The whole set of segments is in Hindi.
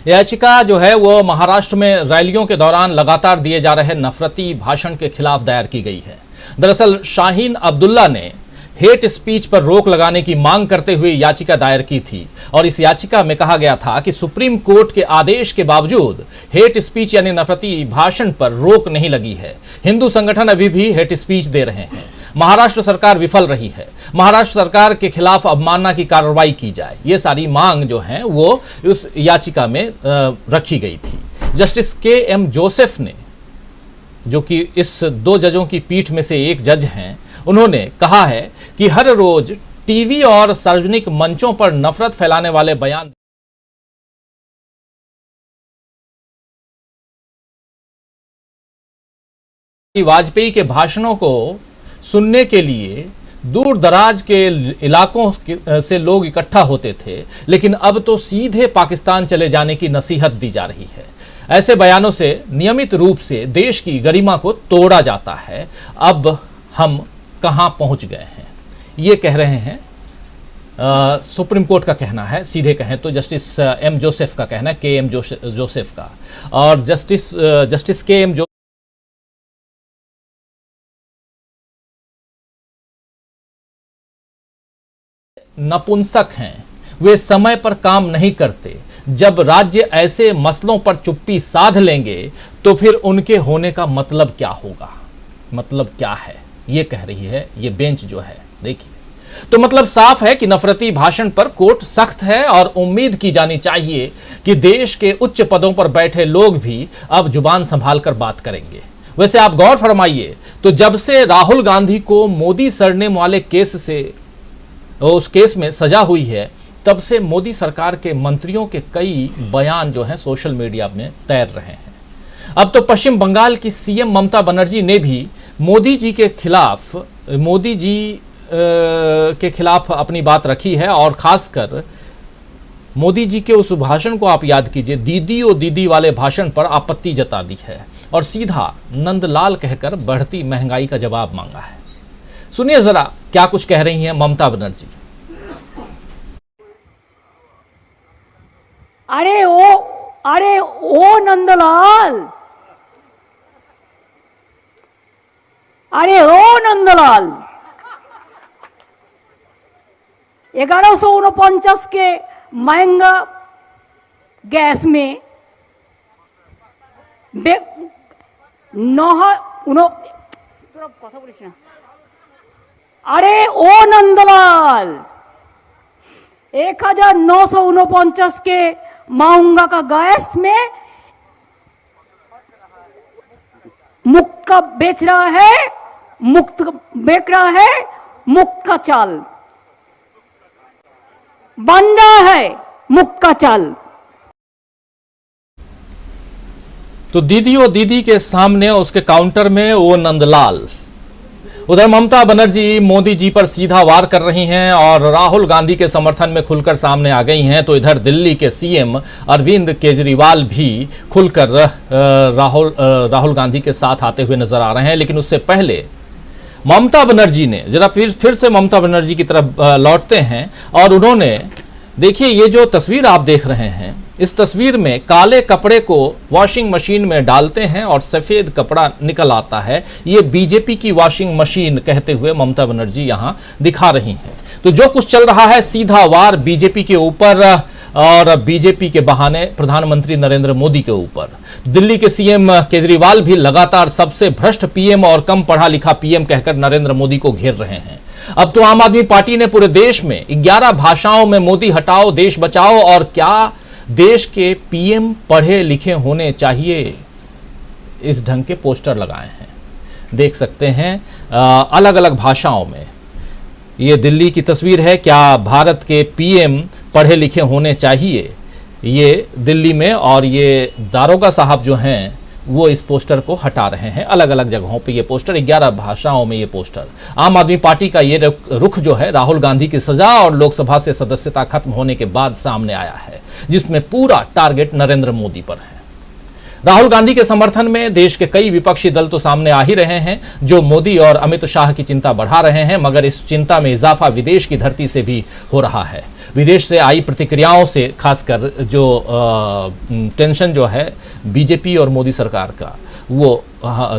याचिका जो है वो महाराष्ट्र में रैलियों के दौरान लगातार दिए जा रहे नफरती भाषण के खिलाफ दायर की गई है। दरअसल शाहीन अब्दुल्ला ने हेट स्पीच पर रोक लगाने की मांग करते हुए याचिका दायर की थी और इस याचिका में कहा गया था कि सुप्रीम कोर्ट के आदेश के बावजूद हेट स्पीच यानी नफरती भाषण पर रोक नहीं लगी है। हिंदू संगठन अभी भी हेट स्पीच दे रहे हैं। महाराष्ट्र सरकार विफल रही है। महाराष्ट्र सरकार के खिलाफ अवमानना की कार्रवाई की जाए, ये सारी मांग जो है वो उस याचिका में रखी गई थी। Justice KM. जोसेफ ने, जो कि इस 2 जजों की पीठ में से एक जज हैं, उन्होंने कहा है कि हर रोज टीवी और सार्वजनिक मंचों पर नफरत फैलाने वाले बयान वाजपेयी के भाषणों को सुनने के लिए दूर दराज के इलाकों से लोग इकट्ठा होते थे, लेकिन अब तो सीधे पाकिस्तान चले जाने की नसीहत दी जा रही है। ऐसे बयानों से नियमित रूप से देश की गरिमा को तोड़ा जाता है। अब हम कहां पहुंच गए हैं, ये कह रहे हैं सुप्रीम कोर्ट का कहना है। सीधे कहें तो जस्टिस एम जोसेफ का कहना है, के.एम. जोसेफ का। और जस्टिस के.एम. नपुंसक हैं, वे समय पर काम नहीं करते। जब राज्य ऐसे मसलों पर चुप्पी साध लेंगे तो फिर उनके होने का मतलब क्या होगा, मतलब क्या है, ये कह रही है ये बेंच जो है। देखिए, तो मतलब साफ है कि नफरती भाषण पर कोर्ट सख्त है और उम्मीद की जानी चाहिए कि देश के उच्च पदों पर बैठे लोग भी अब जुबान संभाल कर बात करेंगे। वैसे आप गौर फरमाइए, तो जब से राहुल गांधी को मोदी सरनेम वाले केस से उस केस में सजा हुई है, तब से मोदी सरकार के मंत्रियों के कई बयान जो हैं सोशल मीडिया में तैर रहे हैं। अब तो पश्चिम बंगाल की सीएम ममता बनर्जी ने भी मोदी जी के खिलाफ अपनी बात रखी है और खासकर मोदी जी के उस भाषण को आप याद कीजिए, दीदी ओ दीदी वाले भाषण पर आपत्ति जता दी है और सीधा नंदलाल कहकर बढ़ती महंगाई का जवाब मांगा है। सुनिए जरा क्या कुछ कह रही हैं ममता बनर्जी। अरे ओ नंदलाल, अरे ओ नंदलाल, 1149 के महंगा गैस में কথা বলিস না। अरे ओ नंदलाल, 1949 के महंगा का गैस में मुक्त बेच रहा है, मुक्त बेच रहा है, मुक्त का चाल बन रहा है, मुक्त का चाल। तो दीदी ओ दीदी के सामने उसके काउंटर में वो नंदलाल। उधर ममता बनर्जी मोदी जी पर सीधा वार कर रही हैं और राहुल गांधी के समर्थन में खुलकर सामने आ गई हैं। तो इधर दिल्ली के सीएम अरविंद केजरीवाल भी खुलकर राहुल गांधी के साथ आते हुए नजर आ रहे हैं। लेकिन उससे पहले ममता बनर्जी ने जरा फिर से ममता बनर्जी की तरफ लौटते हैं और उन्होंने, देखिए ये जो तस्वीर आप देख रहे हैं, इस तस्वीर में काले कपड़े को वॉशिंग मशीन में डालते हैं और सफेद कपड़ा निकल आता है। ये बीजेपी की वॉशिंग मशीन कहते हुए ममता बनर्जी यहां दिखा रही हैं। तो जो कुछ चल रहा है सीधा वार बीजेपी के ऊपर और बीजेपी के बहाने प्रधानमंत्री नरेंद्र मोदी के ऊपर। दिल्ली के सीएम केजरीवाल भी लगातार सबसे भ्रष्ट पीएम और कम पढ़ा लिखा पीएम कहकर नरेंद्र मोदी को घेर रहे हैं। अब तो आम आदमी पार्टी ने पूरे देश में 11 भाषाओं में मोदी हटाओ देश बचाओ और क्या देश के पीएम पढ़े लिखे होने चाहिए, इस ढंग के पोस्टर लगाए हैं। देख सकते हैं अलग अलग भाषाओं में। ये दिल्ली की तस्वीर है, क्या भारत के पीएम पढ़े लिखे होने चाहिए, ये दिल्ली में। और ये दारोगा साहब जो हैं वो इस पोस्टर को हटा रहे हैं। अलग अलग जगहों पे ये पोस्टर, 11 भाषाओं में ये पोस्टर। आम आदमी पार्टी का ये रुख जो है राहुल गांधी की सजा और लोकसभा से सदस्यता खत्म होने के बाद सामने आया है, जिसमें पूरा टारगेट नरेंद्र मोदी पर है। राहुल गांधी के समर्थन में देश के कई विपक्षी दल तो सामने आ ही रहे हैं, जो मोदी और अमित शाह की चिंता बढ़ा रहे हैं, मगर इस चिंता में इजाफा विदेश की धरती से भी हो रहा है। विदेश से आई प्रतिक्रियाओं से खासकर जो टेंशन जो है बीजेपी और मोदी सरकार का, वो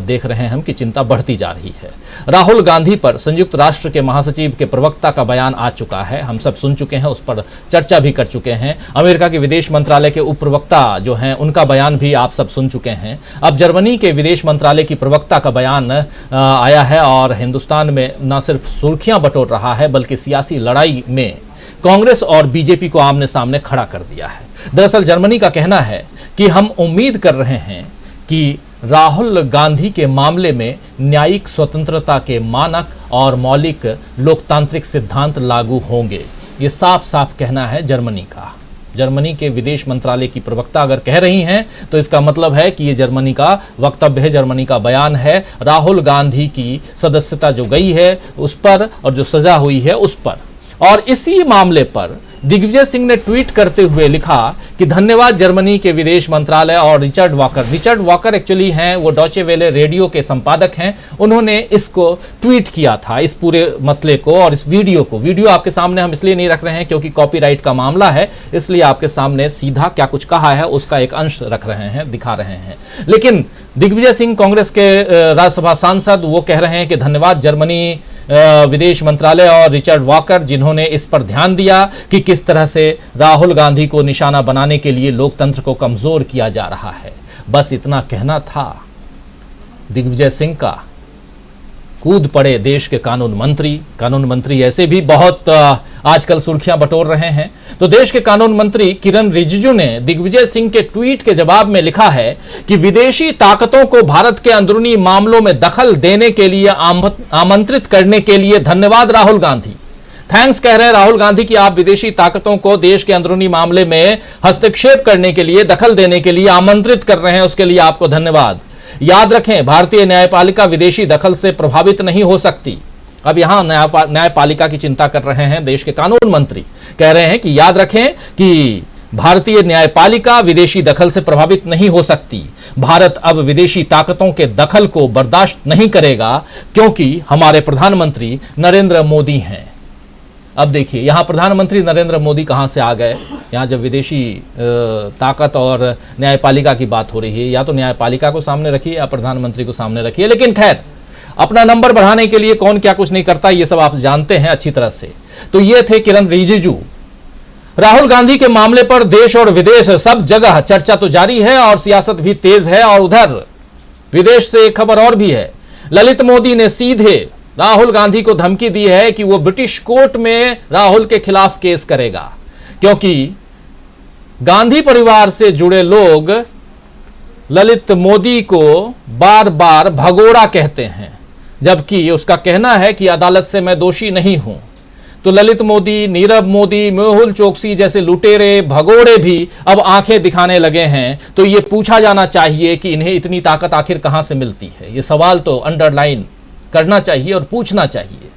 देख रहे हैं हम कि चिंता बढ़ती जा रही है। राहुल गांधी पर संयुक्त राष्ट्र के महासचिव के प्रवक्ता का बयान आ चुका है, हम सब सुन चुके हैं, उस पर चर्चा भी कर चुके हैं। अमेरिका के विदेश मंत्रालय के उप प्रवक्ता जो हैं उनका बयान भी आप सब सुन चुके हैं। अब जर्मनी के विदेश मंत्रालय की प्रवक्ता का बयान आया है और हिंदुस्तान में न सिर्फ सुर्खियां बटोर रहा है बल्कि सियासी लड़ाई में कांग्रेस और बीजेपी को आमने सामने खड़ा कर दिया है। दरअसल जर्मनी का कहना है कि हम उम्मीद कर रहे हैं कि राहुल गांधी के मामले में न्यायिक स्वतंत्रता के मानक और मौलिक लोकतांत्रिक सिद्धांत लागू होंगे। ये साफ साफ कहना है जर्मनी का। जर्मनी के विदेश मंत्रालय की प्रवक्ता अगर कह रही हैं तो इसका मतलब है कि ये जर्मनी का वक्तव्य है, जर्मनी का बयान है। राहुल गांधी की सदस्यता जो गई है उस पर और जो सजा हुई है उस पर। और इसी मामले पर दिग्विजय सिंह ने ट्वीट करते हुए लिखा कि धन्यवाद जर्मनी के विदेश मंत्रालय और रिचर्ड वॉकर एक्चुअली हैं वो डॉचे वेले रेडियो के संपादक हैं। उन्होंने इसको ट्वीट किया था, इस पूरे मसले को और इस वीडियो आपके सामने हम इसलिए नहीं रख रहे हैं क्योंकि कॉपीराइट का मामला है, इसलिए आपके सामने सीधा क्या कुछ कहा है उसका एक अंश रख रहे हैं, दिखा रहे हैं। लेकिन दिग्विजय सिंह कांग्रेस के राज्यसभा सांसद वो कह रहे हैं कि धन्यवाद जर्मनी विदेश मंत्रालय और रिचर्ड वॉकर जिन्होंने इस पर ध्यान दिया कि किस तरह से राहुल गांधी को निशाना बनाने के लिए लोकतंत्र को कमजोर किया जा रहा है। बस इतना कहना था दिग्विजय सिंह का। कूद पड़े देश के कानून मंत्री ऐसे भी बहुत आजकल सुर्खियां बटोर रहे हैं। तो देश के कानून मंत्री किरण रिजिजू ने दिग्विजय सिंह के ट्वीट के जवाब में लिखा है कि विदेशी ताकतों को भारत के अंदरूनी मामलों में दखल देने के लिए आमंत्रित करने के लिए धन्यवाद राहुल गांधी। थैंक्स कह रहे हैं राहुल गांधी कि आप विदेशी ताकतों को देश के अंदरूनी मामले में हस्तक्षेप करने के लिए, दखल देने के लिए आमंत्रित कर रहे हैं, उसके लिए आपको धन्यवाद। याद रखें, भारतीय न्यायपालिका विदेशी दखल से प्रभावित नहीं हो सकती। अब यहां न्यायपालिका की चिंता कर रहे हैं देश के कानून मंत्री, कह रहे हैं कि याद रखें कि भारतीय न्यायपालिका विदेशी दखल से प्रभावित नहीं हो सकती। भारत अब विदेशी ताकतों के दखल को बर्दाश्त नहीं करेगा क्योंकि हमारे प्रधानमंत्री नरेंद्र मोदी हैं। अब देखिए यहां प्रधानमंत्री नरेंद्र मोदी कहां से आ गए। यहां जब विदेशी ताकत और न्यायपालिका की बात हो रही है, या तो न्यायपालिका को सामने रखिए या प्रधानमंत्री को सामने रखिए, लेकिन खैर अपना नंबर बढ़ाने के लिए कौन क्या कुछ नहीं करता, ये सब आप जानते हैं अच्छी तरह से। तो ये थे किरण रिजिजू। राहुल गांधी के मामले पर देश और विदेश सब जगह चर्चा तो जारी है और सियासत भी तेज है। और उधर विदेश से एक खबर और भी है। ललित मोदी ने सीधे राहुल गांधी को धमकी दी है कि वो ब्रिटिश कोर्ट में राहुल के खिलाफ केस करेगा, क्योंकि गांधी परिवार से जुड़े लोग ललित मोदी को बार बार भगोड़ा कहते हैं, जबकि उसका कहना है कि अदालत से मैं दोषी नहीं हूं। तो ललित मोदी, नीरव मोदी, मेहुल चोकसी जैसे लुटेरे भगोड़े भी अब आंखें दिखाने लगे हैं। तो ये पूछा जाना चाहिए कि इन्हें इतनी ताकत आखिर कहां से मिलती है। ये सवाल तो अंडरलाइन करना चाहिए और पूछना चाहिए।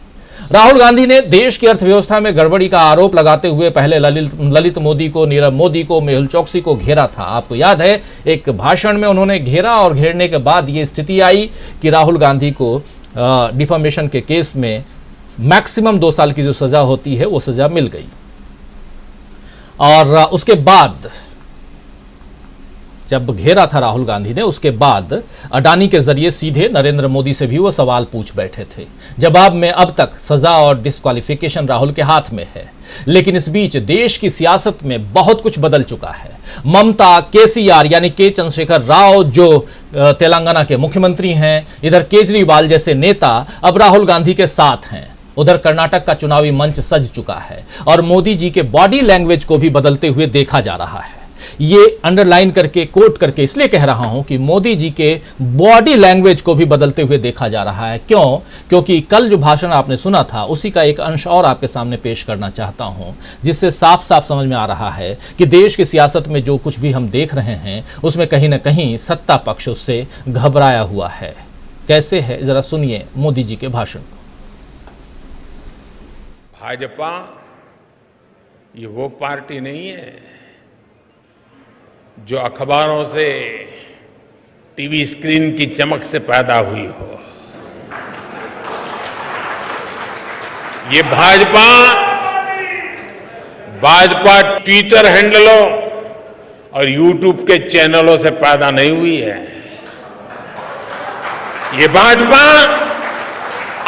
राहुल गांधी ने देश की अर्थव्यवस्था में गड़बड़ी का आरोप लगाते हुए पहले ललित मोदी को, नीरव मोदी को, मेहुल चोकसी को घेरा था। आपको याद है एक भाषण में उन्होंने घेरा और घेरने के बाद ये स्थिति आई कि राहुल गांधी को डिफेमेशन के केस में मैक्सिमम 2 साल की जो सजा होती है वो सजा मिल गई। और उसके बाद जब घेरा था राहुल गांधी ने, उसके बाद अडानी के जरिए सीधे नरेंद्र मोदी से भी वो सवाल पूछ बैठे थे। जवाब में अब तक सजा और डिस्क्वालिफिकेशन राहुल के हाथ में है। लेकिन इस बीच देश की सियासत में बहुत कुछ बदल चुका है। ममता, केसीआर यानी के चंद्रशेखर राव जो तेलंगाना के मुख्यमंत्री हैं, इधर केजरीवाल जैसे नेता अब राहुल गांधी के साथ हैं। उधर कर्नाटक का चुनावी मंच सज चुका है और मोदी जी के बॉडी लैंग्वेज को भी बदलते हुए देखा जा रहा है। ये अंडरलाइन करके, कोट करके इसलिए कह रहा हूं कि मोदी जी के बॉडी लैंग्वेज को भी बदलते हुए देखा जा रहा है। क्यों? क्योंकि कल जो भाषण आपने सुना था उसी का एक अंश और आपके सामने पेश करना चाहता हूं, जिससे साफ साफ समझ में आ रहा है कि देश की सियासत में जो कुछ भी हम देख रहे हैं उसमें कहीं ना कहीं सत्ता पक्ष उससे घबराया हुआ है। कैसे है, जरा सुनिए मोदी जी के भाषण को। भाजपा ये वो पार्टी नहीं है जो अखबारों से टीवी स्क्रीन की चमक से पैदा हुई हो। ये भाजपा ट्विटर हैंडलों और यूट्यूब के चैनलों से पैदा नहीं हुई है। ये भाजपा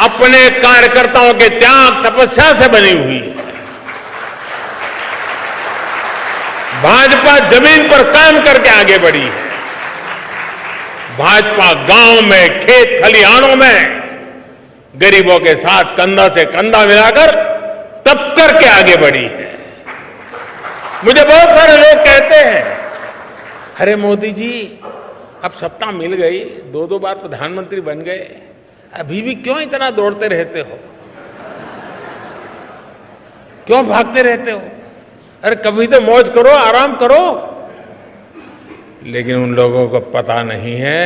अपने कार्यकर्ताओं के त्याग तपस्या से बनी हुई है। भाजपा जमीन पर काम करके आगे बढ़ी है। भाजपा गांव में, खेत खलिहानों में गरीबों के साथ कंधा से कंधा मिलाकर तप करके आगे बढ़ी है। मुझे बहुत सारे लोग कहते हैं, अरे मोदी जी अब सत्ता मिल गई, 2-2 बार प्रधानमंत्री बन गए, अभी भी क्यों इतना दौड़ते रहते हो, क्यों भागते रहते हो, अरे कभी तो मौज करो, आराम करो। लेकिन उन लोगों को पता नहीं है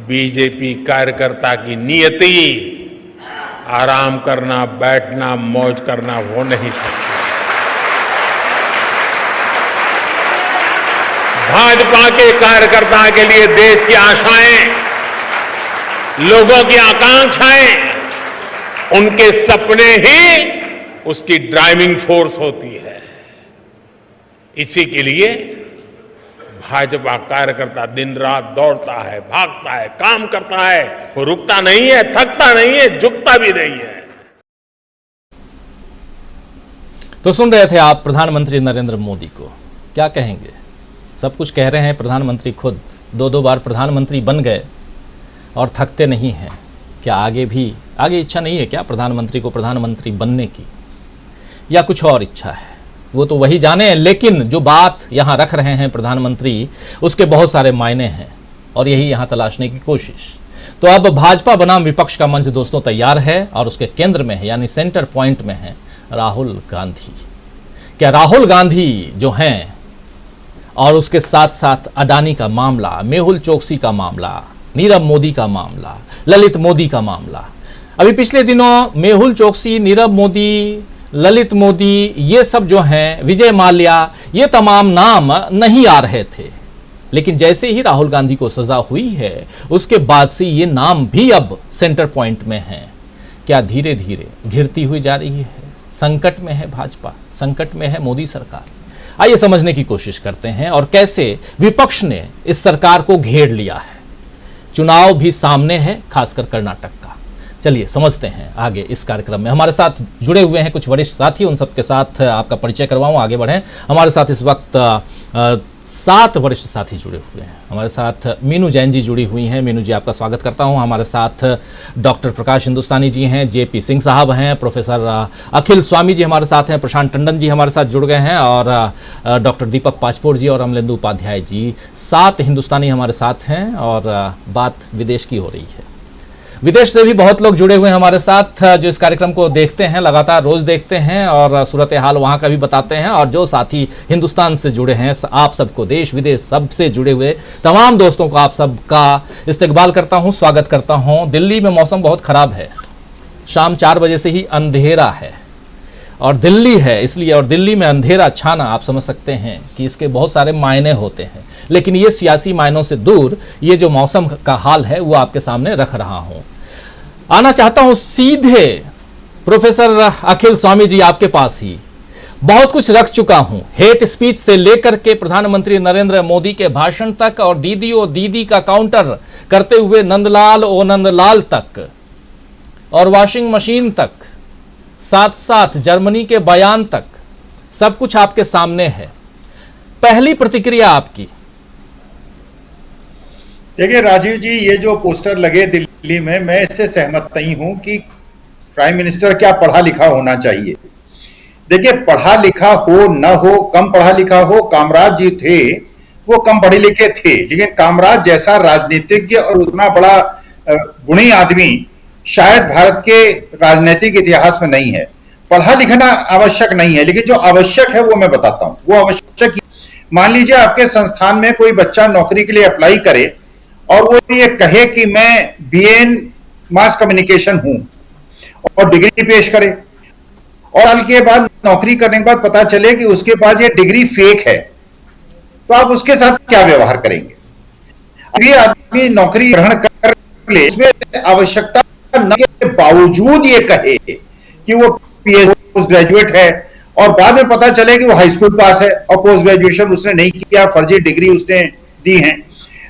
बीजेपी कार्यकर्ता की नियति आराम करना, बैठना, मौज करना वो नहीं सकती। भाजपा के कार्यकर्ता के लिए देश की आशाएं, लोगों की आकांक्षाएं, उनके सपने ही उसकी ड्राइविंग फोर्स होती है। इसी के लिए भाजपा कार्यकर्ता दिन रात दौड़ता है, भागता है, काम करता है, वो रुकता नहीं है, थकता नहीं है, झुकता भी नहीं है। तो सुन रहे थे आप प्रधानमंत्री नरेंद्र मोदी को, क्या कहेंगे? सब कुछ कह रहे हैं प्रधानमंत्री खुद, 2-2 बार प्रधानमंत्री बन गए और थकते नहीं हैं। क्या आगे इच्छा नहीं है क्या प्रधानमंत्री को प्रधानमंत्री बनने की, या कुछ और इच्छा है? वो तो वही जाने। लेकिन जो बात यहाँ रख रहे हैं प्रधानमंत्री, उसके बहुत सारे मायने हैं और यही यहाँ तलाशने की कोशिश। तो अब भाजपा बनाम विपक्ष का मंच दोस्तों तैयार है और उसके केंद्र में है, यानी सेंटर पॉइंट में है राहुल गांधी। क्या राहुल गांधी जो हैं और उसके साथ साथ अडानी का मामला, मेहुल चोकसी का मामला, नीरव मोदी का मामला, ललित मोदी का मामला, अभी पिछले दिनों मेहुल चोकसी, नीरव मोदी, ललित मोदी, ये सब जो हैं, विजय माल्या, ये तमाम नाम नहीं आ रहे थे। लेकिन जैसे ही राहुल गांधी को सजा हुई है, उसके बाद से ये नाम भी अब सेंटर पॉइंट में हैं। क्या धीरे धीरे घिरती हुई जा रही है? संकट में है भाजपा, संकट में है मोदी सरकार। आइए समझने की कोशिश करते हैं और कैसे विपक्ष ने इस सरकार को घेर लिया है। चुनाव भी सामने है, खासकर कर्नाटक का। चलिए समझते हैं आगे इस कार्यक्रम में। हमारे साथ जुड़े हुए हैं कुछ वरिष्ठ साथी, उन सबके साथ आपका परिचय करवाऊं, आगे बढ़ें। हमारे साथ इस वक्त 7 वरिष्ठ साथी जुड़े हुए हैं। हमारे साथ मीनू जैन जी जुड़ी हुई हैं। मीनू जी, आपका स्वागत करता हूं। हमारे साथ डॉक्टर प्रकाश हिंदुस्तानी जी हैं, जेपी सिंह साहब हैं, प्रोफेसर अखिल स्वामी जी हमारे साथ हैं, प्रशांत टंडन जी हमारे साथ जुड़ गए हैं और डॉक्टर दीपक पाचपोर जी और अमलेंदु उपाध्याय जी। 7 हिंदुस्तानी हमारे साथ हैं और बात विदेश की हो रही है। विदेश से भी बहुत लोग जुड़े हुए हैं हमारे साथ, जो इस कार्यक्रम को देखते हैं, लगातार रोज देखते हैं और सूरत हाल वहाँ का भी बताते हैं। और जो साथी हिंदुस्तान से जुड़े हैं, आप सबको, देश विदेश सबसे जुड़े हुए तमाम दोस्तों को आप सबका इस्तकबाल करता हूँ, स्वागत करता हूँ। दिल्ली में मौसम बहुत ख़राब है, शाम 4 बजे से ही अंधेरा है और दिल्ली है इसलिए, और दिल्ली में अंधेरा छाना आप समझ सकते हैं कि इसके बहुत सारे मायने होते हैं। लेकिन ये सियासी मायनों से दूर ये जो मौसम का हाल है वो आपके सामने रख रहा हूं। आना चाहता हूं सीधे प्रोफेसर अखिल स्वामी जी आपके पास ही। बहुत कुछ रख चुका हूं, हेट स्पीच से लेकर के प्रधानमंत्री नरेंद्र मोदी के भाषण तक और दीदी ओ दीदी का काउंटर करते हुए नंदलाल ओ नंदलाल तक और वॉशिंग मशीन तक, साथ साथ जर्मनी के बयान तक, सब कुछ आपके सामने है। पहली प्रतिक्रिया आपकी। देखिए राजीव जी, ये जो पोस्टर लगे दिल्ली में, मैं इससे सहमत नहीं हूं कि प्राइम मिनिस्टर क्या पढ़ा लिखा होना चाहिए। देखिए, पढ़ा लिखा हो न हो, कम पढ़ा लिखा हो, कामराज जी थे वो कम पढ़े लिखे थे, लेकिन कामराज जैसा राजनीतिज्ञ और उतना बड़ा गुणी आदमी शायद भारत के राजनीतिक इतिहास में नहीं है। पढ़ा लिखना आवश्यक नहीं है, लेकिन जो आवश्यक है वो मैं बताता हूं। वो आवश्यक, मान लीजिए आपके संस्थान में कोई बच्चा नौकरी के लिए अप्लाई करे और वो ये कहे कि मैं बीएन मास कम्युनिकेशन हूं और डिग्री पेश करे, और साल के बाद नौकरी करने के बाद पता चले कि उसके पास ये डिग्री फेक है, तो आप उसके साथ क्या व्यवहार करेंगे? अभी आदमी नौकरी ग्रहण कर ले, इसमें आवश्यकता न के बावजूद ये कहे कि वो पोस्ट ग्रेजुएट है और बाद में पता चले कि वो हाई स्कूल पास है और पोस्ट ग्रेजुएशन उसने नहीं किया, फर्जी डिग्री उसने दी है।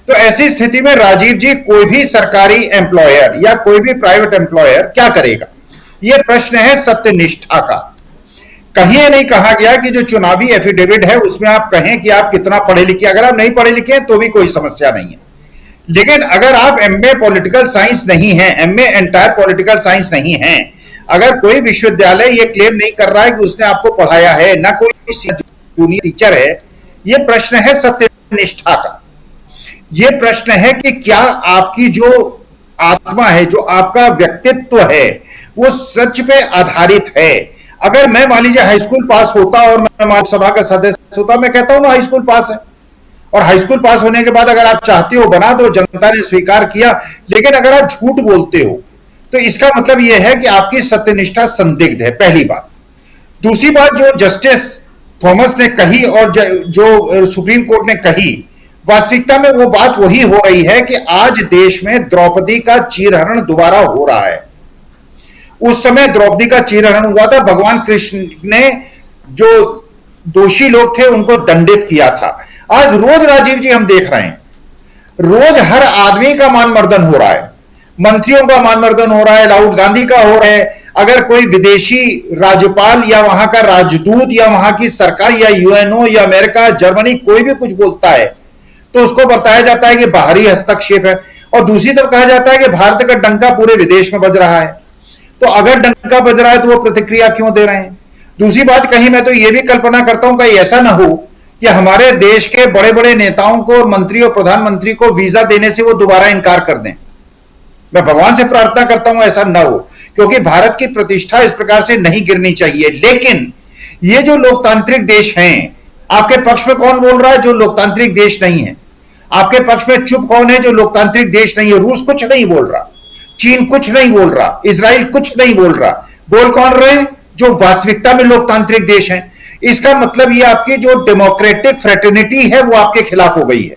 तो ऐसी स्थिति में राजीव जी कोई भी सरकारी एम्प्लॉयर या कोई भी प्राइवेट एम्प्लॉयर क्या करेगा? यह प्रश्न है सत्यनिष्ठा का। कहीं ये नहीं कहा गया कि जो चुनावी एफिडेविट है उसमें आप कहें कि आप कितना पढ़े लिखे। अगर आप नहीं पढ़े लिखे हैं तो भी कोई समस्या नहीं है, लेकिन अगर आप एमए पॉलिटिकल साइंस नहीं है, एमए एंटायर पॉलिटिकल साइंस नहीं है, अगर कोई विश्वविद्यालय ये क्लेम नहीं कर रहा है कि उसने आपको पढ़ाया है, ना कोई जूनियर टीचर है, ये प्रश्न है सत्यनिष्ठा का। ये प्रश्न है कि क्या आपकी जो आत्मा है, जो आपका व्यक्तित्व है, वो सच पे आधारित है। अगर मैं मान लीजिए हाई स्कूल पास होता और मैं लोकसभा का सदस्य होता, मैं कहता हूं ना हाई स्कूल पास है, और हाई स्कूल पास होने के बाद अगर आप चाहते हो बना दो, जनता ने स्वीकार किया, लेकिन अगर आप झूठ बोलते हो तो इसका मतलब यह है कि आपकी सत्यनिष्ठा संदिग्ध है, पहली बात। दूसरी बात जो जस्टिस थॉमस ने कही और जो सुप्रीम कोर्ट ने कही, वास्तविकता में वो बात वही हो रही है कि आज देश में द्रौपदी का चीरहरण दोबारा हो रहा है। उस समय द्रौपदी का चीरहरण हुआ था, भगवान कृष्ण ने जो दोषी लोग थे उनको दंडित किया था। आज रोज राजीव जी हम देख रहे हैं, रोज हर आदमी का मानमर्दन हो रहा है, मंत्रियों का मानमर्दन हो रहा है, राहुल गांधी का हो रहा है। अगर कोई विदेशी राज्यपाल या वहां का राजदूत या वहां की सरकार या यूएनओ या अमेरिका, जर्मनी कोई भी कुछ बोलता है तो उसको बताया जाता है कि बाहरी हस्तक्षेप है, और दूसरी तरफ कहा जाता है कि भारत का डंका पूरे विदेश में बज रहा है। तो अगर डंका बज रहा है तो वो प्रतिक्रिया क्यों दे रहे हैं? दूसरी बात, कहीं मैं तो यह भी कल्पना करता हूं कि ऐसा ना हो कि हमारे देश के बड़े बड़े नेताओं को, मंत्री और प्रधानमंत्री को वीजा देने से वो दोबारा इनकार कर दें। मैं भगवान से प्रार्थना करता हूं ऐसा ना हो, क्योंकि भारत की प्रतिष्ठा इस प्रकार से नहीं गिरनी चाहिए। लेकिन ये जो लोकतांत्रिक देश हैं, आपके पक्ष में कौन बोल रहा है जो लोकतांत्रिक देश नहीं है? आपके पक्ष में चुप कौन है जो लोकतांत्रिक देश नहीं है? रूस कुछ नहीं बोल रहा, चीन कुछ नहीं बोल रहा, इजराइल कुछ नहीं बोल रहा। बोल कौन रहे हैं? जो वास्तविकता में लोकतांत्रिक देश हैं। इसका मतलब ये आपकी जो डेमोक्रेटिक फ्रेटर्निटी है वो आपके खिलाफ हो गई है,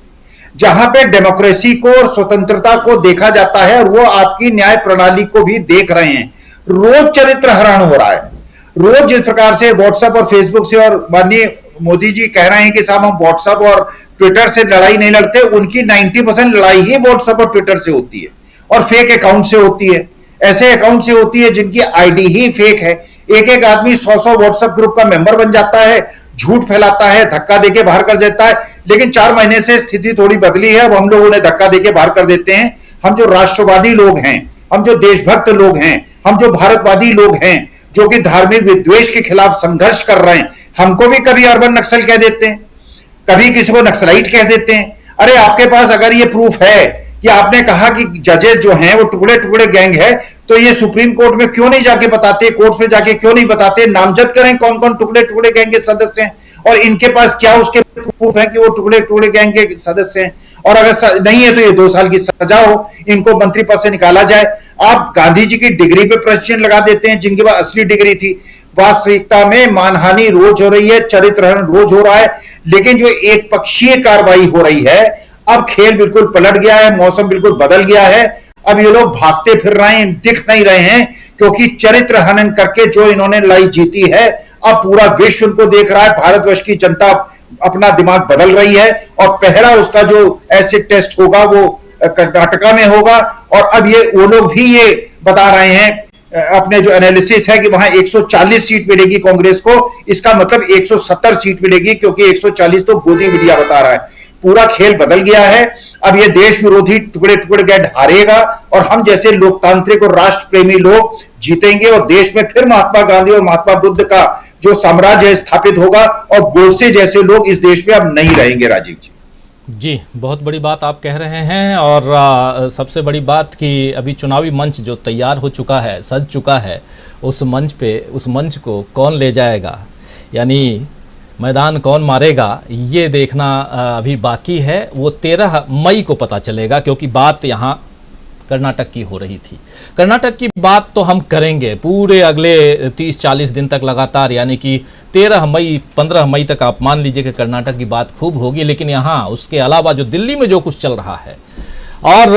जहां पे डेमोक्रेसी को और स्वतंत्रता को देखा जाता है, और वो आपकी न्याय प्रणाली को भी देख रहे हैं। रोज चरित्र हरण हो रहा है। रोज जिस प्रकार से व्हाट्सएप और फेसबुक से, और माननीय मोदी जी कह रहे हैं कि साहब हम व्हाट्सएप और ट्विटर से लड़ाई नहीं लड़ते, उनकी 90% लड़ाई ही व्हाट्सएप और ट्विटर से होती है और फेक अकाउंट से होती है। ऐसे अकाउंट से होती है जिनकी आईडी ही फेक है। एक एक आदमी 100 व्हाट्सएप ग्रुप का मेंबर बन जाता है, झूठ फैलाता है, धक्का देके बाहर कर देता है। लेकिन 4 महीने से स्थिति थोड़ी बदली है, अब हम लोग उन्हें धक्का देके बाहर कर देते हैं। हम जो राष्ट्रवादी लोग हैं, हम जो देशभक्त लोग हैं, हम जो भारतवादी लोग हैं, जो कि धार्मिक विद्वेष के खिलाफ संघर्ष कर रहे हैं, हमको भी कभी अर्बन नक्सल कह देते हैं, कभी किसी को नक्सलाइट कह देते हैं। अरे आपके पास अगर ये प्रूफ है कि आपने कहा कि जजेस जो हैं वो टुकड़े टुकड़े गैंग है, तो ये सुप्रीम कोर्ट में क्यों नहीं जाके बताते, कोर्ट में जाके क्यों नहीं बताते? नामजद करें कौन कौन टुकड़े टुकड़े गैंग के सदस्य हैं, और इनके पास क्या उसके प्रूफ है कि वो टुकड़े टुकड़े गैंग के सदस्य हैं। और अगर नहीं है तो ये 2 साल की सजा हो, इनको मंत्री पद से निकाला जाए। आप गांधी जी की डिग्री पे प्रश्न लगा देते हैं जिनके पास असली डिग्री थी। वास्तविकता में मानहानि रोज हो रही है, चरित्रहरण रोज हो रहा है, लेकिन जो एक पक्षीय कार्रवाई हो रही है, अब खेल बिल्कुल पलट गया है, मौसम बिल्कुल बदल गया है। अब ये लोग भागते फिर रहे हैं, दिख नहीं रहे हैं, क्योंकि चरित्र हनन करके जो इन्होंने लड़ाई जीती है, अब पूरा विश्व उनको देख रहा है। भारतवर्ष की जनता अपना दिमाग बदल रही है, और पहला उसका जो एसिड टेस्ट होगा वो कर्नाटका में होगा। और अब ये वो लोग भी ये बता रहे हैं, अपने जो एनालिसिस है कि वहां 140 सीट मिलेगी कांग्रेस को, इसका मतलब 170 सीट मिलेगी, क्योंकि 140 तो गोदी मीडिया बता रहा है। पूरा खेल बदल गया है। अब ये देश विरोधी टुकड़े टुकड़े गैंग हारेगा, और हम जैसे लोकतांत्रिक और राष्ट्र प्रेमी लोग जीतेंगे, और देश में फिर महात्मा गांधी और महात्मा बुद्ध का जो साम्राज्य स्थापित होगा, और गोडसे जैसे लोग इस देश में अब नहीं रहेंगे। राजीव जी जी, बहुत बड़ी बात आप कह रहे हैं। और सबसे बड़ी बात कि अभी चुनावी मंच जो तैयार हो चुका है, सज चुका है, उस मंच को कौन ले जाएगा, यानी मैदान कौन मारेगा, ये देखना अभी बाकी है। वो 13 मई को पता चलेगा, क्योंकि बात यहाँ कर्नाटक की हो रही थी। कर्नाटक की बात तो हम करेंगे पूरे अगले 30-40 दिन तक लगातार, यानी कि 13 मई 15 मई तक आप मान लीजिए कि कर्नाटक की बात खूब होगी। लेकिन यहाँ उसके अलावा जो दिल्ली में जो कुछ चल रहा है, और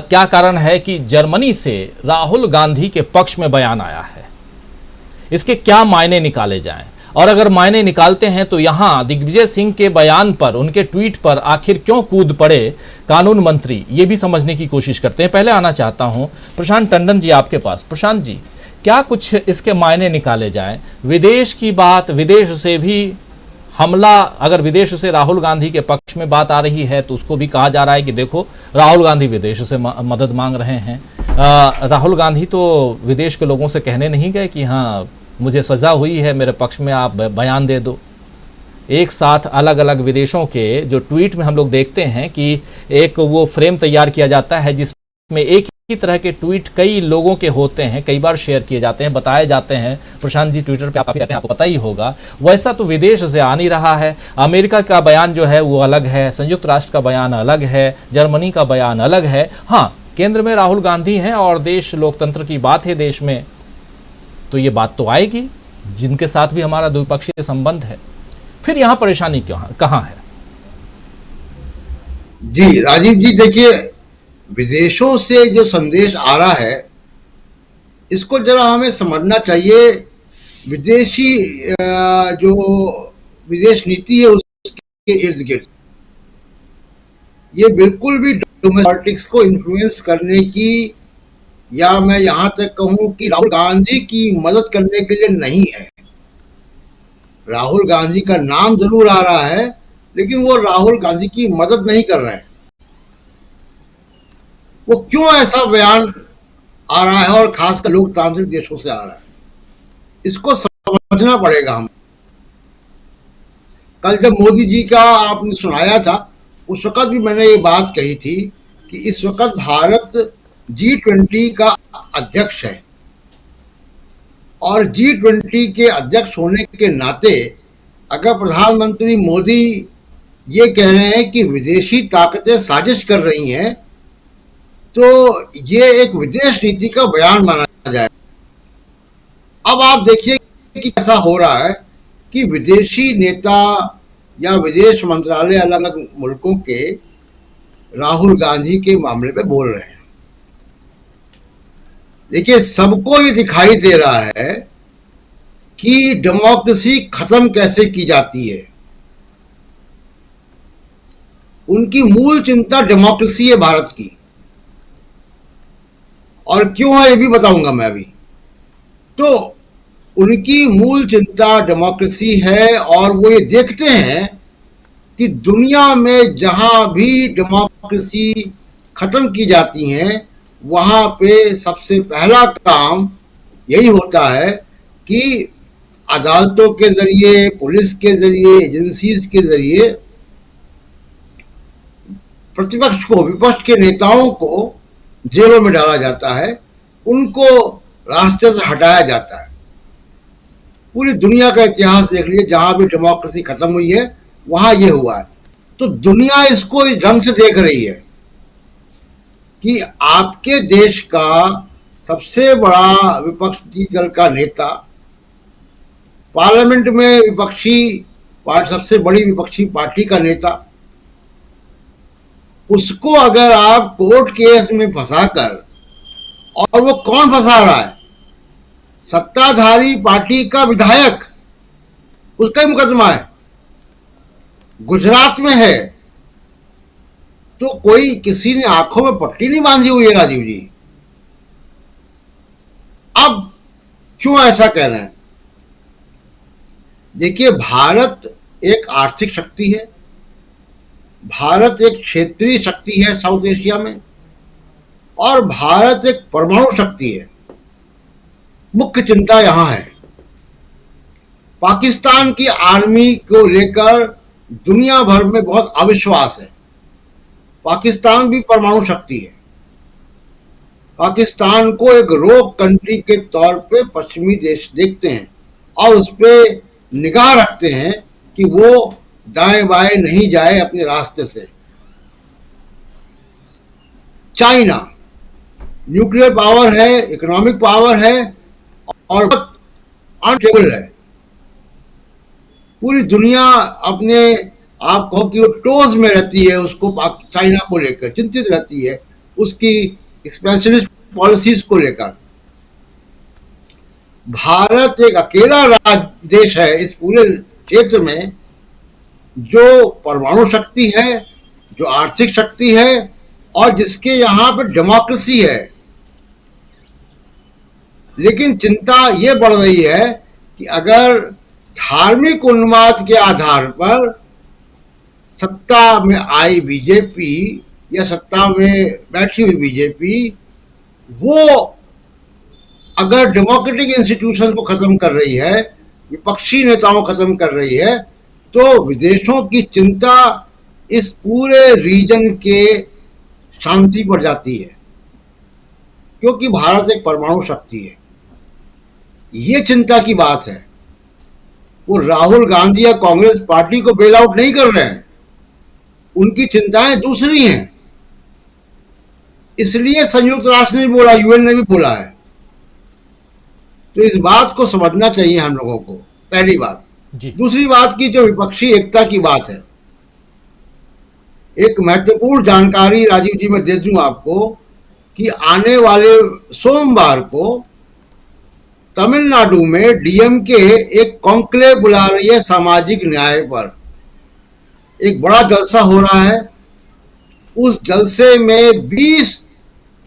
क्या कारण है कि जर्मनी से राहुल गांधी के पक्ष में बयान आया है, इसके क्या मायने निकाले जाएं? और अगर मायने निकालते हैं तो यहां दिग्विजय सिंह के बयान पर, उनके ट्वीट पर आखिर क्यों कूद पड़े कानून मंत्री, ये भी समझने की कोशिश करते हैं। पहले आना चाहता हूं प्रशांत टंडन जी आपके पास। प्रशांत जी, क्या कुछ इसके मायने निकाले जाएं? विदेश की बात, विदेश से भी हमला, अगर विदेश से राहुल गांधी के पक्ष में बात आ रही है तो उसको भी कहा जा रहा है कि देखो राहुल गांधी विदेश से मदद मांग रहे हैं। राहुल गांधी तो विदेश के लोगों से कहने नहीं गए कि हाँ मुझे सजा हुई है, मेरे पक्ष में आप बयान दे दो। एक साथ अलग अलग विदेशों के जो ट्वीट में हम लोग देखते हैं कि एक वो फ्रेम तैयार किया जाता है जिसमें एक ही तरह के ट्वीट कई लोगों के होते हैं, कई बार शेयर किए जाते हैं, बताए जाते हैं। प्रशांत जी ट्विटर पे आप काफी रहते हैं, आपको पता ही होगा। वैसा तो विदेश से आ नहीं रहा है। अमेरिका का बयान जो है वो अलग है, संयुक्त राष्ट्र का बयान अलग है, जर्मनी का बयान अलग है। हाँ, केंद्र में राहुल गांधी हैं और देश लोकतंत्र की बात है देश में, तो ये बात तो आएगी जिनके साथ भी हमारा द्विपक्षीय संबंध है। फिर यहां परेशानी कहां है? जी राजीव जी, देखिए विदेशों से जो संदेश आ रहा है इसको जरा हमें समझना चाहिए। विदेशी जो विदेश नीति है उसके इर्द गिर्द ये बिल्कुल भी पॉलिटिक्स को इन्फ्लुएंस करने की, या मैं यहां तक कहूं कि राहुल गांधी की मदद करने के लिए नहीं है। राहुल गांधी का नाम जरूर आ रहा है लेकिन वो राहुल गांधी की मदद नहीं कर रहे हैं। वो क्यों ऐसा बयान आ रहा है और खासकर लोकतांत्रिक देशों से आ रहा है, इसको समझना पड़ेगा हम। कल जब मोदी जी का आपने सुनाया था उस वक्त भी मैंने ये बात कही थी कि इस वक्त भारत G20 का अध्यक्ष है और G20 के अध्यक्ष होने के नाते अगर प्रधानमंत्री मोदी ये कह रहे हैं कि विदेशी ताकतें साजिश कर रही हैं तो ये एक विदेश नीति का बयान माना जाए। अब आप देखिए कि ऐसा हो रहा है कि विदेशी नेता या विदेश मंत्रालय अलग अलग मुल्कों के राहुल गांधी के मामले पे बोल रहे हैं। देखिए, सबको ये दिखाई दे रहा है कि डेमोक्रेसी खत्म कैसे की जाती है। उनकी मूल चिंता डेमोक्रेसी है भारत की, और क्यों है ये भी बताऊंगा मैं अभी। तो उनकी मूल चिंता डेमोक्रेसी है और वो ये देखते हैं कि दुनिया में जहां भी डेमोक्रेसी खत्म की जाती हैं वहां पे सबसे पहला काम यही होता है कि अदालतों के जरिए, पुलिस के जरिए, एजेंसीज के जरिए प्रतिपक्ष को, विपक्ष के नेताओं को जेलों में डाला जाता है, उनको रास्ते से हटाया जाता है। पूरी दुनिया का इतिहास देख लीजिए, जहां भी डेमोक्रेसी खत्म हुई है वहां ये हुआ है। तो दुनिया इसको इस ढंग से देख रही है कि आपके देश का सबसे बड़ा विपक्षी दल का नेता, पार्लियामेंट में विपक्षी सबसे बड़ी विपक्षी पार्टी का नेता, उसको अगर आप कोर्ट केस में फंसाकर, और वो कौन फंसा रहा है? सत्ताधारी पार्टी का विधायक, उसका ही मुकदमा है, गुजरात में है। तो कोई किसी ने आंखों में पट्टी नहीं बांधी हुई है राजीव जी। अब क्यों ऐसा कह रहे हैं? देखिए, भारत एक आर्थिक शक्ति है, भारत एक क्षेत्रीय शक्ति है साउथ एशिया में, और भारत एक परमाणु शक्ति है। मुख्य चिंता यहां है। पाकिस्तान की आर्मी को लेकर दुनिया भर में बहुत अविश्वास है। पाकिस्तान भी परमाणु शक्ति है। पाकिस्तान को एक रोक कंट्री के तौर पे पश्चिमी देश देखते हैं और उस पर निगाह रखते हैं कि वो दाएं बाएं नहीं जाए अपने रास्ते से। चाइना न्यूक्लियर पावर है, इकोनॉमिक पावर है और अनस्टेबल है। पूरी दुनिया अपने आप कहो कि वो टोज में रहती है, उसको चाइना को लेकर चिंतित रहती है, उसकी एक्सपेंशनिस्ट पॉलिसीज को लेकर। भारत एक अकेला देश है इस पूरे क्षेत्र में जो परमाणु शक्ति है, जो आर्थिक शक्ति है और जिसके यहाँ पे डेमोक्रेसी है। लेकिन चिंता ये बढ़ रही है कि अगर धार्मिक उन्माद के आधार पर सत्ता में आई बीजेपी या सत्ता में बैठी हुई बीजेपी, वो अगर डेमोक्रेटिक इंस्टीट्यूशन को खत्म कर रही है, विपक्षी नेताओं को खत्म कर रही है, तो विदेशों की चिंता इस पूरे रीजन के शांति पर जाती है, क्योंकि भारत एक परमाणु शक्ति है। ये चिंता की बात है। वो राहुल गांधी या कांग्रेस पार्टी को बेल आउट नहीं कर रहे हैं, उनकी चिंताएं दूसरी हैं। इसलिए संयुक्त राष्ट्र ने बोला, यूएन ने भी बोला है। तो इस बात को समझना चाहिए हम लोगों को, पहली बात। दूसरी बात की जो विपक्षी एकता की बात है, एक महत्वपूर्ण जानकारी राजीव जी मैं दे दूं आपको कि आने वाले सोमवार को तमिलनाडु में डीएमके एक कॉन्क्लेव बुला रही है सामाजिक न्याय पर। एक बड़ा जलसा हो रहा है। उस जलसे में 20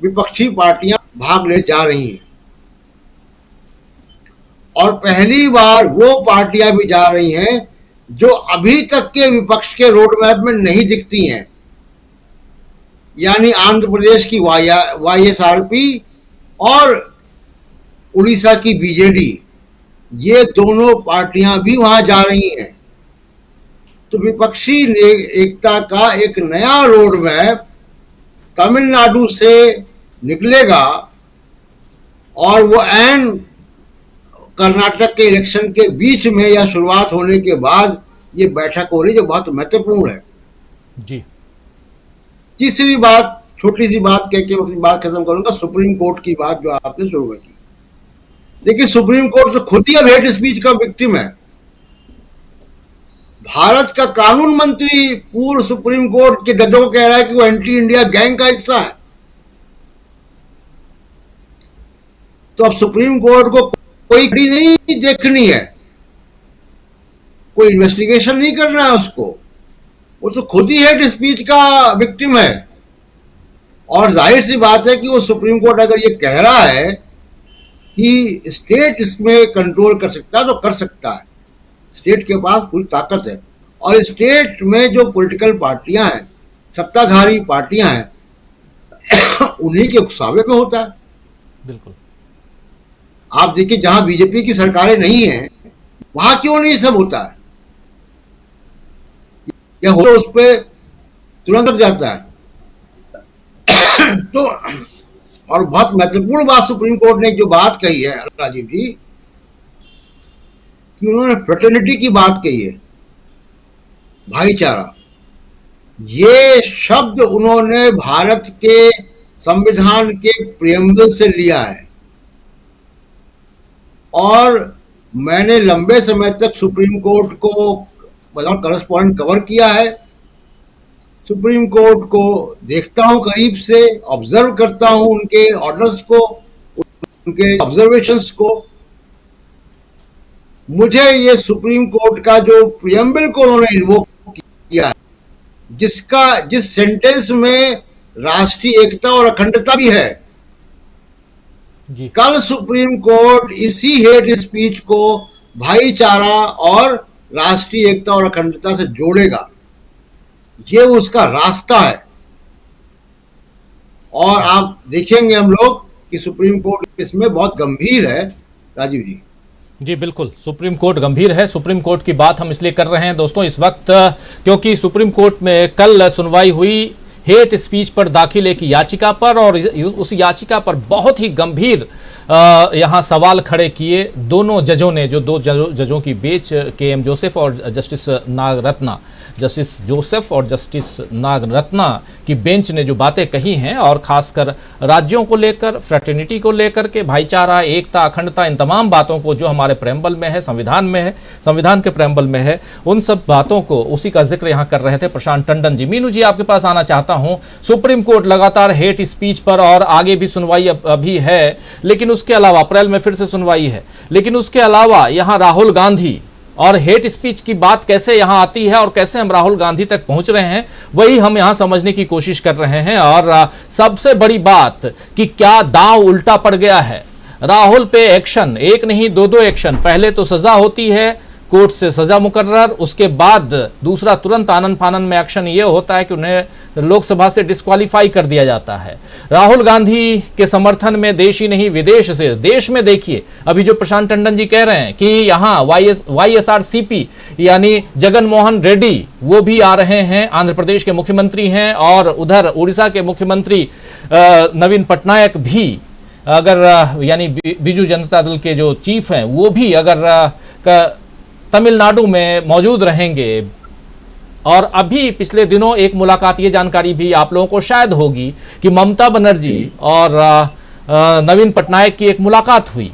विपक्षी पार्टियां भाग ले जा रही हैं और पहली बार वो पार्टियां भी जा रही हैं जो अभी तक के विपक्ष के रोड मैप में नहीं दिखती हैं, यानी आंध्र प्रदेश की वाईएसआरपी और उड़ीसा की बीजेडी, ये दोनों पार्टियां भी वहां जा रही हैं। तो विपक्षी एकता का एक नया रोड मैप तमिलनाडु से निकलेगा और वो एन कर्नाटक के इलेक्शन के बीच में या शुरुआत होने के बाद ये बैठक हो रही, जो बहुत महत्वपूर्ण है। जी। तीसरी बात, छोटी सी बात कह के अपनी बात खत्म करूंगा, सुप्रीम कोर्ट की बात जो आपने शुरू में की। देखिए, सुप्रीम कोर्ट तो खुद ही अब हेट स्पीच का विक्टिम है। भारत का कानून मंत्री पूर्व सुप्रीम कोर्ट के जजों को कह रहा है कि वो एंटी इंडिया गैंग का हिस्सा है। तो अब सुप्रीम कोर्ट को कोई नहीं देखनी है, कोई इन्वेस्टिगेशन नहीं करना है उसको, वो तो खुद ही हेट स्पीच का विक्टिम है। और जाहिर सी बात है कि वो सुप्रीम कोर्ट अगर ये कह रहा है कि स्टेट इसमें कंट्रोल कर सकता है तो कर सकता है। स्टेट के पास पूरी ताकत है और स्टेट में जो पॉलिटिकल पार्टियां हैं, सत्ताधारी पार्टियां हैं, उन्हीं के उकसावे में होता है। बिल्कुल। आप देखिए, जहां बीजेपी की सरकारें नहीं हैं वहां क्यों नहीं सब होता है, या हो तो उस पर तुरंत लग जाता है। तो और बहुत महत्वपूर्ण बात सुप्रीम कोर्ट ने जो बात कही है राजीव जी, कि उन्होंने फ्रेटर्निटी की बात कही है, भाईचारा। ये शब्द उन्होंने भारत के संविधान के प्रियम्बल से लिया है और मैंने लंबे समय तक सुप्रीम कोर्ट को बतौर करस्पॉन्डेंट कवर किया है। सुप्रीम कोर्ट को देखता हूं करीब से, ऑब्जर्व करता हूं उनके ऑर्डर्स को, उनके ऑब्जर्वेशंस को। मुझे ये सुप्रीम कोर्ट का जो प्रियम्बल को उन्होंने इन्वोक किया है, जिस सेंटेंस में राष्ट्रीय एकता और अखंडता भी है, जी। कल सुप्रीम कोर्ट इसी हेट स्पीच को भाईचारा और राष्ट्रीय एकता और अखंडता से जोड़ेगा। ये उसका रास्ता है और आप देखेंगे हम लोग कि सुप्रीम कोर्ट इसमें बहुत गंभीर है। राजीव जी। जी बिल्कुल, सुप्रीम कोर्ट गंभीर है। सुप्रीम कोर्ट की बात हम इसलिए कर रहे हैं दोस्तों इस वक्त क्योंकि सुप्रीम कोर्ट में कल सुनवाई हुई हेट स्पीच पर दाखिल एक याचिका पर, और उस याचिका पर बहुत ही गंभीर यहाँ सवाल खड़े किए दोनों जजों ने, जो दो जजों की बेंच के.एम. जोसेफ और जस्टिस नागरत्ना कि बेंच ने जो बातें कही हैं, और खासकर राज्यों को लेकर, फ्रेटर्निटी को लेकर के, भाईचारा, एकता, अखंडता, इन तमाम बातों को जो हमारे प्रेम्बल में है, संविधान में है, संविधान के प्रेम्बल में है, उन सब बातों को, उसी का जिक्र यहाँ कर रहे थे प्रशांत टंडन जी। मीनू जी, आपके पास आना चाहता हूँ। सुप्रीम कोर्ट लगातार हेट स्पीच पर, और आगे भी सुनवाई अभी है, लेकिन उसके अलावा अप्रैल में फिर से सुनवाई है, लेकिन उसके अलावा यहाँ राहुल गांधी और हेट स्पीच की बात कैसे यहां आती है और कैसे हम राहुल गांधी तक पहुंच रहे हैं, वही हम यहां समझने की कोशिश कर रहे हैं। और सबसे बड़ी बात कि क्या दांव उल्टा पड़ गया है। राहुल पे एक्शन, एक नहीं दो एक्शन। पहले तो सजा होती है, कोर्ट से सजा मुकर्रर, उसके बाद दूसरा तुरंत आनन फानन में एक्शन ये होता है कि उन्हें लोकसभा से डिस्क्वालीफाई कर दिया जाता है। राहुल गांधी के समर्थन में देश ही नहीं विदेश से, देश में देखिए अभी जो प्रशांत टंडन जी कह रहे हैं कि यहाँ YSRCP यानी जगन मोहन रेड्डी वो भी आ रहे हैं, आंध्र प्रदेश के मुख्यमंत्री हैं, और उधर उड़ीसा के मुख्यमंत्री नवीन पटनायक भी अगर यानी बीजू जनता दल के जो चीफ हैं वो भी अगर तमिलनाडु में मौजूद रहेंगे। और अभी पिछले दिनों एक मुलाकात, ये जानकारी भी आप लोगों को शायद होगी कि ममता बनर्जी और नवीन पटनायक की एक मुलाकात हुई,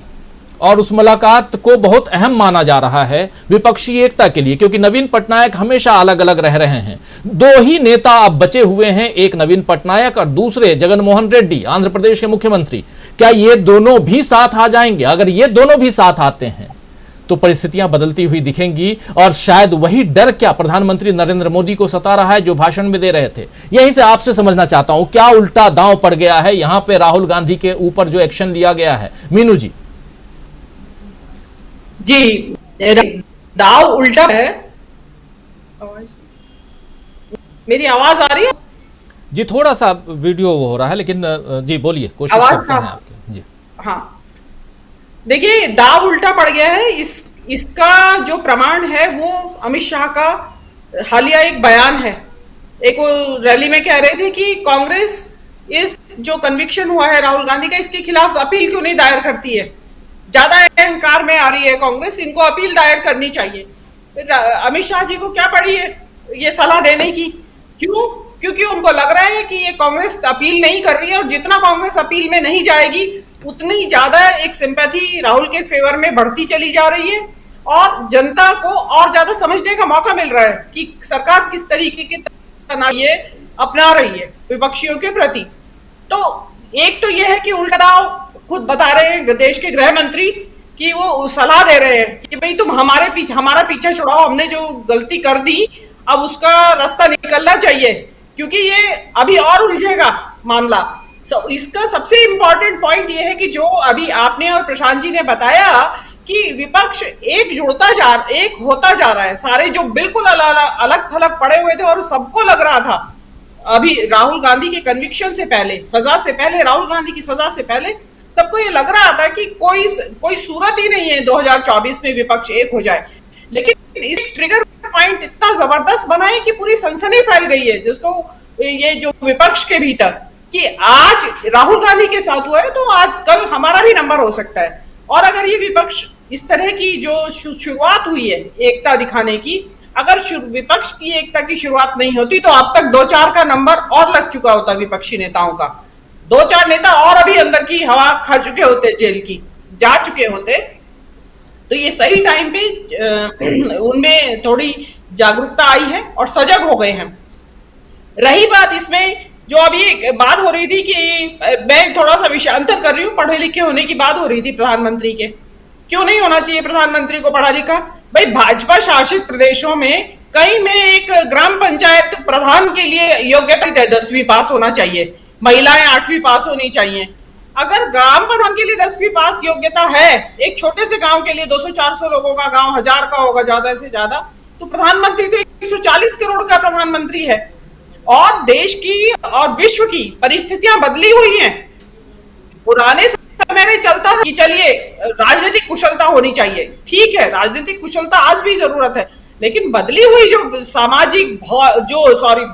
और उस मुलाकात को बहुत अहम माना जा रहा है विपक्षी एकता के लिए, क्योंकि नवीन पटनायक हमेशा अलग अलग रह रहे हैं। दो ही नेता अब बचे हुए हैं, एक नवीन पटनायक और दूसरे जगन मोहन रेड्डी, आंध्र प्रदेश के मुख्यमंत्री। क्या ये दोनों भी साथ आ जाएंगे? अगर ये दोनों भी साथ आते हैं तो परिस्थितियां बदलती हुई दिखेंगी, और शायद वही डर क्या प्रधानमंत्री नरेंद्र मोदी को सता रहा है जो भाषण में दे रहे थे। यहीं से आपसे समझना चाहता हूं, क्या उल्टा दांव पड़ गया है यहां पे राहुल गांधी के ऊपर जो एक्शन लिया गया है? मीनू जी। जी, दांव उल्टा है। मेरी आवाज आ रही है? जी, थोड़ा सा वीडियो हो रहा है, लेकिन जी बोलिए, कोशिश करते हैं आपकी। जी हाँ, देखिए, दाव उल्टा पड़ गया है। इसका जो प्रमाण है वो अमित शाह का हालिया एक बयान है। एक वो रैली में कह रहे थे कि कांग्रेस इस जो कन्विक्शन हुआ है राहुल गांधी का, इसके खिलाफ अपील क्यों नहीं दायर करती है। ज्यादा अहंकार में आ रही है कांग्रेस, इनको अपील दायर करनी चाहिए। अमित शाह जी को क्या पड़ी है ये सलाह देने की? क्यों? क्योंकि उनको लग रहा है कि ये कांग्रेस अपील नहीं कर रही है, और जितना कांग्रेस अपील में नहीं जाएगी उतनी ज्यादा एक सिंपैथी राहुल के फेवर में बढ़ती चली जा रही है, और जनता को और ज्यादा समझने का मौका मिल रहा है कि सरकार किस तरीके के तनाव ये अपना रही है विपक्षियों के प्रति। तो एक तो ये है कि उल्टा दाव खुद बता रहे हैं देश के गृह मंत्री कि वो सलाह दे रहे हैं कि भाई तुम हमारा पीछा छुड़ाओ, हमने जो गलती कर दी अब उसका रास्ता निकलना चाहिए, क्योंकि ये अभी और उलझेगा मामला। इसका सबसे इंपॉर्टेंट पॉइंट ये है कि जो अभी आपने और प्रशांत जी ने बताया कि विपक्ष एक होता जा रहा है। सारे जो बिल्कुल अलग थलग पड़े हुए थे और सबको लग रहा था अभी राहुल गांधी के कन्विक्शन से पहले, सजा से पहले, राहुल गांधी की सजा से पहले सबको ये लग रहा था कि कोई सूरत ही नहीं है 2024 में विपक्ष एक हो जाए। लेकिन इस ट्रिगर पॉइंट इतना जबरदस्त बना है कि पूरी सनसनी फैल गई है जिसको ये जो विपक्ष के भीतर कि आज राहुल गांधी के साथ हुआ है तो आज कल हमारा भी नंबर हो सकता है। और अगर ये विपक्ष इस तरह की जो शुरुआत हुई है एकता दिखाने की, अगर विपक्ष की एकता की शुरुआत नहीं होती तो अब तक 2-4 का नंबर और लग चुका होता विपक्षी नेताओं का। 2-4 नेता और अभी अंदर की हवा खा चुके होते, जेल की जा चुके होते। तो ये सही टाइम पे उनमें थोड़ी जागरूकता आई है और सजग हो गए हैं। रही बात इसमें जो अभी बात हो रही थी कि मैं थोड़ा सा विषयांतर कर रही हूँ, पढ़े लिखे होने की बात हो रही थी प्रधानमंत्री के। क्यों नहीं होना चाहिए प्रधानमंत्री को पढ़ा लिखा? भाई भाजपा शासित प्रदेशों में कई में एक ग्राम पंचायत प्रधान के लिए योग्यता 10वीं पास होना चाहिए, महिलाएं 8वीं पास होनी चाहिए। अगर ग्राम प्रधान के लिए 10वीं पास योग्यता है, एक छोटे से गांव के लिए 200-400 लोगों का गांव 1000 का होगा ज्यादा से ज्यादा, तो प्रधानमंत्री तो 140 करोड़ का प्रधानमंत्री है। और देश की और विश्व की परिस्थितियां बदली हुई हैं। पुराने समय में चलता था कि चलिए राजनीतिक कुशलता होनी चाहिए, ठीक है, राजनीतिक कुशलता आज भी जरूरत है, लेकिन बदली हुई जो सामाजिक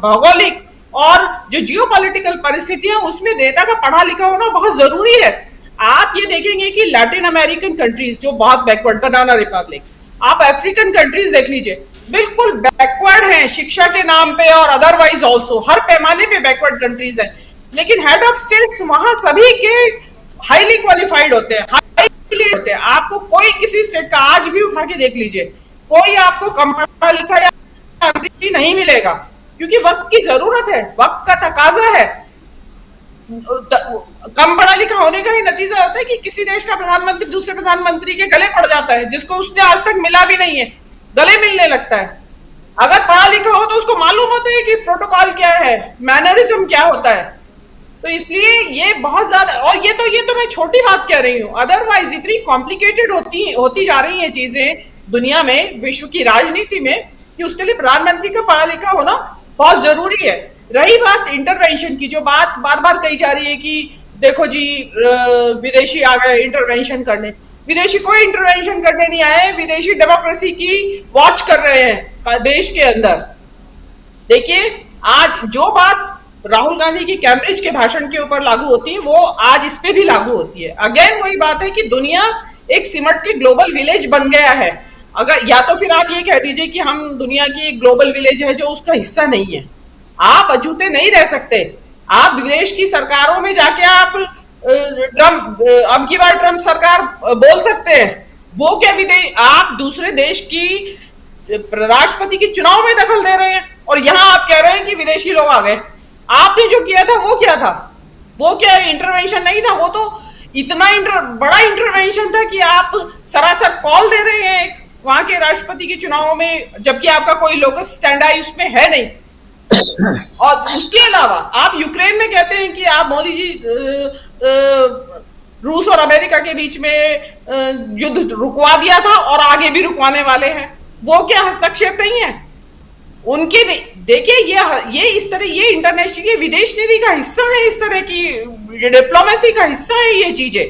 भौगोलिक और जो जियोपॉलिटिकल परिस्थितियां, उसमें नेता का पढ़ा लिखा होना बहुत जरूरी है। आप ये देखेंगे कि लैटिन अमेरिकन कंट्रीज जो बहुत बैकवर्ड, बनाना रिपब्लिक्स, आप अफ्रीकन कंट्रीज देख लीजिए, बिल्कुल बैकवर्ड हैं शिक्षा के नाम पे और अदरवाइज ऑल्सो हर पैमाने पे बैकवर्ड कंट्रीज हैं, लेकिन हेड ऑफ स्टेट्स वहां सभी के हाईली क्वालिफाइड होते हैं, हाईली होते हैं। आपको कोई किसी स्टेट का आज भी उठा के देख लीजिए, कोई आपको कम पढ़ा लिखा या नहीं मिलेगा, क्योंकि वक्त की जरूरत है, वक्त का तकाजा है। कम पढ़ा लिखा होने का ही नतीजा होता है कि किसी देश का प्रधानमंत्री दूसरे प्रधानमंत्री के गले पड़ जाता है, जिसको उसने आज तक मिला भी नहीं है, गले मिलने लगता है। अगर पढ़ा लिखा हो तो उसको मालूम होता है कि प्रोटोकॉल क्या है, मैनरिज्म क्या होता है। तो इसलिए ये बहुत ज्यादा, और ये तो मैं छोटी बात कह रही हूँ, अदरवाइज इतनी कॉम्प्लिकेटेड होती जा रही है चीजें दुनिया में, विश्व की राजनीति में, कि उसके लिए प्रधानमंत्री का पढ़ा लिखा होना बहुत जरूरी है। रही बात इंटरवेंशन की, जो बात बार बार कही जा रही है कि देखो जी विदेशी आ गए इंटरवेंशन करने, विदेशी कोई इंटरवेंशन करने नहीं आए, विदेशी डेमोक्रेसी की वॉच कर रहे हैं देश के अंदर। देखिए आज जो बात राहुल गांधी की कैम्ब्रिज के भाषण के ऊपर लागू होती है, वो आज इस पे भी लागू होती है। अगेन वही बात है कि दुनिया एक सिमट के ग्लोबल विलेज बन गया है। अगर या तो फिर आप ये कह दीजिए कि हम दुनिया की एक ग्लोबल विलेज है जो उसका हिस्सा नहीं है। आप अछूते नहीं रह सकते। आप विदेश की सरकारों में जाके आप ट्रम्प, अब की बार ट्रम्प सरकार बोल सकते हैं, वो क्या विदेश, आप दूसरे देश की राष्ट्रपति के चुनाव में दखल दे रहे हैं, और यहां आप कह रहे हैं कि विदेशी लोग आ गए। आपने जो किया था वो क्या था? वो क्या इंटरवेंशन नहीं था? वो तो इतना बड़ा इंटरवेंशन था कि आप सरासर कॉल दे रहे हैं वहां के राष्ट्रपति के चुनाव में, जबकि आपका कोई लोकस स्टैंड आई उसमें है नहीं। और उसके अलावा आप यूक्रेन में कहते हैं कि आप मोदी जी रूस और अमेरिका के बीच में युद्ध रुकवा दिया था और आगे भी रुकवाने वाले हैं। वो क्या हस्तक्षेप नहीं है उनके? देखिए ये इस तरह, ये इंटरनेशनल, ये विदेश नीति का हिस्सा है, इस तरह की डिप्लोमेसी का हिस्सा है ये चीजें।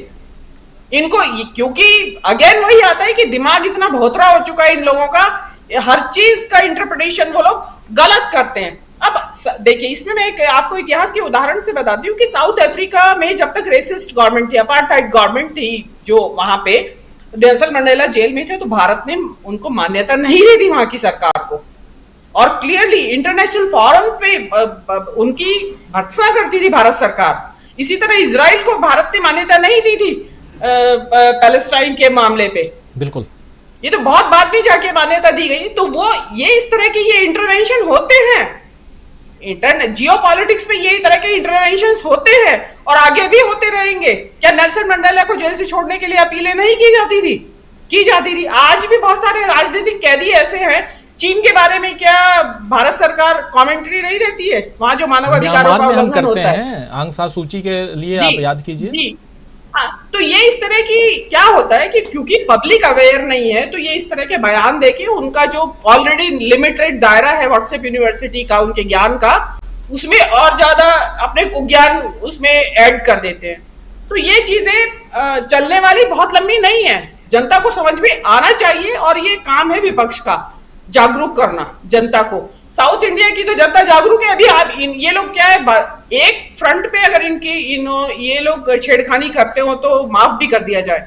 इनको क्योंकि अगेन वही आता है कि दिमाग इतना भोतरा हो चुका है इन लोगों का, हर चीज का इंटरप्रिटेशन वो लोग गलत करते हैं। अब देखिए इसमें मैं एक आपको इतिहास के उदाहरण से बताती हूँ कि साउथ अफ्रीका में जब तक रेसिस्ट गवर्नमेंट थी, अपार्थाइड गवर्नमेंट थी, जो वहां पे नेल्सन मंडेला जेल में थे, तो भारत ने उनको मान्यता नहीं दी थी वहां की सरकार को, और क्लियरली इंटरनेशनल फोरम पे उनकी भर्त्सना करती थी भारत सरकार। इसी तरह इजराइल को भारत ने मान्यता नहीं दी थी पैलेस्टाइन के मामले पे। बिल्कुल, ये तो बहुत बाद में जाके मान्यता दी गई। तो वो ये इस तरह के ये इंटरवेंशन होते हैं, जियोपॉलिटिक्स में ये तरह के इंटरवेंशंस होते हैं और आगे भी होते रहेंगे। क्या नेल्सन मंडेला को जेल से छोड़ने के लिए अपीलें नहीं की जाती थी? की जाती थी। आज भी बहुत सारे राजनीतिक कैदी ऐसे हैं। चीन के बारे में क्या भारत सरकार कमेंट्री नहीं देती है? वहां जो मानवाधिकारों का उल्लंघन होता है, आंग सान सू की के लिए आप याद कीजिए। हाँ, तो ये इस तरह की क्या होता है कि क्योंकि पब्लिक अवेयर नहीं है, तो ये इस तरह के बयान देके उनका जो ऑलरेडी लिमिटेड दायरा है व्हाट्सएप यूनिवर्सिटी का, उनके ज्ञान का, उसमें और ज्यादा अपने कुज्ञान उसमें ऐड कर देते हैं। तो ये चीजें चलने वाली बहुत लंबी नहीं है। जनता को समझ में आना चाहिए, और ये काम है विपक्ष का, जागरूक करना जनता को। साउथ इंडिया की तो जनता जागरूक है। अभी आप ये लोग क्या है, एक फ्रंट पे अगर ये लोग छेड़खानी करते हो तो माफ भी कर दिया जाए।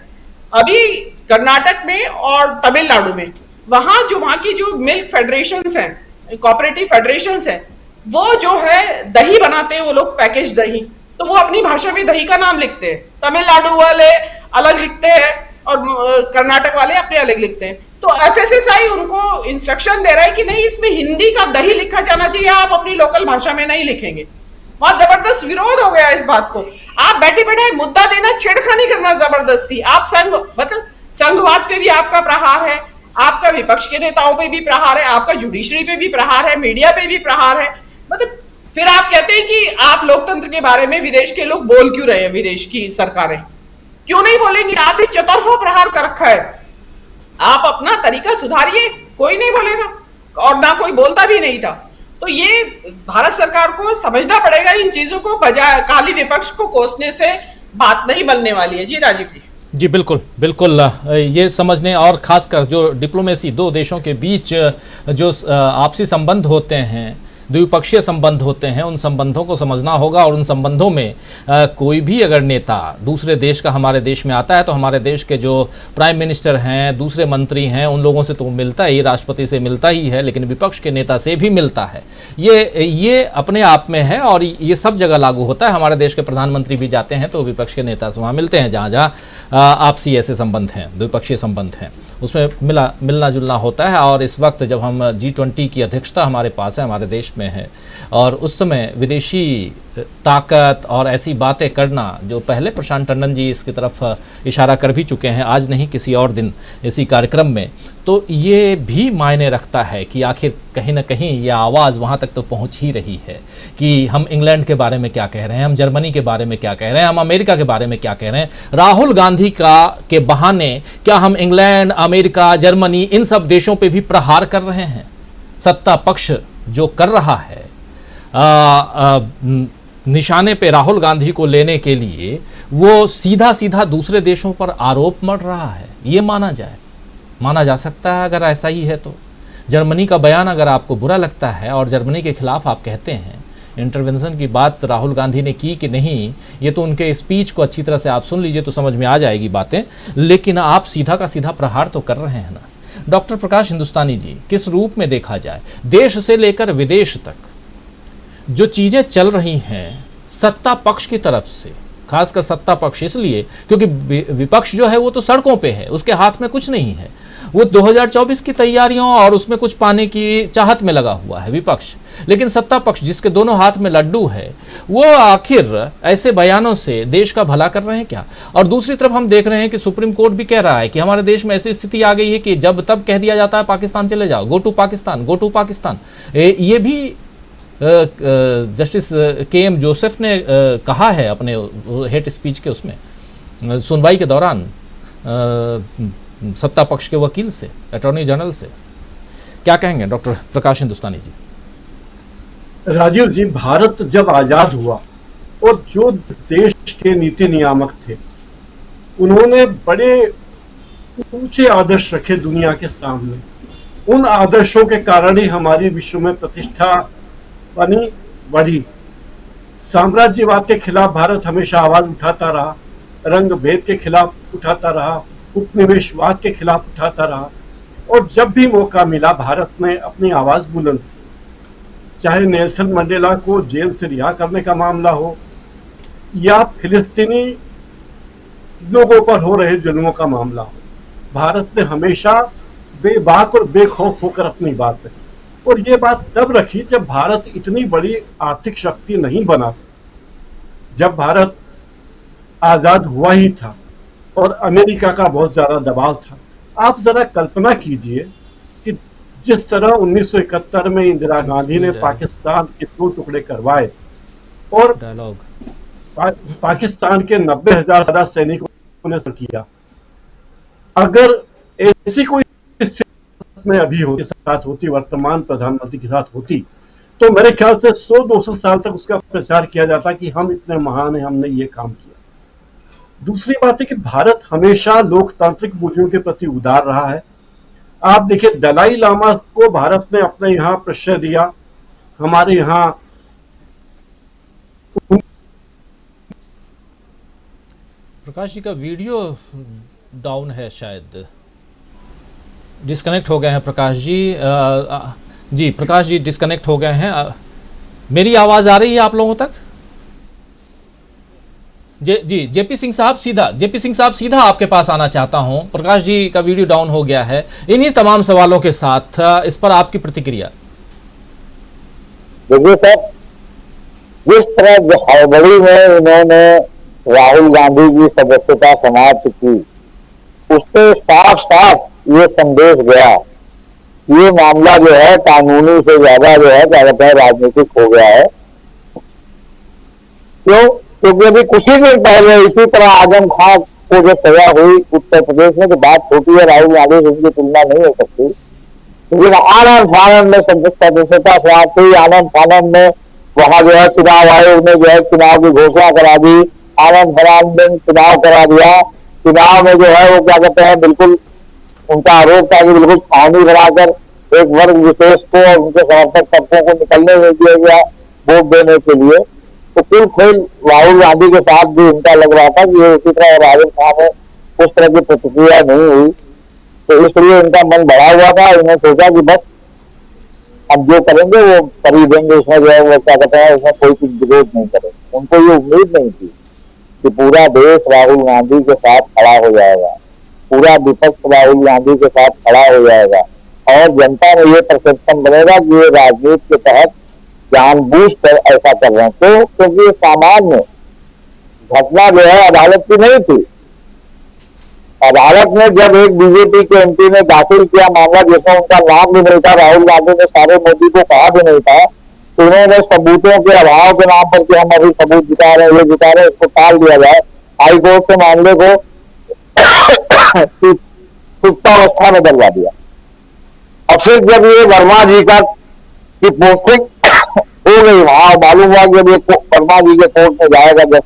अभी कर्नाटक में और तमिलनाडु में वहां की जो मिल्क फेडरेशंस हैं, कोऑपरेटिव फेडरेशंस हैं, वो जो है दही बनाते हैं वो लोग, पैकेज दही, तो वो अपनी भाषा में दही का नाम लिखते हैं। तमिलनाडु वाले अलग लिखते हैं और कर्नाटक वाले अपने अलग लिखते हैं। तो एफएसएसआई उनको इंस्ट्रक्शन दे रहा है कि नहीं, इसमें हिंदी का दही लिखा जाना चाहिए, आप अपनी लोकल भाषा में नहीं लिखेंगे। बहुत जबरदस्त विरोध हो गया इस बात को। आप बैठे बैठे मुद्दा देना, छेड़खानी करना जबरदस्ती। आप संघवाद पे भी आपका प्रहार है, आपका विपक्ष के नेताओं पे भी प्रहार है, आपका जुडिशरी पे भी प्रहार है, मीडिया पे भी प्रहार है। मतलब फिर आप कहते हैं कि आप लोकतंत्र के बारे में विदेश के लोग बोल क्यों रहे हैं, विदेश की सरकारें क्यों नहीं बोलेंगी? आपने चतुर्फा प्रहार कर रखा है। आप अपना तरीका सुधारिए, कोई नहीं बोलेगा, और ना कोई बोलता भी नहीं था। तो ये भारत सरकार को समझना पड़ेगा इन चीजों को, बजाय काली विपक्ष को कोसने से बात नहीं बनने वाली है। जी राजीव जी। जी बिल्कुल बिल्कुल, ये समझने, और खासकर जो डिप्लोमेसी, दो देशों के बीच जो आपसी संबंध होते हैं, द्विपक्षीय संबंध होते हैं, उन संबंधों को समझना होगा और उन संबंधों में कोई भी अगर नेता दूसरे देश का हमारे देश में आता है तो हमारे देश के जो प्राइम मिनिस्टर हैं, दूसरे मंत्री हैं, उन लोगों से तो मिलता ही, राष्ट्रपति से मिलता ही है, लेकिन विपक्ष के नेता से भी मिलता है। ये अपने आप में है और ये सब जगह लागू होता है। हमारे देश के प्रधानमंत्री भी जाते हैं तो विपक्ष के नेता से वहाँ मिलते हैं, जहाँ जहाँ आपसी ऐसे संबंध हैं, द्विपक्षीय संबंध हैं, उसमें मिलना जुलना होता है। और इस वक्त जब हम G20 की अध्यक्षता हमारे पास है, हमारे देश में है, और उस समय विदेशी ताकत और ऐसी बातें करना जो पहले प्रशांत टंडन जी इसकी तरफ इशारा कर भी चुके हैं, आज नहीं किसी और दिन इसी कार्यक्रम में, तो ये भी मायने रखता है कि आखिर कहीं ना कहीं ये आवाज़ वहाँ तक तो पहुँच ही रही है कि हम इंग्लैंड के बारे में क्या कह रहे हैं, हम जर्मनी के बारे में क्या कह रहे हैं, हम अमेरिका के बारे में क्या कह रहे हैं। राहुल गांधी के बहाने क्या हम इंग्लैंड, अमेरिका, जर्मनी इन सब देशों पे भी प्रहार कर रहे हैं? सत्ता पक्ष जो कर रहा है निशाने पे राहुल गांधी को लेने के लिए, वो सीधा सीधा दूसरे देशों पर आरोप मढ़ रहा है। ये माना जा सकता है अगर ऐसा ही है तो। जर्मनी का बयान अगर आपको बुरा लगता है और जर्मनी के खिलाफ आप कहते हैं, इंटरवेंशन की बात राहुल गांधी ने की कि नहीं, ये तो उनके स्पीच को अच्छी तरह से आप सुन लीजिए तो समझ में आ जाएगी बातें, लेकिन आप सीधा का सीधा प्रहार तो कर रहे हैं ना। डॉक्टर प्रकाश हिंदुस्तानी जी, किस रूप में देखा जाए, देश से लेकर विदेश तक जो चीज़ें चल रही हैं सत्ता पक्ष की तरफ से, खासकर सत्ता पक्ष इसलिए क्योंकि विपक्ष जो है वो तो सड़कों पे है, उसके हाथ में कुछ नहीं है, वो 2024 की तैयारियों और उसमें कुछ पाने की चाहत में लगा हुआ है विपक्ष। लेकिन सत्ता पक्ष जिसके दोनों हाथ में लड्डू है, वो आखिर ऐसे बयानों से देश का भला कर रहे हैं क्या? और दूसरी तरफ हम देख रहे हैं कि सुप्रीम कोर्ट भी कह रहा है कि हमारे देश में ऐसी स्थिति आ गई है कि जब तब कह दिया जाता है पाकिस्तान चले जाओ, go to Pakistan, go to Pakistan. ये भी जस्टिस KM जोसेफ ने कहा है अपने हेट स्पीच के उसमें सुनवाई के दौरान सत्ता पक्ष के वकील से, अटॉर्नी जनरल से। क्या कहेंगे डॉक्टर प्रकाश हिंदुस्तानी जी? राजीव जी, भारत जब आजाद हुआ और जो देश के नीति नियामक थे उन्होंने बड़े ऊंचे आदर्श रखे दुनिया के सामने। उन आदर्शों के कारण ही हमारी विश्व में प्रतिष्ठा बनी, बढ़ी। साम्राज्यवाद के खिलाफ भारत हमेशा आवाज उठाता रहा, रंग भेद के खिलाफ उठाता रहा, उपनिवेशवाद के खिलाफ उठाता रहा, और जब भी मौका मिला भारत ने अपनी आवाज बुलंद की। चाहे नेल्सन मंडेला को जेल से रिहा करने का मामला हो या फिलिस्तीनी लोगों पर हो रहे जुल्मों का मामला हो, भारत ने हमेशा बेबाक और बेखौफ होकर अपनी बात रखी। और ये बात तब रखी जब भारत इतनी बड़ी आर्थिक शक्ति नहीं बना। जब भारत आजाद हुआ ही था और अमेरिका का बहुत ज्यादा दबाव था। आप जरा कल्पना कीजिए कि जिस तरह 1971 में इंदिरा गांधी ने पाकिस्तान के 2 टुकड़े करवाए और पाकिस्तान के 90,000 सैनिकों ने किया, अगर ऐसी कोई में अभी होती साथ होती, वर्तमान प्रधानमंत्री के साथ होती, तो मेरे ख्याल से 100-200 साल तक उसका प्रचार किया जाता कि हम इतने महान हैं, हमने ये काम किया। दूसरी बात है कि भारत हमेशा लोकतांत्रिक मूल्यों के प्रति उदार रहा है। आप देखिए, दलाई लामा को भारत ने अपने यहाँ प्रश्रय दिया। हमारे यहाँ प्रकाश जी का वीडियो डाउन है, शायद डिस्कनेक्ट हो गए हैं प्रकाश जी। जी प्रकाश जी डिस्कनेक्ट हो गए हैं। मेरी आवाज़ आ रही है आप लोगों तक? जी जेपी सिंह साहब सीधा आपके पास आना चाहता हूं। प्रकाश जी का वीडियो डाउन हो गया है। इन्हीं तमाम सवालों के साथ इस पर आपकी प्रतिक्रिया। देखिए साहब, जिस तरह हड़बड़ी में इन्होंने राहुल गांधी की सदस्यता समाप्त की, उससे साफ साफ ये संदेश गया, ये मामला जो है कानूनी से ज्यादा जो है क्या कहते हैं राजनीतिक हो गया है। क्यों? क्योंकि अभी कुछ ही दिन पहले इसी तरह आजम खां को जो सजा हुई उत्तर प्रदेश में, तो बात छोटी है, राहुल गांधी से उनकी तुलना नहीं हो सकती। लेकिन आनंद फानंद में सदस्यता समाप्त हुई, आनंद फानंद में वहां जो है चुनाव आयोग ने जो है चुनाव की घोषणा करा दी, आनंद फानंद में चुनाव करा दिया। चुनाव में जो है वो क्या कहते हैं, बिल्कुल उनका आरोप था कि बिल्कुल छावनी बनाकर एक वर्ग विशेष को और उनके समर्थक तत्वों को निकलने नहीं दिया गया वोट देने के लिए। तो कुल खेल राहुल गांधी के साथ भी इनका लग रहा था कि इसी तरह राजन खां में उस तरह की प्रतिक्रिया नहीं हुई, तो इसलिए इनका मन बढ़ा हुआ था। इन्होंने सोचा कि बस अब जो करेंगे वो कर ही देंगे, उसमें जो है वो क्या कहते हैं उसमें कोई विरोध नहीं करेंगे। उनको ये उम्मीद नहीं थी कि पूरा देश राहुल गांधी के साथ खड़ा हो जाएगा, पूरा विपक्ष राहुल गांधी के साथ खड़ा हो जाएगा और जनता में ये परसेप्शन बनेगा कि ये राजनीति के तहत जानबूझकर ऐसा कर रहे हैं। तो क्योंकि ये सामान्य घटना जो है अदालत की नहीं थी। अदालत ने जब एक बीजेपी के एमपी ने दाखिल किया मामला जिसमें उनका नाम भी नहीं था, राहुल गांधी ने सारे मोदी को कहा भी नहीं था, तो उन्होंने सबूतों के अभाव के नाम पर कि हम अभी सबूत जुटा रहे हैं, ये जुटा रहे हैं, इसको टाल दिया जाए। हाईकोर्ट के मामले को सुप्तावस्था में डलवा दिया। और फिर जब ये वर्मा जी की पोस्टिंग हो गई वहां, मालूम हुआ कि ये वर्मा जी के कोर्ट में जाएगा जब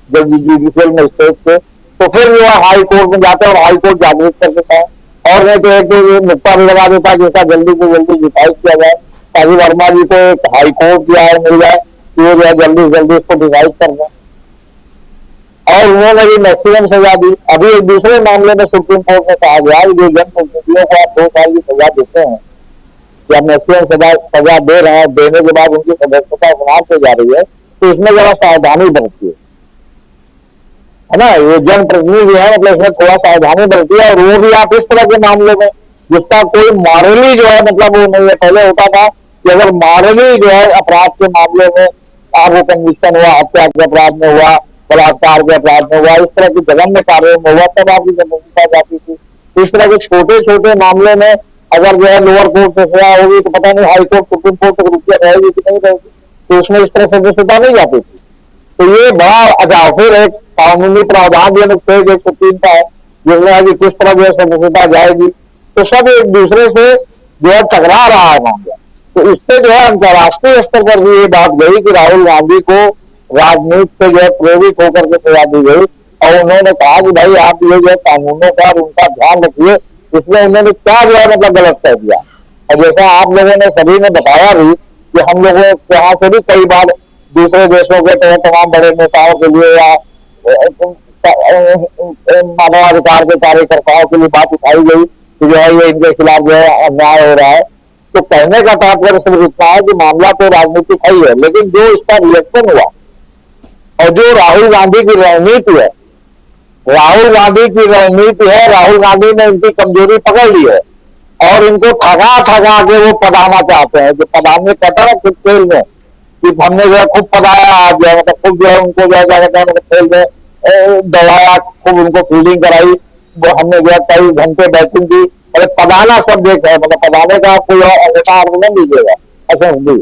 जुडिशियल मजिस्ट्रेट से, तो फिर वो हाई कोर्ट में जाता है और हाई कोर्ट जागृत कर देता है। और नहीं तो एक मुक्ता भी लगा देता है कि इसका जल्दी से जल्दी डिसाइड किया जाए ताकि वर्मा जी को एक हाई कोर्ट की राय मिल जाए कि वो जो है जल्दी से जल्दी इसको डिसाइड कर दें। और उन्होंने भी मैक्सिमम सजा दी। अभी एक दूसरे मामले में सुप्रीम कोर्ट ने कहा गया जो जनप्रतिनिधियों को आप 2 साल की सजा देते हैं या मैक्सिमम सजा दे रहे हैं, देने के बाद उनकी सदस्यता समाप्त हो जा रही है, तो इसमें जरा सावधानी बरतिए, है ना। ये जनप्रतिनिधि है, मतलब इसमें थोड़ा सावधानी बरती है। और वो भी आप इस तरह के मामले में जिसका कोई मॉरली जो है मतलब वो नहीं है। पहले होता था कि अगर मॉरली जो है अपराध के मामले में आपको कन्विक्शन हुआ, हत्या के अपराध में हुआ, बलात्कार के अपराध में हुआ, इस तरह की जघन्य कार्यों में हुआ, तब आपकी जनता जाती थी। इस तरह के छोटे छोटे मामले में अगर जो है लोअर कोर्ट से सजा होगी तो पता नहीं हाई कोर्ट सुप्रीम कोर्ट तक रुकिया रहेगी कि नहीं रहेगी, तो उसमें इस तरह सदस्यता नहीं जाती थी। तो ये बड़ा अच्छा फिर एक कानूनी प्रावधान भी अनुच्छेद 103 का है जिसमें है कि किस तरह जो है सदस्यता जाएगी। तो सब एक दूसरे से जो है टकरा रहा है मामला। तो इससे जो है अंतर्राष्ट्रीय स्तर पर भी ये बात गई कि राहुल गांधी को राजनीति से जो है प्रेरित होकर के सजा दी गई। और उन्होंने कहा कि भाई आप ये जो है कानूनों का और उनका ध्यान रखिए। इसमें उन्होंने क्या जो है मतलब गलत कह दिया। और जैसा आप लोगों ने सभी ने बताया भी कि हम लोगों के यहाँ से भी कई बार दूसरे देशों के तमाम बड़े नेताओं के लिए या मानवाधिकार के कार्यकर्ताओं के लिए बात उठाई गई कि जो है ये इनके खिलाफ जो है अन्याय हो रहा है। तो कहने का तात्पर्य सिर्फ इतना है कि मामला तो राजनीतिक है, लेकिन जो इसका रिएक्शन हुआ और जो राहुल गांधी की रणनीति है, राहुल गांधी की रणनीति है, राहुल गांधी ने इनकी कमजोरी पकड़ ली है और इनको ठगा ठगा के वो पढ़ाना चाहते हैं। जो पढ़ाने कहता है खुद खेल में कि हमने जो है खूब पढ़ाया, जो है मतलब खूब जो है उनको जो है क्या कहते हैं खेल में दौड़ाया, खूब उनको फील्डिंग कराई, हमने जो है कई घंटे बैटिंग की। अरे पढ़ाना सब एक है, मतलब पढ़ाने का कोई अन्यथा अर्थ नहीं लीजिएगा, ऐसा हिंदी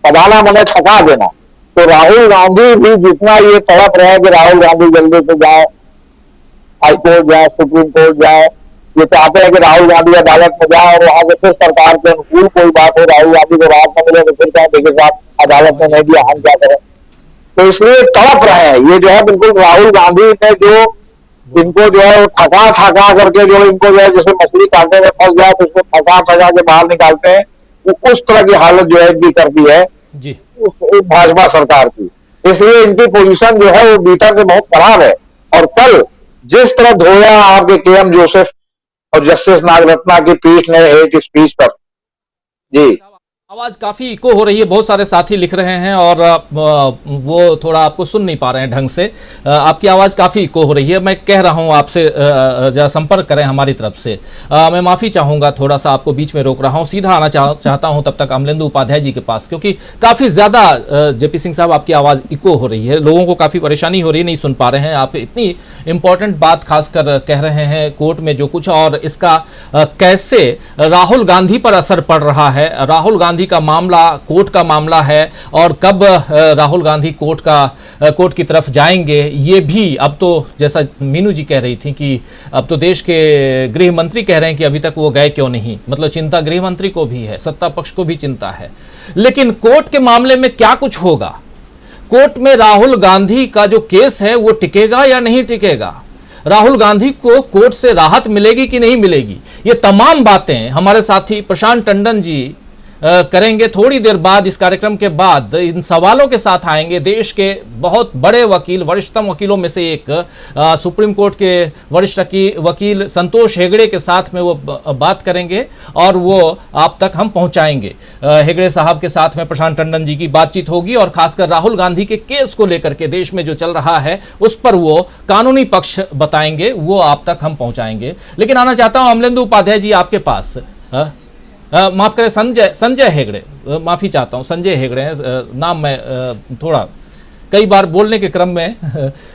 पढ़ाना मैंने थका देना। तो राहुल गांधी भी जितना ये तड़प रहे कि राहुल गांधी जल्दी से जाए, हाईकोर्ट जाए, सुप्रीम कोर्ट जाए, ये चाहते हैं कि राहुल गांधी अदालत में जाए और वहां से फिर सरकार के अनुकूल कोई बात हो, राहुल गांधी को राहत न मिले तो फिर क्या देखिए साहब अदालत में नहीं दिया, हम क्या करें। तो इसलिए तड़प रहे हैं ये जो है बिल्कुल राहुल गांधी ने जो इनको जो है थका थका करके जो इनको जो है जैसे मछली काटने में फंस जाए तो उसको थका थका के बाहर निकालते हैं, वो उस तरह की हालत जो है इनकी कर दी है जी भाजपा सरकार की। इसलिए इनकी पोजीशन जो है वो भीतर से बहुत खराब है। और कल जिस तरह धोया आपके केएम जोसेफ और जस्टिस नागरत्ना की पीठ ने हेट स्पीच पर, जी आवाज काफी इको हो रही है, बहुत सारे साथी लिख रहे हैं और वो थोड़ा आपको सुन नहीं पा रहे हैं ढंग से, आपकी आवाज काफी इको हो रही है। मैं कह रहा हूं आपसे जरा संपर्क करें हमारी तरफ से। मैं माफी चाहूंगा, थोड़ा सा आपको बीच में रोक रहा हूं, सीधा आना चाहता हूं तब तक अमलेंदु उपाध्याय जी के पास, क्योंकि काफी ज्यादा जेपी सिंह साहब आपकी आवाज इको हो रही है, लोगों को काफी परेशानी हो रही है, नहीं सुन पा रहे हैं। आप इतनी इंपॉर्टेंट बात खासकर कह रहे हैं कोर्ट में जो कुछ, और इसका कैसे राहुल गांधी पर असर पड़ रहा है। राहुल गांधी का मामला कोर्ट का मामला है और कब राहुल गांधी कोर्ट की तरफ जाएंगे ये भी अब तो, जैसा मीनू जी कह रही थी कि अब तो देश के गृह मंत्री कह रहे हैं कि अभी तक वो गए क्यों नहीं, मतलब चिंता गृह मंत्री को भी है, सत्ता पक्ष को भी चिंता है। लेकिन कोर्ट के मामले में क्या कुछ होगा, कोर्ट में राहुल गांधी का जो केस है वो टिकेगा या नहीं टिकेगा, राहुल गांधी को कोर्ट से राहत मिलेगी कि नहीं मिलेगी, ये तमाम बातें हमारे साथी प्रशांत टंडन जी करेंगे थोड़ी देर बाद। इस कार्यक्रम के बाद इन सवालों के साथ आएंगे देश के बहुत बड़े वकील, वरिष्ठतम वकीलों में से एक, सुप्रीम कोर्ट के वरिष्ठ वकील संतोष हेगड़े के साथ में वो बात करेंगे और वो आप तक हम पहुंचाएंगे। हेगड़े साहब के साथ में प्रशांत टंडन जी की बातचीत होगी और खासकर राहुल गांधी के केस को लेकर के देश में जो चल रहा है उस पर वो कानूनी पक्ष बताएंगे, वो आप तक हम पहुंचाएंगे। लेकिन आना चाहता हूं अमलेंदु उपाध्याय जी आपके पास। माफ करें, संजय हेगड़े, माफी चाहता हूं, संजय हेगड़े नाम मैं थोड़ा कई बार बोलने के क्रम में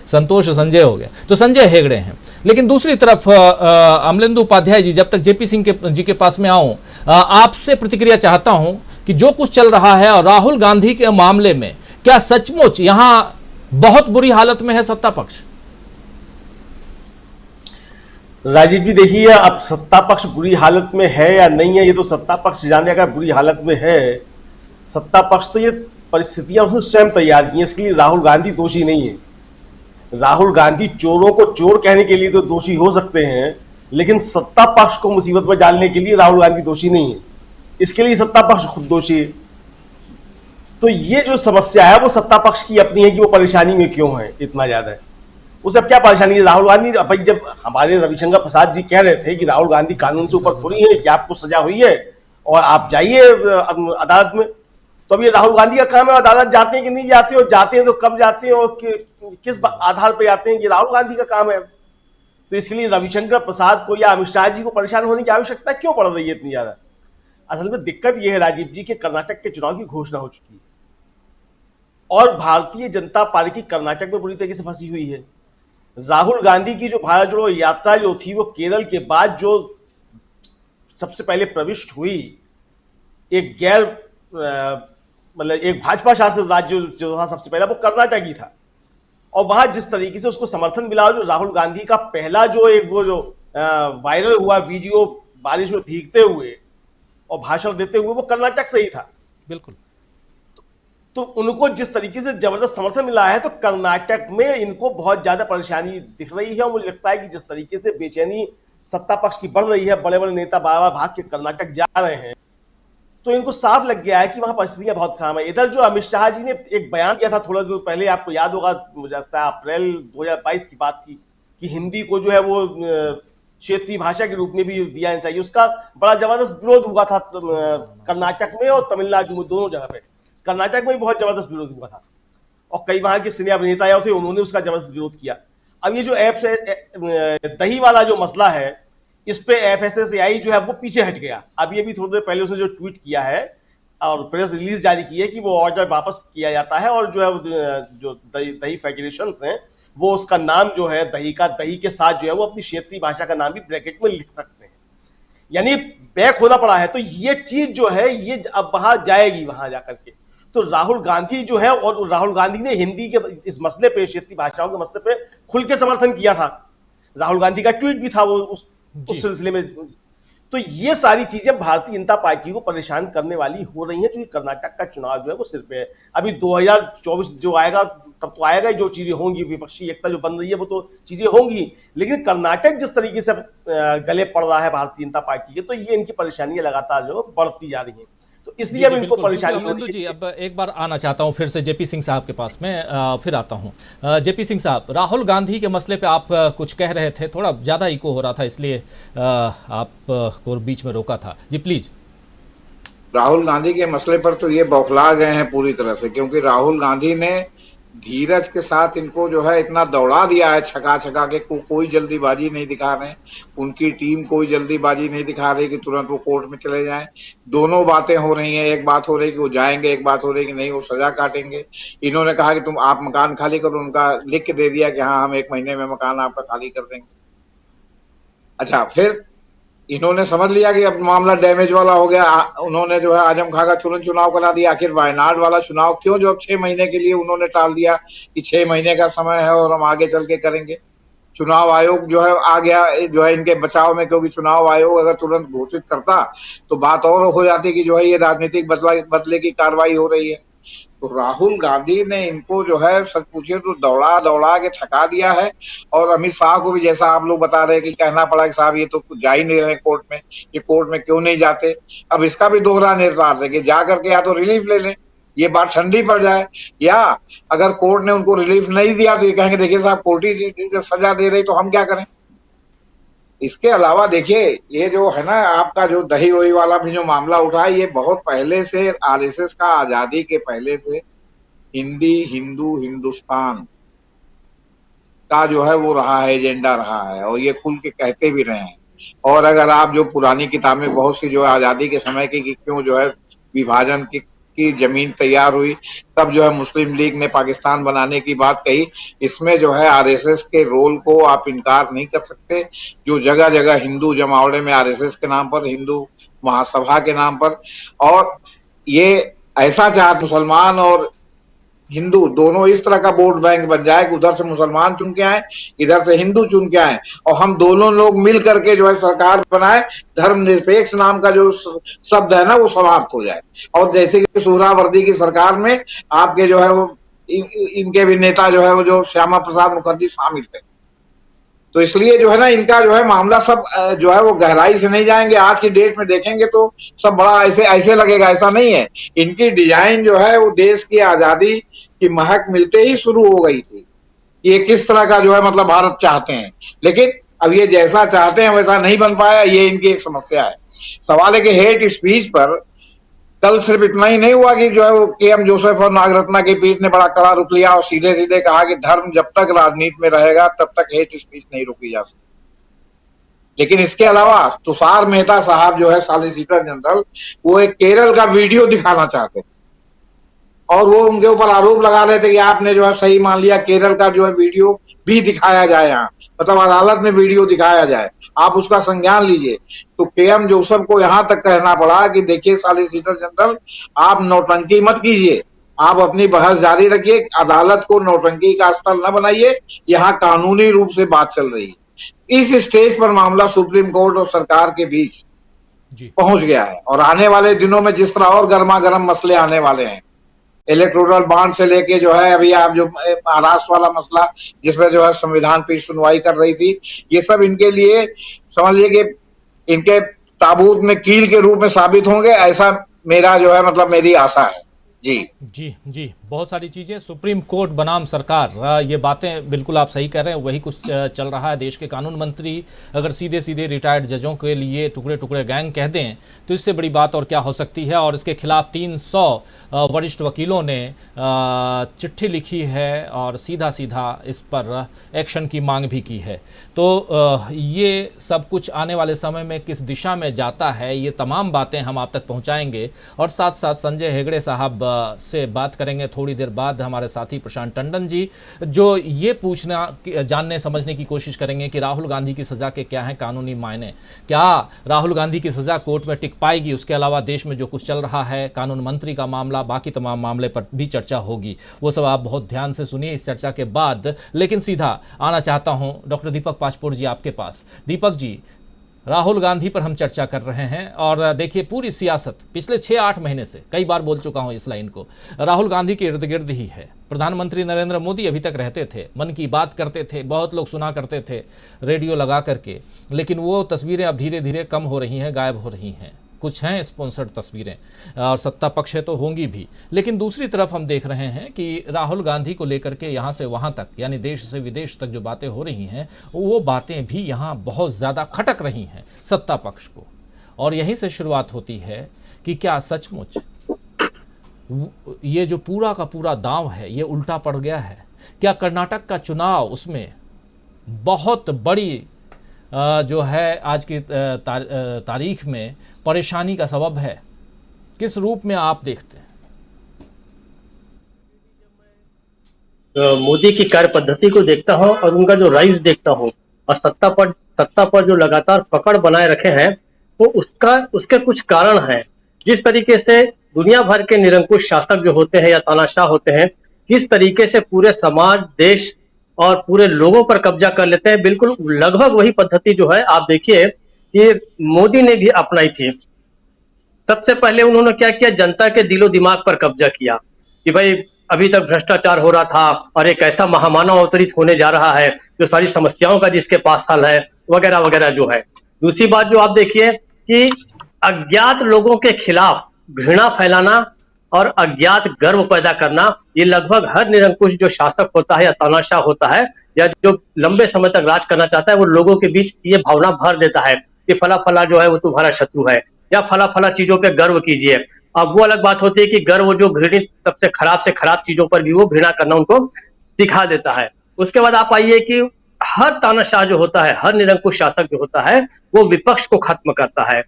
संतोष संजय हो गया, तो संजय हेगड़े हैं। लेकिन दूसरी तरफ अमलेंदु उपाध्याय जी, जब तक जेपी सिंह जी के पास में आऊं, आपसे प्रतिक्रिया चाहता हूं कि जो कुछ चल रहा है और राहुल गांधी के मामले में क्या सचमुच यहां बहुत बुरी हालत में है सत्ता पक्ष? राजीव जी देखिए, अब सत्ता पक्ष बुरी हालत में है या नहीं है ये तो सत्ता पक्ष जाने, अगर बुरी हालत में है सत्ता पक्ष तो ये परिस्थितियां उसने स्वयं तैयार की हैं, इसके लिए राहुल गांधी दोषी नहीं है। राहुल गांधी चोरों को चोर कहने के लिए तो दोषी हो सकते हैं, लेकिन सत्ता पक्ष को मुसीबत में डालने के लिए राहुल गांधी दोषी नहीं है, इसके लिए सत्ता पक्ष खुद दोषी है। तो ये जो समस्या है वो सत्ता पक्ष की अपनी है कि वो परेशानी में क्यों है इतना ज्यादा है। उसे अब क्या परेशानी है? राहुल गांधी, भाई जब हमारे रविशंकर प्रसाद जी कह रहे थे कि राहुल गांधी कानून से ऊपर थोड़ी है, कि आपको सजा हुई है और आप जाइए अदालत में, तो अब ये राहुल गांधी का काम है अदालत जाते हैं कि नहीं जाते, और जाते हैं तो कब जाते हैं और किस आधार पर जाते हैं, ये राहुल गांधी का काम है। तो इसके लिए रविशंकर प्रसाद को या अमित शाह जी को परेशान होने की आवश्यकता क्यों पड़ रही है इतनी ज्यादा? असल में दिक्कत यह है राजीव जी कि कर्नाटक के चुनाव की घोषणा हो चुकी है और भारतीय जनता पार्टी कर्नाटक में बुरी तरीके से फंसी हुई है। राहुल गांधी की जो भारत जोड़ो यात्रा जो थी वो केरल के बाद जो सबसे पहले प्रविष्ट हुई, एक गैर मतलब एक भाजपा शासित राज्य जो था सबसे पहला वो कर्नाटक ही था, और वहां जिस तरीके से उसको समर्थन मिला, जो राहुल गांधी का पहला जो एक वो जो वायरल हुआ वीडियो बारिश में भीगते हुए और भाषण देते हुए, वो कर्नाटक से ही था। बिल्कुल। तो उनको जिस तरीके से जबरदस्त समर्थन मिला है, तो कर्नाटक में इनको बहुत ज्यादा परेशानी दिख रही है। और मुझे लगता है कि जिस तरीके से बेचैनी सत्ता पक्ष की बढ़ रही है, बड़े बड़े नेता बार बार भाग के कर्नाटक जा रहे हैं, तो इनको साफ लग गया है कि वहां परिस्थितियां बहुत खराब है। इधर जो अमित शाह जी ने एक बयान किया था थोड़ा देर पहले, आपको याद होगा, मुझे लगता है अप्रैल 2022 की बात थी, कि हिंदी को जो है वो क्षेत्रीय भाषा के रूप में भी दिया जाना चाहिए। उसका बड़ा जबरदस्त विरोध हुआ था कर्नाटक में और तमिलनाडु में, दोनों जगह पे। कर्नाटक में भी बहुत जबरदस्त विरोध हुआ था और कई वहां के सिने अभिनेता आए थे, उन्होंने उसका जबरदस्त विरोध किया। अब ये जो दही वाला जो मसला है, इस पे FSSAI जो है वो पीछे हट गया। अब ये भी थोड़ी देर पहले उसने जो ट्वीट किया है और प्रेस रिलीज जारी की है कि वो ऑर्डर वापस किया जाता है, और जो है जो दही फेडरेशंस हैं वो उसका नाम जो है दही के साथ जो है वो अपनी क्षेत्रीय भाषा का नाम भी ब्रैकेट में लिख सकते हैं, यानी बैक होना पड़ा है। तो ये चीज जो है ये अब वहां जाएगी, वहां जाकर के। तो राहुल गांधी जो है, और राहुल गांधी ने हिंदी के इस मसले पे, क्षेत्रीय भाषाओं के मसले पे खुल के समर्थन किया था। राहुल गांधी का ट्वीट भी था वो उस सिलसिले में। तो ये सारी चीजें भारतीय जनता पार्टी को परेशान करने वाली हो रही हैं, क्योंकि कर्नाटक का चुनाव जो है वो सिर पे है। अभी 2024 जो आएगा तब तो आएगा, जो चीजें होंगी, विपक्षी एकता जो बन रही है वो तो चीजें होंगी, लेकिन कर्नाटक जिस तरीके से गले पड़ रहा है भारतीय जनता पार्टी के, तो ये इनकी परेशानियां लगातार जो बढ़ती जा रही है। तो इसलिए अब इनको परेशानी हो रही है। जी, अब एक बार आना चाहता हूं फिर से जेपी सिंह साहब के पास में, फिर आता हूं। जेपी सिंह साहब, राहुल गांधी के मसले पे आप कुछ कह रहे थे, थोड़ा ज्यादा इको हो रहा था, इसलिए आप को बीच में रोका था। जी प्लीज। राहुल गांधी के मसले पर तो ये बौखला गए हैं पूरी तरह से, क्योंकि राहुल गांधी ने धीरज के साथ इनको जो है इतना दौड़ा दिया है, छका के कोई जल्दीबाजी नहीं दिखा रहे। उनकी टीम कोई जल्दीबाजी नहीं दिखा रही कि तुरंत वो कोर्ट में चले जाएं। दोनों बातें हो रही हैं, एक बात हो रही है कि वो जाएंगे, एक बात हो रही है कि नहीं वो सजा काटेंगे। इन्होंने कहा कि आप मकान खाली करो, उनका लिख के दे दिया कि हाँ हम 1 महीने में मकान आपका खाली कर देंगे। अच्छा, फिर इन्होंने समझ लिया कि अब मामला डैमेज वाला हो गया, उन्होंने जो है आजम खां का तुरंत चुनाव करा दिया। आखिर वायनाड वाला चुनाव क्यों जो अब 6 महीने के लिए उन्होंने टाल दिया कि 6 महीने का समय है और हम आगे चल के करेंगे। चुनाव आयोग जो है आ गया जो है इनके बचाव में, क्योंकि चुनाव आयोग अगर तुरंत घोषित करता तो बात और हो जाती कि जो है ये राजनीतिक बदले की कार्रवाई हो रही है। तो राहुल गांधी ने इनको जो है सच पूछे तो दौड़ा दौड़ा के थका दिया है। और अमित शाह को भी, जैसा आप लोग बता रहे हैं कि कहना पड़ा कि साहब ये तो जा ही नहीं रहे कोर्ट में, ये कोर्ट में क्यों नहीं जाते। अब इसका भी दोहरा निर्धार है कि जा करके या तो रिलीफ ले लें, ये बात ठंडी पड़ जाए, या अगर कोर्ट ने उनको रिलीफ नहीं दिया तो ये कहेंगे देखिए साहब कोर्ट ही सजा दे रही तो हम क्या करें। इसके अलावा देखिए ये जो है ना आपका जो दही वही वाला भी जो मामला उठा है, ये बहुत पहले से आरएसएस का आजादी के पहले से हिंदी हिंदू हिंदुस्तान का जो है वो रहा है, एजेंडा रहा है, और ये खुल के कहते भी रहे हैं। और अगर आप जो पुरानी किताबें बहुत सी जो है आजादी के समय की कि क्यों जो है विभाजन की जमीन तैयार हुई, तब जो है मुस्लिम लीग ने पाकिस्तान बनाने की बात कही, इसमें जो है आरएसएस के रोल को आप इनकार नहीं कर सकते। जो जगह जगह हिंदू जमावड़े में आरएसएस के नाम पर, हिंदू महासभा के नाम पर, और ये ऐसा चाहते मुसलमान और हिंदू दोनों इस तरह का वोट बैंक बन जाए कि उधर से मुसलमान चुन के आए, इधर से हिंदू चुन के आए, और हम दोनों लोग मिल करके जो है सरकार बनाए, धर्मनिरपेक्ष नाम का जो शब्द है ना वो समाप्त हो जाए। और जैसे कि सुहरावर्दी की सरकार में आपके जो है वो इनके भी नेता जो है वो जो श्यामा प्रसाद मुखर्जी शामिल थे। तो इसलिए जो है ना इनका जो है मामला सब जो है वो गहराई से नहीं जाएंगे। आज की डेट में देखेंगे तो सब बड़ा ऐसे लगेगा, ऐसा नहीं है। इनकी डिजाइन जो है वो देश की आजादी की महक मिलते ही शुरू हो गई थी। ये किस तरह का जो है मतलब भारत चाहते हैं, लेकिन अब ये जैसा चाहते हैं वैसा नहीं बन पाया, ये इनकी एक समस्या है। सवाल है कि हेट स्पीच पर कल सिर्फ इतना ही नहीं हुआ कि जो है वो के.एम. जोसेफ और नागरत्ना की पीठ ने बड़ा कड़ा रुख लिया और सीधे सीधे कहा कि धर्म जब तक राजनीति में रहेगा तब तक हेट स्पीच नहीं रोकी जा सकती। लेकिन इसके अलावा तुषार मेहता साहब जो है सॉलिसिटर जनरल, वो एक केरल का वीडियो दिखाना चाहते थे और वो उनके ऊपर आरोप लगा रहे थे कि आपने जो है सही मान लिया, केरल का जो है वीडियो भी दिखाया जाए, यहाँ मतलब अदालत में वीडियो दिखाया जाए, आप उसका संज्ञान लीजिए। तो के.एम. जोसेफ को यहां तक कहना पड़ा कि देखिए सॉलिसिटर जनरल, आप नौटंकी मत कीजिए, आप अपनी बहस जारी रखिए, अदालत को नौटंकी का स्थल न बनाइए, यहाँ कानूनी रूप से बात चल रही है। इस स्टेज पर मामला सुप्रीम कोर्ट और सरकार के बीच पहुंच गया है और आने वाले दिनों में जिस तरह और गर्मा गर्म मसले आने वाले हैं, इलेक्टोरल बॉन्ड से लेके जो है अभी आप जो महाराष्ट्र वाला मसला जिसमें जो है संविधान पीठ सुनवाई कर रही थी, ये सब इनके लिए समझिए कि इनके ताबूत में कील के रूप में साबित होंगे, ऐसा मेरा जो है मतलब मेरी आशा है। जी बहुत सारी चीजें, सुप्रीम कोर्ट बनाम सरकार, ये बातें बिल्कुल आप सही कह रहे हैं, वही कुछ चल रहा है। देश के कानून मंत्री अगर सीधे सीधे रिटायर्ड जजों के लिए टुकड़े टुकड़े गैंग कह दें तो इससे बड़ी बात और क्या हो सकती है। और इसके खिलाफ 300 वरिष्ठ वकीलों ने चिट्ठी लिखी है और सीधा सीधा इस पर एक्शन की मांग भी की है। तो ये सब कुछ आने वाले समय में किस दिशा में जाता है, ये तमाम बातें हम आप तक पहुंचाएंगे और साथ साथ संजय हेगड़े साहब से बात करेंगे थोड़ी देर बाद। हमारे साथी प्रशांत टंडन जी जो ये पूछना जानने समझने की कोशिश करेंगे कि राहुल गांधी की सजा के क्या हैं कानूनी मायने, क्या राहुल गांधी की सजा कोर्ट में टिक पाएगी। उसके अलावा देश में जो कुछ चल रहा है, कानून मंत्री का मामला, बाकी तमाम मामले पर भी चर्चा होगी, वो सब आप बहुत ध्यान से सुनिए इस चर्चा के बाद। लेकिन सीधा आना चाहता हूं डॉक्टर दीपक पाचपोर जी आपके पास। दीपक जी, राहुल गांधी पर हम चर्चा कर रहे हैं और देखिए पूरी सियासत पिछले 6-8 महीने से, कई बार बोल चुका हूं इस लाइन को, राहुल गांधी के इर्द गिर्द ही है। प्रधानमंत्री नरेंद्र मोदी अभी तक रहते थे, मन की बात करते थे, बहुत लोग सुना करते थे रेडियो लगा करके, लेकिन वो तस्वीरें अब धीरे धीरे कम हो रही हैं, गायब हो रही हैं। कुछ हैं स्पॉन्सर्ड तस्वीरें और सत्ता पक्ष है तो होंगी भी, लेकिन दूसरी तरफ हम देख रहे हैं कि राहुल गांधी को लेकर के यहाँ से वहाँ तक, यानी देश से विदेश तक जो बातें हो रही हैं वो बातें भी यहाँ बहुत ज़्यादा खटक रही हैं सत्ता पक्ष को। और यहीं से शुरुआत होती है कि क्या सचमुच ये जो पूरा का पूरा दांव है ये उल्टा पड़ गया है? क्या कर्नाटक का चुनाव उसमें बहुत बड़ी जो है आज की तारीख में परेशानी का सबब है? किस रूप में आप देखते हैं? मोदी की कार्य पद्धति को देखता हूं और उनका जो राइज देखता हूं और सत्ता पर जो लगातार पकड़ बनाए रखे हैं, वो उसके कुछ कारण हैं। जिस तरीके से दुनिया भर के निरंकुश शासक जो होते हैं या तानाशाह होते हैं, किस तरीके से पूरे समाज, देश और पूरे लोगों पर कब्जा कर लेते हैं, बिल्कुल लगभग वही पद्धति जो है आप देखिए कि मोदी ने भी अपनाई थी। सबसे पहले उन्होंने क्या किया, जनता के दिलो दिमाग पर कब्जा किया। कि भाई अभी तक भ्रष्टाचार हो रहा था और एक ऐसा महामानव अवतरित होने जा रहा है जो सारी समस्याओं का जिसके पास हल है, वगैरह वगैरह जो है। दूसरी बात जो आप देखिए कि अज्ञात लोगों के खिलाफ घृणा फैलाना और अज्ञात गर्व पैदा करना, ये लगभग हर निरंकुश जो शासक होता है या तानाशाह होता है या जो लंबे समय तक राज करना चाहता है, वो लोगों के बीच ये भावना भर देता है कि फला फला जो है वो तुम्हारा शत्रु है, या फला फला चीजों पे गर्व कीजिए। अब वो अलग बात होती है कि गर्व जो घृणित सबसे खराब से खराब चीजों पर भी वो घृणा करना उनको सिखा देता है। उसके बाद आप आइए कि हर तानाशाह जो होता है, हर निरंकुश शासक जो होता है, वो विपक्ष को खत्म करता है।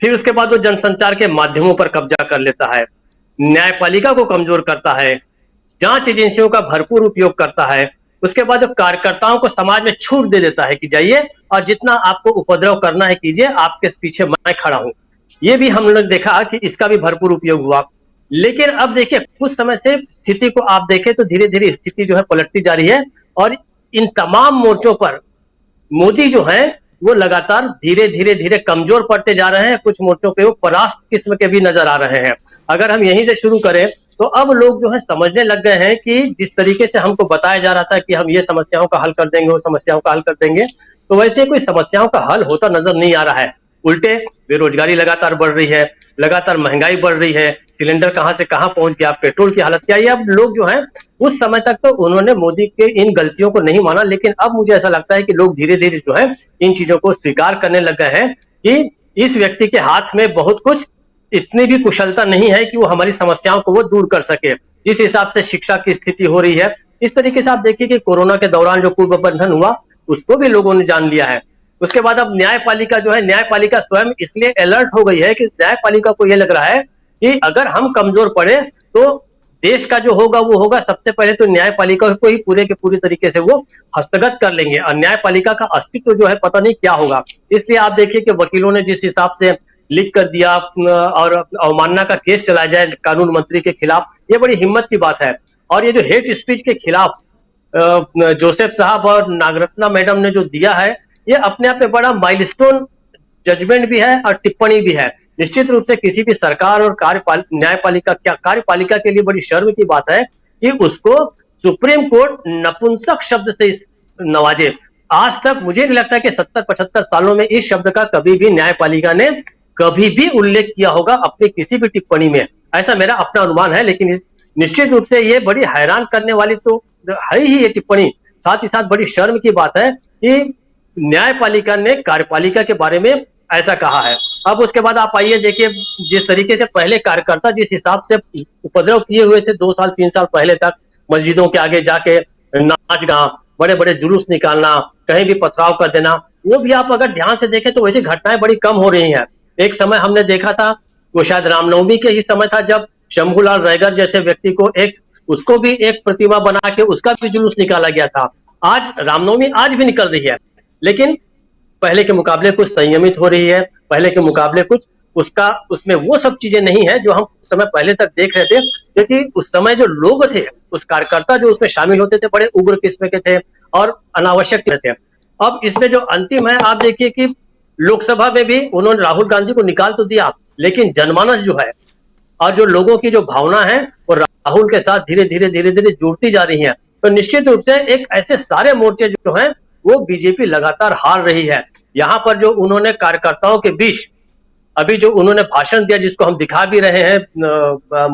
फिर उसके बाद वो जनसंचार के माध्यमों पर कब्जा कर लेता है, न्यायपालिका को कमजोर करता है, जांच एजेंसियों का भरपूर उपयोग करता है। उसके बाद कार्यकर्ताओं को समाज में छूट दे देता है कि जाइए और जितना आपको उपद्रव करना है कीजिए, आपके पीछे मैं खड़ा हूं। ये भी हम लोग देखा कि इसका भी भरपूर उपयोग हुआ। लेकिन अब देखिए कुछ समय से स्थिति को आप देखें तो धीरे धीरे स्थिति जो है पलटती जा रही है और इन तमाम मोर्चों पर मोदी जो है वो लगातार धीरे धीरे धीरे कमजोर पड़ते जा रहे हैं। कुछ मोर्चों पे वो परास्त किस्म के भी नजर आ रहे हैं। अगर हम यहीं से शुरू करें तो अब लोग जो है समझने लग गए हैं कि जिस तरीके से हमको बताया जा रहा था कि हम ये समस्याओं का हल कर देंगे, वो समस्याओं का हल कर देंगे, तो वैसे कोई समस्याओं का हल होता नजर नहीं आ रहा है। उल्टे बेरोजगारी लगातार बढ़ रही है, लगातार महंगाई बढ़ रही है, सिलेंडर कहां से कहां पहुंच गया, पेट्रोल की हालत क्या है। अब लोग जो है उस समय तक तो उन्होंने मोदी के इन गलतियों को नहीं माना, लेकिन अब मुझे ऐसा लगता है कि लोग धीरे धीरे जो है इन चीजों को स्वीकार करने लग गए हैं कि इस व्यक्ति के हाथ में बहुत कुछ इतनी भी कुशलता नहीं है कि वो हमारी समस्याओं को वो दूर कर सके। जिस हिसाब से शिक्षा की स्थिति हो रही है, इस तरीके से आप देखिए कि कोरोना के दौरान जो कुप्रबंधन हुआ उसको भी लोगों ने जान लिया है। उसके बाद अब न्यायपालिका जो है, न्यायपालिका स्वयं इसलिए अलर्ट हो गई है कि न्यायपालिका को यह लग रहा है कि अगर हम कमजोर पड़े तो देश का जो होगा वो होगा। सबसे पहले तो न्यायपालिका को ही पूरे के पूरी तरीके से वो हस्तगत कर लेंगे और न्यायपालिका का अस्तित्व जो है पता नहीं क्या होगा। इसलिए आप देखिए कि वकीलों ने जिस हिसाब से लिख कर दिया और अवमानना का केस चलाया जाए कानून मंत्री के खिलाफ, ये बड़ी हिम्मत की बात है। और ये जो हेट स्पीच के खिलाफ जोसेफ साहब और नागरत्ना मैडम ने जो दिया है, ये अपने आप में बड़ा माइलस्टोन जजमेंट भी है और टिप्पणी भी है। निश्चित रूप से किसी भी सरकार और कार्यपालिका के लिए बड़ी शर्म की बात है कि उसको सुप्रीम कोर्ट नपुंसक शब्द से नवाजे। आज तक मुझे नहीं लगता कि 70-75 सालों में इस शब्द का कभी भी न्यायपालिका ने कभी भी उल्लेख किया होगा अपनी किसी भी टिप्पणी में, ऐसा मेरा अपना अनुमान है। लेकिन निश्चित रूप से ये बड़ी हैरान करने वाली तो है ही ये टिप्पणी, साथ ही साथ बड़ी शर्म की बात है कि न्यायपालिका ने कार्यपालिका के बारे में ऐसा कहा है। अब उसके बाद आप आइए देखिए जिस तरीके से पहले कार्यकर्ता जिस हिसाब से उपद्रव किए हुए थे 2 साल 3 साल पहले तक, मस्जिदों के आगे जाके नाच गाना, बड़े बड़े जुलूस निकालना, कहीं भी पथराव कर देना, वो भी आप अगर ध्यान से देखें तो वैसी घटनाएं बड़ी कम हो रही हैं। एक समय हमने देखा था, वो शायद रामनवमी के ही समय था, जब शंभूलाल रैगर जैसे व्यक्ति को उसको भी एक प्रतिमा बना के उसका भी जुलूस निकाला गया था। आज रामनवमी आज भी निकल रही है, लेकिन पहले के मुकाबले कुछ संयमित हो रही है, पहले के मुकाबले कुछ उसमें वो सब चीजें नहीं है जो हम उस समय पहले तक देख रहे थे। क्योंकि उस समय जो लोग थे, उस कार्यकर्ता जो उसमें शामिल होते थे, बड़े उग्र किस्म के थे और अनावश्यक थे। अब इसमें जो अंतिम है, आप देखिए कि लोकसभा में भी उन्होंने राहुल गांधी को निकाल तो दिया, लेकिन जनमानस जो है और जो लोगों की जो भावना है वो राहुल के साथ धीरे धीरे जुड़ती जा रही है। तो निश्चित रूप से एक ऐसे सारे मोर्चे जो हैं वो बीजेपी लगातार हार रही है। यहाँ पर जो उन्होंने कार्यकर्ताओं के बीच अभी जो उन्होंने भाषण दिया, जिसको हम दिखा भी रहे हैं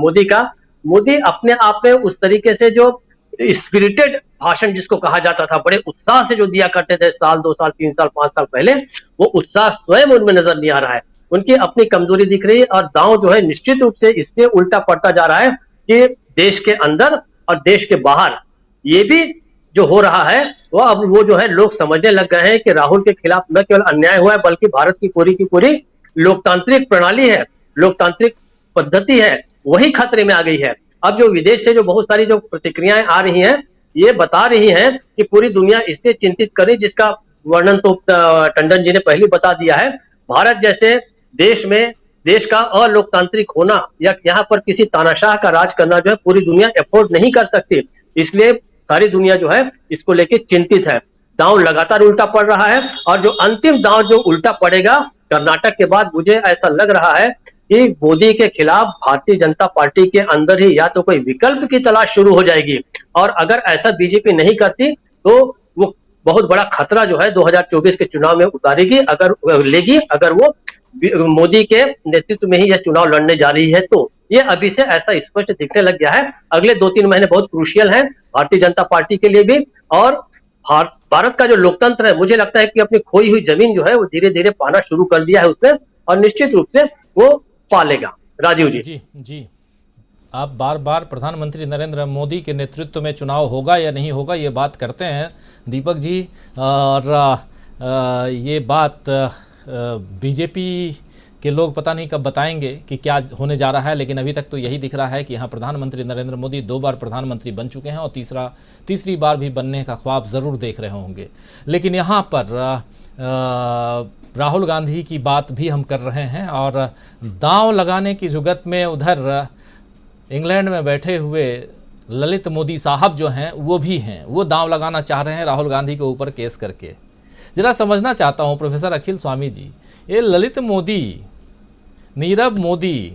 मोदी अपने आप में उस तरीके से जो स्पिरिटेड भाषण जिसको कहा जाता था, बड़े उत्साह से जो दिया करते थे 1 2 साल 3 साल 5 साल पहले, वो उत्साह स्वयं उनमें नजर नहीं आ रहा है। उनकी अपनी कमजोरी दिख रही है और दांव जो है निश्चित रूप से इसलिए उल्टा पड़ता जा रहा है कि देश के अंदर और देश के बाहर ये भी जो हो रहा है वो अब वो जो है लोग समझने लग गए हैं कि राहुल के खिलाफ न केवल अन्याय हुआ है, बल्कि भारत की पूरी लोकतांत्रिक प्रणाली है, लोकतांत्रिक पद्धति है, वही खतरे में आ गई है। अब जो विदेश से जो बहुत सारी जो प्रतिक्रियाएं आ रही हैं, ये बता रही हैं कि पूरी दुनिया इससे चिंतित करे, जिसका वर्णन तो टंडन जी ने पहले बता दिया है। भारत जैसे देश में देश का अलोकतांत्रिक होना या यहाँ पर किसी तानाशाह का राज करना जो है पूरी दुनिया एफोर्ड नहीं कर सकती। इसलिए सारी दुनिया जो है इसको लेके चिंतित है। दांव लगातार उल्टा पड़ रहा है और जो अंतिम दांव जो उल्टा पड़ेगा कर्नाटक के बाद, मुझे ऐसा लग रहा है कि मोदी के खिलाफ भारतीय जनता पार्टी के अंदर ही या तो कोई विकल्प की तलाश शुरू हो जाएगी, और अगर ऐसा बीजेपी नहीं करती तो वो बहुत बड़ा खतरा जो है 2024 के चुनाव में उतारेगी, अगर वो मोदी के नेतृत्व में ही यह चुनाव लड़ने जा रही है। तो ये अभी से ऐसा स्पष्ट दिखने लग गया है। अगले 2-3 महीने बहुत क्रूशियल हैं भारतीय जनता पार्टी के लिए भी, और भारत का जो लोकतंत्र है, मुझे लगता है कि अपनी खोई हुई जमीन जो है वो धीरे धीरे पाना शुरू कर दिया है उसने, और निश्चित रूप से वो पालेगा। राजीव जी। जी आप बार बार प्रधानमंत्री नरेंद्र मोदी के नेतृत्व में चुनाव होगा या नहीं होगा ये बात करते हैं दीपक जी, और ये बात बीजेपी के लोग पता नहीं कब बताएंगे कि क्या होने जा रहा है, लेकिन अभी तक तो यही दिख रहा है कि यहाँ प्रधानमंत्री नरेंद्र मोदी 2 बार प्रधानमंत्री बन चुके हैं और तीसरी बार भी बनने का ख्वाब ज़रूर देख रहे होंगे। लेकिन यहाँ पर राहुल गांधी की बात भी हम कर रहे हैं, और दांव लगाने की जुगत में उधर इंग्लैंड में बैठे हुए ललित मोदी साहब जो हैं वो भी हैं, वो दांव लगाना चाह रहे हैं राहुल गांधी के ऊपर केस करके। ज़रा समझना चाहता हूँ प्रोफेसर अखिल स्वामी जी, ये ललित मोदी, नीरव मोदी,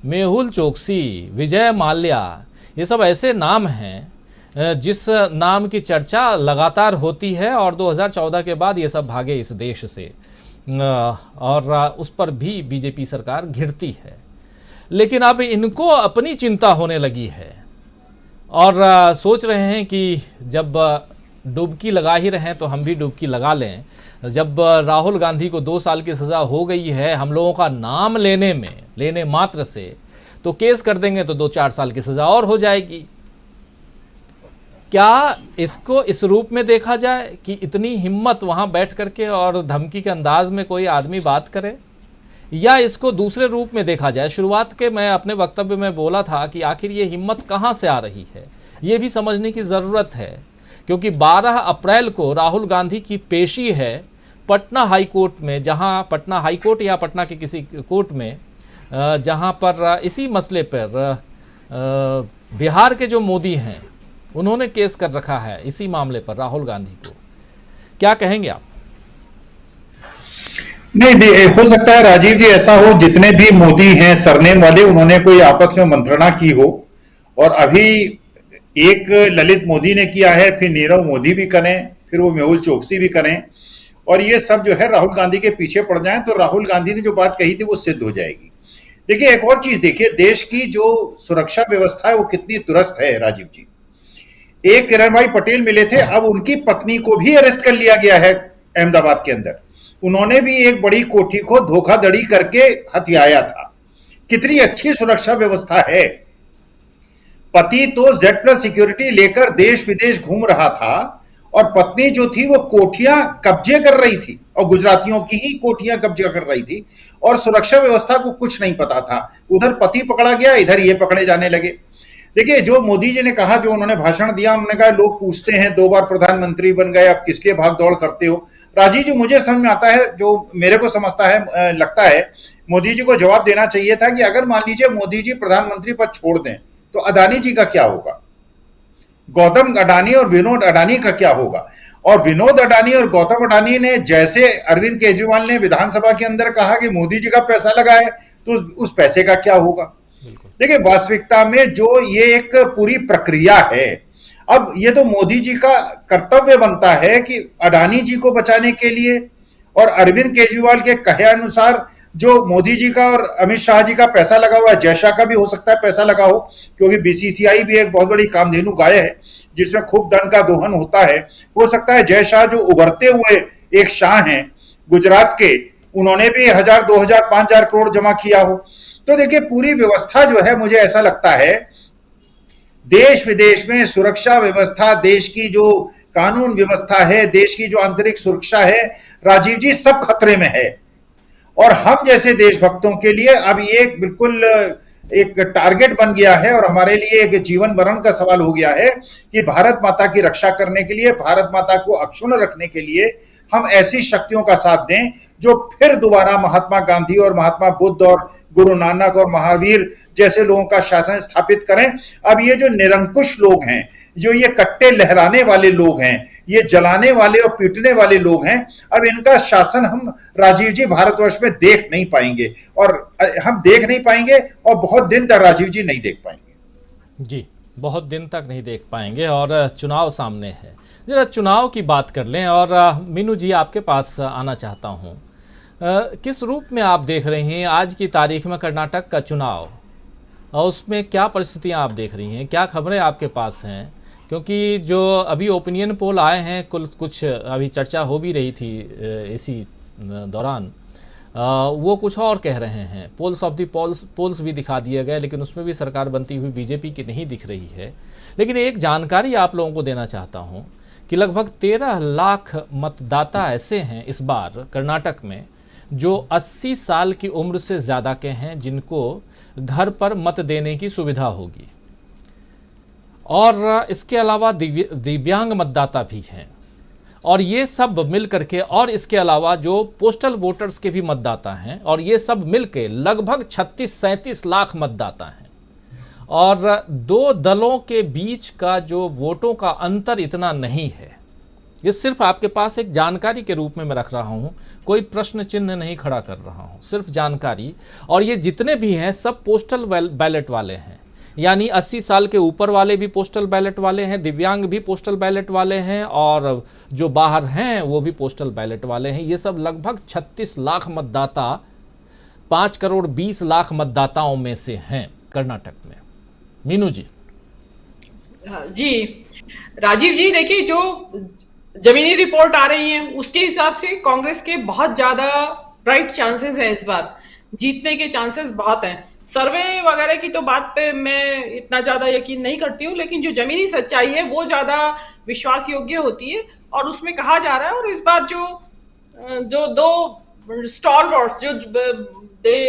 मेहुल चोकसी, विजय माल्या, ये सब ऐसे नाम हैं जिस नाम की चर्चा लगातार होती है, और 2014 के बाद ये सब भागे इस देश से, और उस पर भी बीजेपी सरकार घिरती है। लेकिन अब इनको अपनी चिंता होने लगी है, और सोच रहे हैं कि जब डुबकी लगा ही रहे हैं तो हम भी डुबकी लगा लें। जब राहुल गांधी को 2 साल की सज़ा हो गई है हम लोगों का नाम लेने मात्र से, तो केस कर देंगे तो 2-4 साल की सज़ा और हो जाएगी। क्या इसको इस रूप में देखा जाए कि इतनी हिम्मत वहाँ बैठ करके और धमकी के अंदाज में कोई आदमी बात करे, या इसको दूसरे रूप में देखा जाए? शुरुआत के मैं अपने वक्तव्य में बोला था कि आखिर ये हिम्मत कहाँ से आ रही है, ये भी समझने की ज़रूरत है, क्योंकि 12 अप्रैल को राहुल गांधी की पेशी है पटना हाई कोर्ट में, जहां पटना हाई कोर्ट या पटना के किसी कोर्ट में, जहां पर इसी मसले पर बिहार के जो मोदी हैं उन्होंने केस कर रखा है इसी मामले पर राहुल गांधी को। क्या कहेंगे आप? नहीं, हो सकता है राजीव जी ऐसा हो, जितने भी मोदी हैं सरनेम वाले, उन्होंने कोई आपस में मंत्रणा की हो, और अभी एक ललित मोदी ने किया है, फिर नीरव मोदी भी करें, फिर वो मेहुल चोकसी भी करें, और ये सब जो है राहुल गांधी के पीछे पड़ जाएं, तो राहुल गांधी ने जो बात कही थी वो सिद्ध हो जाएगी। देखिए एक और चीज देखिए, देश की जो सुरक्षा व्यवस्था है वो कितनी दुरुस्त है राजीव जी। एक किरण भाई पटेल मिले थे, अब उनकी पत्नी को भी अरेस्ट कर लिया गया है अहमदाबाद के अंदर। उन्होंने भी एक बड़ी कोठी को धोखाधड़ी करके हथियाया था। कितनी अच्छी सुरक्षा व्यवस्था है। पति तो Z+ सिक्योरिटी लेकर देश विदेश घूम रहा था, और पत्नी जो थी वो कोठियां कब्जे कर रही थी, और गुजरातियों की ही कोठियां कब्जा कर रही थी, और सुरक्षा व्यवस्था को कुछ नहीं पता था। उधर पति पकड़ा गया, इधर ये पकड़े जाने लगे। देखिए जो मोदी जी ने कहा, जो उन्होंने भाषण दिया, उन्होंने कहा लोग पूछते हैं 2 बार प्रधानमंत्री बन गए, अब किस लिए भाग दौड़ करते हो। राजीव जी मुझे समझ में आता है, जो मेरे को समझता है, लगता है मोदी जी को जवाब देना चाहिए था कि अगर मान लीजिए मोदी जी प्रधानमंत्री पद छोड़ दें तो अदानी जी का क्या होगा, गौतम अडानी और विनोद अडानी का क्या होगा। और विनोद अडानी और गौतम अडानी ने, जैसे अरविंद केजरीवाल ने विधानसभा के अंदर कहा कि मोदी जी का पैसा लगा है, तो उस पैसे का क्या होगा। देखिए वास्तविकता में जो ये एक पूरी प्रक्रिया है, अब ये तो मोदी जी का कर्तव्य बनता है कि अडानी जी को बचाने के लिए, और अरविंद केजरीवाल के कहे अनुसार जो मोदी जी का और अमित शाह जी का पैसा लगा हुआ है, जय शाह का भी हो सकता है पैसा लगा हो, क्योंकि BCCI भी एक बहुत बड़ी कामधेनु गाय है जिसमें खूब धन का दोहन होता है। हो सकता है जय शाह जो उभरते हुए एक शाह हैं गुजरात के, उन्होंने भी 1000, 2000, 5000 करोड़ जमा किया हो। तो देखिए पूरी व्यवस्था जो है, मुझे ऐसा लगता है देश विदेश में सुरक्षा व्यवस्था, देश की जो कानून व्यवस्था है, देश की जो आंतरिक सुरक्षा है, राजीव जी सब खतरे में है। और हम जैसे देशभक्तों के लिए अब ये बिल्कुल एक टारगेट बन गया है, और हमारे लिए एक जीवन मरण का सवाल हो गया है कि भारत माता की रक्षा करने के लिए, भारत माता को अक्षुण्ण रखने के लिए हम ऐसी शक्तियों का साथ दें जो फिर दोबारा महात्मा गांधी और महात्मा बुद्ध और गुरु नानक और महावीर जैसे लोगों का शासन स्थापित करें। अब ये जो निरंकुश लोग हैं, जो ये कट्टे लहराने वाले लोग हैं, ये जलाने वाले और पीटने वाले लोग हैं, अब इनका शासन हम राजीव जी भारतवर्ष में देख नहीं पाएंगे, और हम देख नहीं पाएंगे और बहुत दिन तक राजीव जी नहीं देख पाएंगे। जी, बहुत दिन तक नहीं देख पाएंगे, और चुनाव सामने है। जरा चुनाव की बात कर लें, और मीनू जी आपके पास आना चाहता हूं। किस रूप में आप देख रहे हैं आज की तारीख में कर्नाटक का चुनाव, और उसमें क्या परिस्थितियां आप देख रही हैं, क्या खबरें आपके पास हैं? क्योंकि जो अभी ओपिनियन पोल आए हैं, कुछ अभी चर्चा हो भी रही थी इसी दौरान, वो कुछ और कह रहे हैं। पोल्स ऑफ द पोल्स भी दिखा दिए गए, लेकिन उसमें भी सरकार बनती हुई बीजेपी की नहीं दिख रही है। लेकिन एक जानकारी आप लोगों को देना चाहता हूं कि लगभग 13 लाख मतदाता ऐसे हैं इस बार कर्नाटक में जो 80 साल की उम्र से ज़्यादा के हैं, जिनको घर पर मत देने की सुविधा होगी। और इसके अलावा दिव्यांग मतदाता भी हैं, और ये सब मिल करके, और इसके अलावा जो पोस्टल वोटर्स के भी मतदाता हैं, और ये सब मिलके लगभग 36-37 लाख मतदाता हैं। और दो दलों के बीच का जो वोटों का अंतर इतना नहीं है। ये सिर्फ आपके पास एक जानकारी के रूप में मैं रख रहा हूं, कोई प्रश्न चिन्ह नहीं खड़ा कर रहा हूं, सिर्फ जानकारी। और ये जितने भी हैं सब पोस्टल बैलेट वाले हैं, यानी 80 साल के ऊपर वाले भी पोस्टल बैलेट वाले हैं, दिव्यांग भी पोस्टल बैलेट वाले हैं, और जो बाहर हैं वो भी पोस्टल बैलेट वाले हैं। ये सब लगभग 36 लाख मतदाता 5 करोड़ 20 लाख मतदाताओं में से हैं कर्नाटक में। मीनू जी। जी राजीव जी, देखिए जो जमीनी रिपोर्ट आ रही है उसके हिसाब से कांग्रेस के बहुत ज्यादा ब्राइट चांसेस हैं, इस बार जीतने के चांसेस बहुत हैं। सर्वे वगैरह की तो बात पे मैं इतना ज्यादा यकीन नहीं करती हूँ, लेकिन जो जमीनी सच्चाई है वो ज्यादा विश्वास योग्य होती है। और उसमें कहा जा रहा है, और इस बार जो दो स्टॉलवर्ड्स जो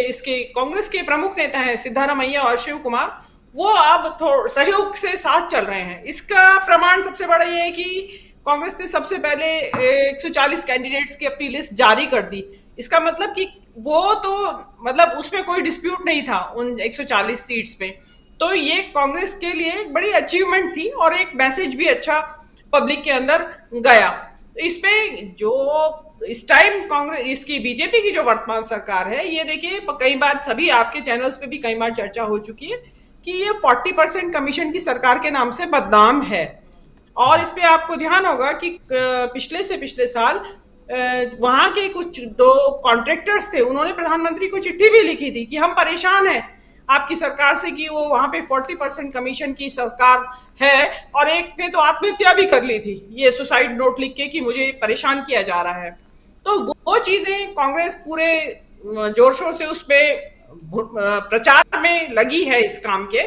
इसके कांग्रेस के प्रमुख नेता हैं सिद्धारमैया और शिव कुमार, वो अब सहयोग से साथ चल रहे हैं। इसका प्रमाण सबसे बड़ा ये है कि कांग्रेस ने सबसे पहले 140 कैंडिडेट्स की अपनी लिस्ट जारी कर दी। इसका मतलब कि वो तो मतलब उसमें कोई डिस्प्यूट नहीं था उन 140 सीट्स पे। तो ये कांग्रेस के लिए एक बड़ी अचीवमेंट थी, और एक मैसेज भी अच्छा पब्लिक के अंदर गया। तो इसमें जो इस टाइम कांग्रेस, इसकी बीजेपी की जो वर्तमान सरकार है, ये देखिए कई बार सभी आपके चैनल्स पे भी कई बार चर्चा हो चुकी है कि ये 40% कमीशन की सरकार के नाम से बदनाम है। और इस पे आपको ध्यान होगा कि पिछले साल वहां के कुछ 2 कॉन्ट्रैक्टर्स थे, उन्होंने प्रधानमंत्री को चिट्ठी भी लिखी थी कि हम परेशान हैं आपकी सरकार से कि वो वहां पे 40% कमीशन की सरकार है, और एक ने तो आत्महत्या भी कर ली थी ये सुसाइड नोट लिख के कि मुझे परेशान किया जा रहा है। तो वो चीजें कांग्रेस पूरे जोर शोर से उस पे प्रचार में लगी है इस काम के,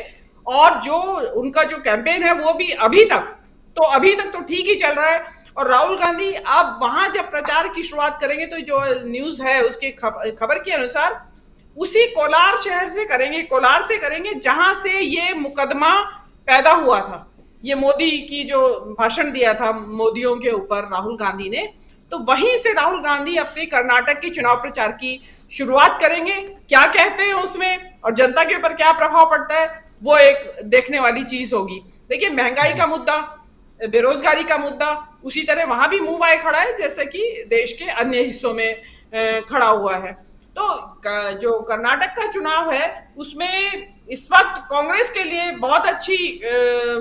और जो उनका जो कैंपेन है वो भी अभी तक तो ठीक ही चल रहा है। और राहुल गांधी अब वहां जब प्रचार की शुरुआत करेंगे, तो जो न्यूज है उसके खबर के अनुसार उसी कोलार शहर से करेंगे जहां से ये मुकदमा पैदा हुआ था। ये मोदी की जो भाषण दिया था मोदियों के ऊपर राहुल गांधी ने, तो वहीं से राहुल गांधी अपने कर्नाटक की चुनाव प्रचार की शुरुआत करेंगे। क्या कहते हैं उसमें और जनता के ऊपर क्या प्रभाव पड़ता है, वो एक देखने वाली चीज होगी। देखिए महंगाई का मुद्दा, बेरोजगारी का मुद्दा उसी तरह वहां भी मुंह बाय खड़ा है जैसे कि देश के अन्य हिस्सों में खड़ा हुआ है। तो जो कर्नाटक का चुनाव है उसमें इस वक्त कांग्रेस के लिए बहुत अच्छी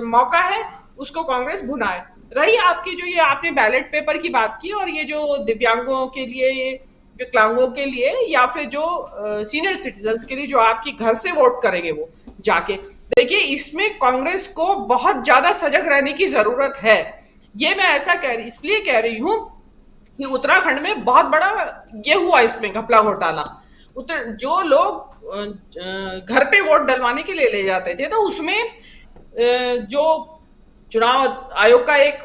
मौका है, उसको कांग्रेस भुनाए। रही आपकी जो ये आपने बैलेट पेपर की बात की, और ये जो दिव्यांगों के लिए, विकलांगों के लिए, या फिर जो सीनियर सिटीजन्स के लिए जो आपकी घर से वोट करेंगे वो जाके, देखिए इसमें कांग्रेस को बहुत ज्यादा सजग रहने की जरूरत है। ये मैं ऐसा इसलिए कह रही हूं कि उत्तराखंड में बहुत बड़ा ये हुआ इसमें घपला घोटाला। जो लोग घर पे वोट डलवाने के लिए ले जाते थे, तो उसमें जो चुनाव आयोग का एक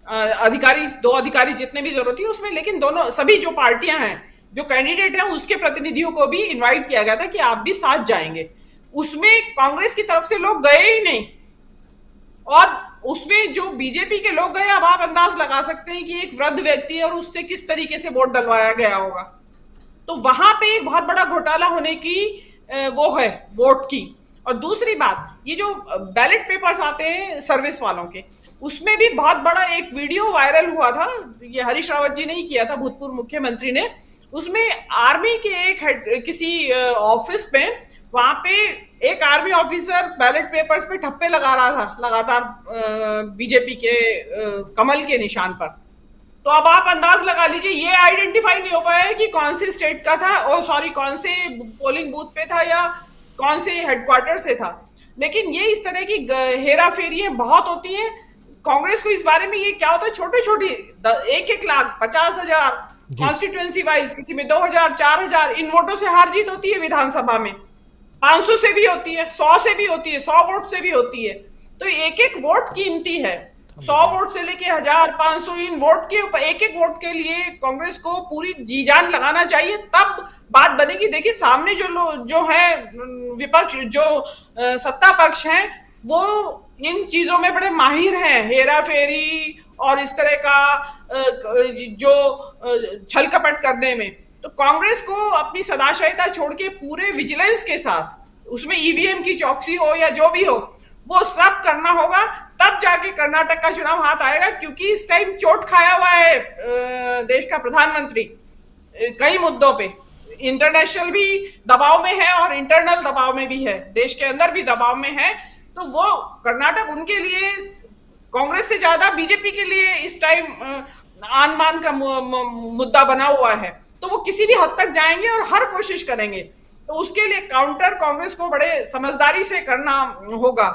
अधिकारी, 2 अधिकारी जितने भी जरूरत थी उसमें, लेकिन सभी जो पार्टियां हैं, जो कैंडिडेट हैं, उसके प्रतिनिधियों को भी इनवाइट किया गया था कि आप भी साथ जाएंगे। उसमें कांग्रेस की तरफ से लोग गए ही नहीं, और उसमें जो बीजेपी के लोग गए, अब आप अंदाज लगा सकते हैं कि एक वृद्ध व्यक्ति है और उससे किस तरीके से वोट डलवाया गया होगा। तो वहां पे बहुत बड़ा घोटाला होने की वो है वोट की। और दूसरी बात, ये जो बैलेट पेपर्स आते हैं सर्विस वालों के, उसमें भी बहुत बड़ा एक वीडियो वायरल हुआ था, ये हरीश रावत जी ने ही किया था, भूतपूर्व मुख्यमंत्री ने। उसमें आर्मी के किसी ऑफिस में, वहां पे एक आर्मी ऑफिसर बैलेट पेपर्स पे ठप्पे लगा रहा था लगातार बीजेपी के कमल के निशान पर। तो अब आप अंदाज लगा लीजिए, ये आइडेंटिफाई नहीं हो पाया है कि कौन से स्टेट का था, और सॉरी कौन से पोलिंग बूथ पे था या कौन से हेडक्वार्टर से था। लेकिन ये इस तरह की हेरा फेरियां बहुत होती हैं। कांग्रेस को इस बारे में ये क्या होता है, छोटे छोटे 1-1 लाख 50,000 कॉन्स्टिट्यूएंसी वाइज, किसी में 2,000 4,000, इन वोटों से हार जीत होती है विधानसभा में। 500 से भी होती है, 100 से भी होती है, 100 वोट से भी होती है। तो एक एक वोट कीमती है, 100 वोट से लेके 1000 500, इन वोट के एक एक वोट के लिए कांग्रेस को पूरी जी जान लगाना चाहिए, तब बात बनेगी। देखिए सामने जो है विपक्ष, जो सत्ता पक्ष है, वो इन चीजों में बड़े माहिर हैं, हेरा फेरी और इस तरह का जो छल कपट करने में। तो कांग्रेस को अपनी सदाशयता छोड़ के पूरे विजिलेंस के साथ, उसमें ईवीएम की चौकसी हो या जो भी हो, वो सब करना होगा, तब जाके कर्नाटक का चुनाव हाथ आएगा। क्योंकि इस टाइम चोट खाया हुआ है देश का प्रधानमंत्री कई मुद्दों पे, इंटरनेशनल भी दबाव में है और इंटरनल दबाव में भी है, देश के अंदर भी दबाव में है। तो वो कर्नाटक उनके लिए कांग्रेस से ज्यादा बीजेपी के लिए इस टाइम आन बान का मुद्दा बना हुआ है। तो वो किसी भी हद तक जाएंगे और हर कोशिश करेंगे। तो उसके लिए काउंटर कांग्रेस को बड़े समझदारी से करना होगा,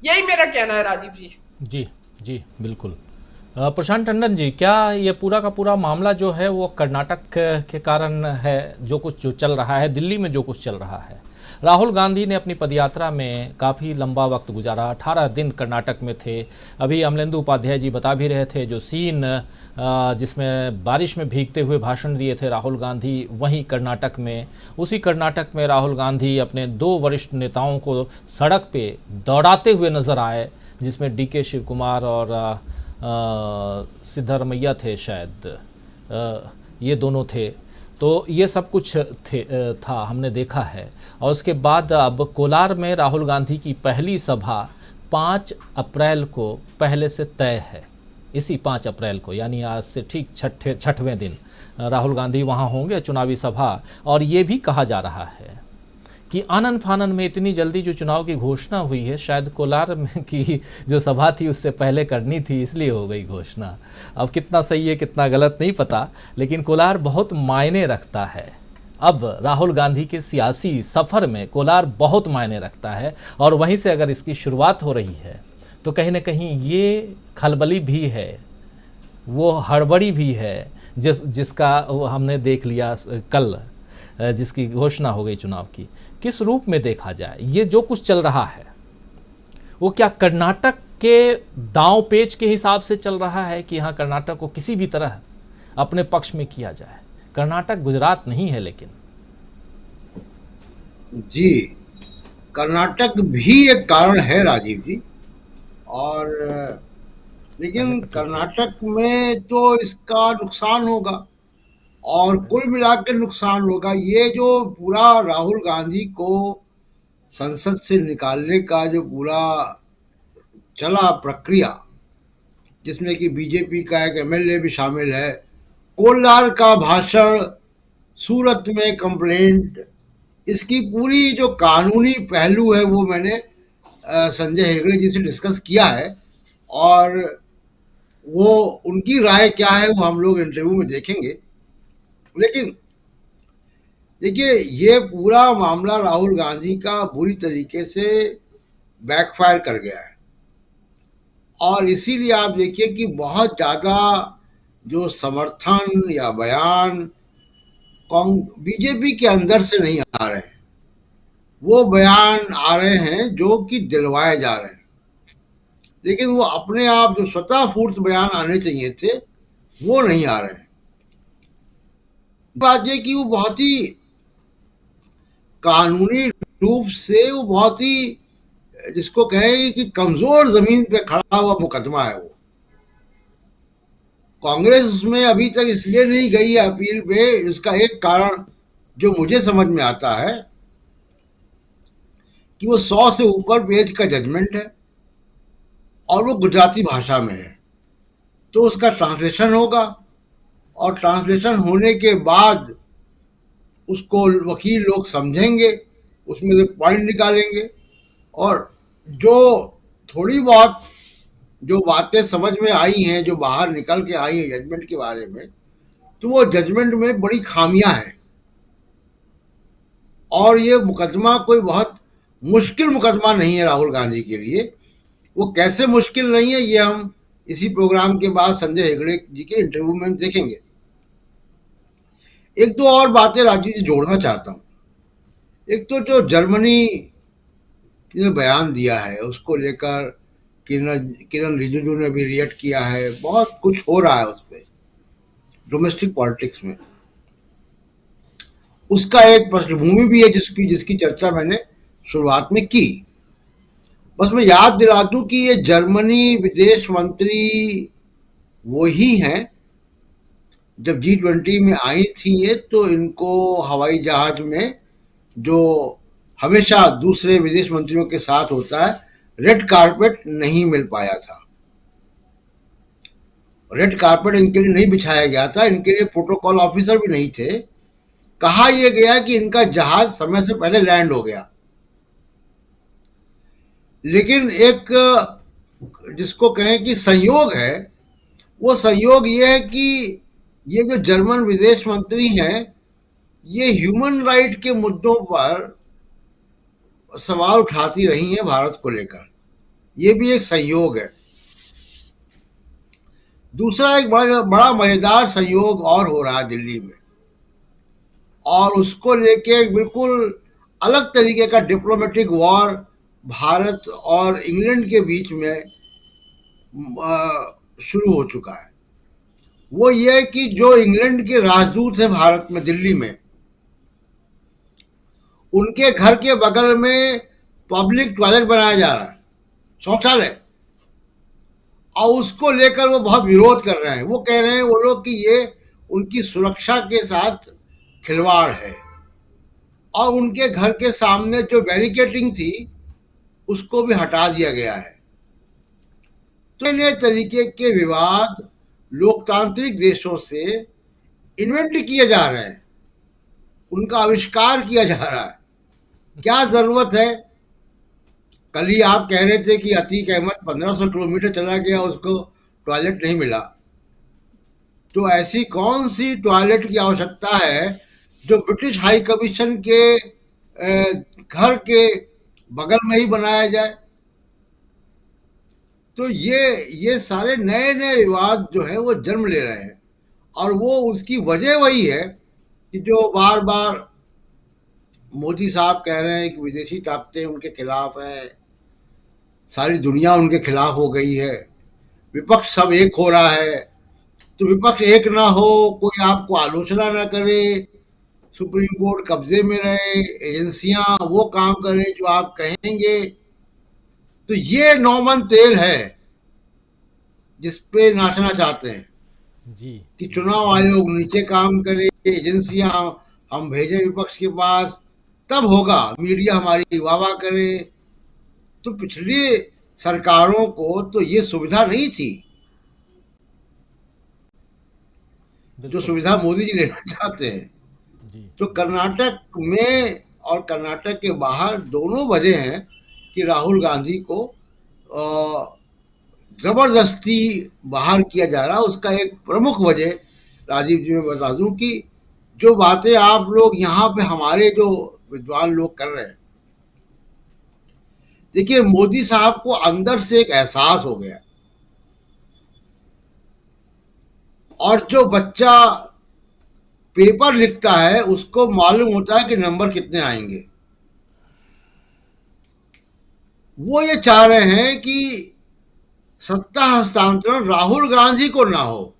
यही मेरा कहना है राजीव जी। जी जी बिल्कुल। प्रशांत टंडन जी, क्या ये पूरा का पूरा मामला जो है वो कर्नाटक के कारण है, जो चल रहा है दिल्ली में, जो कुछ चल रहा है? राहुल गांधी ने अपनी पदयात्रा में काफ़ी लंबा वक्त गुजारा, 18 दिन कर्नाटक में थे। अभी अमलेंदु उपाध्याय जी बता भी रहे थे, जो सीन जिसमें बारिश में भीगते हुए भाषण दिए थे राहुल गांधी, वहीं कर्नाटक में, उसी कर्नाटक में राहुल गांधी अपने 2 वरिष्ठ नेताओं को सड़क पे दौड़ाते हुए नजर आए, जिसमें डीके शिव कुमार और सिद्धरमैया थे शायद, ये दोनों थे। तो ये सब कुछ था, हमने देखा है। और उसके बाद अब कोलार में राहुल गांधी की पहली सभा 5 अप्रैल को पहले से तय है। इसी 5 अप्रैल को, यानी आज से ठीक छठवें दिन राहुल गांधी वहाँ होंगे, चुनावी सभा। और ये भी कहा जा रहा है कि आनन फानन में इतनी जल्दी जो चुनाव की घोषणा हुई है, शायद कोलार में की जो सभा थी उससे पहले करनी थी, इसलिए हो गई घोषणा। अब कितना सही है कितना गलत नहीं पता, लेकिन कोलार बहुत मायने रखता है। अब राहुल गांधी के सियासी सफ़र में कोलार बहुत मायने रखता है, और वहीं से अगर इसकी शुरुआत हो रही है तो कहीं ना कहीं ये खलबली भी है, वो हड़बड़ी भी है, जिसका हमने देख लिया कल, जिसकी घोषणा हो गई चुनाव की। किस रूप में देखा जाए ये जो कुछ चल रहा है, वो क्या कर्नाटक के दांव पेच के हिसाब से चल रहा है कि हाँ कर्नाटक को किसी भी तरह अपने पक्ष में किया जाए? कर्नाटक गुजरात नहीं है, लेकिन जी कर्नाटक भी एक कारण है राजीव जी, और लेकिन कर्नाटक में तो इसका नुकसान होगा, और कुल मिलाकर नुकसान होगा। ये जो पूरा राहुल गांधी को संसद से निकालने का जो पूरा चला प्रक्रिया, जिसमें कि बीजेपी का एक एमएलए भी शामिल है, कोलार का भाषण, सूरत में कंप्लेंट, इसकी पूरी जो कानूनी पहलू है वो मैंने संजय हेगड़े जी से डिस्कस किया है, और वो उनकी राय क्या है वो हम लोग इंटरव्यू में देखेंगे। लेकिन देखिए ये पूरा मामला राहुल गांधी का बुरी तरीके से बैकफायर कर गया है, और इसीलिए आप देखिए कि बहुत ज़्यादा जो समर्थन या बयान बीजेपी के अंदर से नहीं आ रहे हैं, वो बयान आ रहे हैं जो कि दिलवाए जा रहे हैं, लेकिन वो अपने आप जो स्वतः स्फूर्त बयान आने चाहिए थे वो नहीं आ रहे हैं। बात यह कि वो बहुत ही कानूनी रूप से वो बहुत ही, जिसको कहें कि कमजोर जमीन पे खड़ा हुआ मुकदमा है। वो कांग्रेस उसमें अभी तक इसलिए नहीं गई है अपील पे, इसका एक कारण जो मुझे समझ में आता है कि वो 100 से ऊपर पेज का जजमेंट है, और वो गुजराती भाषा में है, तो उसका ट्रांसलेशन होगा और ट्रांसलेशन होने के बाद उसको वकील लोग समझेंगे, उसमें से पॉइंट निकालेंगे और जो थोड़ी बहुत जो बातें समझ में आई हैं, जो बाहर निकल के आई है जजमेंट के बारे में, तो वो जजमेंट में बड़ी खामियां हैं। और ये मुकदमा कोई बहुत मुश्किल मुकदमा नहीं है राहुल गांधी के लिए। वो कैसे मुश्किल नहीं है, ये हम इसी प्रोग्राम के बाद संजय हेगड़े जी के इंटरव्यू में देखेंगे। एक दो और बातें राजीव जी जोड़ना चाहता हूँ। एक तो जो जर्मनी ने बयान दिया है उसको लेकर किरण रिजिजू ने भी रिएक्ट किया है, बहुत कुछ हो रहा है उस पर डोमेस्टिक पॉलिटिक्स में। उसका एक पृष्ठभूमि भी है जिसकी चर्चा मैंने शुरुआत में की। बस मैं याद दिला दूं कि ये जर्मनी विदेश मंत्री वही हैं, जब G20 में आई थी ये, तो इनको हवाई जहाज में जो हमेशा दूसरे विदेश मंत्रियों के साथ होता है, रेड कारपेट नहीं मिल पाया था। रेड कारपेट इनके लिए नहीं बिछाया गया था, इनके लिए प्रोटोकॉल ऑफिसर भी नहीं थे। कहा यह गया कि इनका जहाज समय से पहले लैंड हो गया, लेकिन एक जिसको कहें कि संयोग है, वो संयोग ये है कि ये जो जर्मन विदेश मंत्री हैं, ये ह्यूमन राइट के मुद्दों पर सवाल उठाती रही हैं भारत को लेकर। ये भी एक संयोग है। दूसरा एक बड़ा मजेदार संयोग और हो रहा है दिल्ली में, और उसको लेके बिल्कुल अलग तरीके का डिप्लोमेटिक वॉर भारत और इंग्लैंड के बीच में शुरू हो चुका है। वो ये है कि जो इंग्लैंड के राजदूत हैं भारत में, दिल्ली में, उनके घर के बगल में पब्लिक टॉयलेट बनाया जा रहा है, शौचालय, और उसको लेकर वो बहुत विरोध कर रहे हैं। वो कह रहे हैं वो लोग कि ये उनकी सुरक्षा के साथ खिलवाड़ है, और उनके घर के सामने जो बैरिकेडिंग थी उसको भी हटा दिया गया है। तो नए तरीके के विवाद लोकतांत्रिक देशों से इन्वेंट किए जा रहे हैं, उनका आविष्कार किया जा रहा है। क्या जरूरत है? कल ही आप कह रहे थे कि अतीक अहमद 1500 किलोमीटर चला गया, उसको टॉयलेट नहीं मिला। तो ऐसी कौन सी टॉयलेट की आवश्यकता है जो ब्रिटिश हाई कमीशन के घर के बगल में ही बनाया जाए? तो ये सारे नए नए विवाद जो है वो जन्म ले रहे हैं, और वो उसकी वजह वही है कि जो बार बार मोदी साहब कह रहे हैं कि विदेशी ताकतें उनके खिलाफ हैं, सारी दुनिया उनके खिलाफ हो गई है, विपक्ष सब एक हो रहा है। तो विपक्ष एक ना हो, कोई आपको आलोचना ना करे, सुप्रीम कोर्ट कब्जे में रहे, एजेंसियां वो काम करें जो आप कहेंगे। तो ये नौमन तेल है जिस पे नाचना चाहते हैं जी, कि चुनाव आयोग नीचे काम करे, एजेंसियां हम भेजें विपक्ष के पास, तब होगा, मीडिया हमारी वाह करे। तो पिछली सरकारों को तो ये सुविधा नहीं थी जो सुविधा मोदी जी लेना चाहते हैं। तो कर्नाटक में और कर्नाटक के बाहर दोनों वजह हैं कि राहुल गांधी को जबरदस्ती बाहर किया जा रहा है। उसका एक प्रमुख वजह राजीव जी मैं बता दूं कि जो बातें आप लोग यहाँ पे हमारे जो विद्वान लोग कर रहे हैं, देखिए मोदी साहब को अंदर से एक एहसास हो गया, और जो बच्चा पेपर लिखता है उसको मालूम होता है कि नंबर कितने आएंगे। वो ये चाह रहे हैं कि सत्ता हस्तांतरण राहुल गांधी को ना हो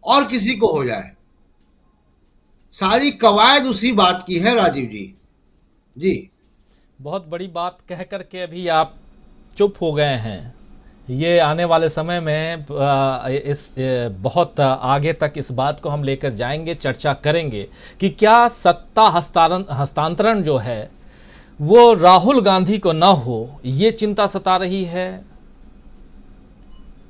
और किसी को हो जाए। सारी कवायद उसी बात की है राजीव जी। जी, बहुत बड़ी बात कह करके अभी आप चुप हो गए हैं। ये आने वाले समय में बहुत आगे तक इस बात को हम लेकर जाएंगे, चर्चा करेंगे कि क्या सत्ता हस्तांतरण जो है वो राहुल गांधी को ना हो, ये चिंता सता रही है।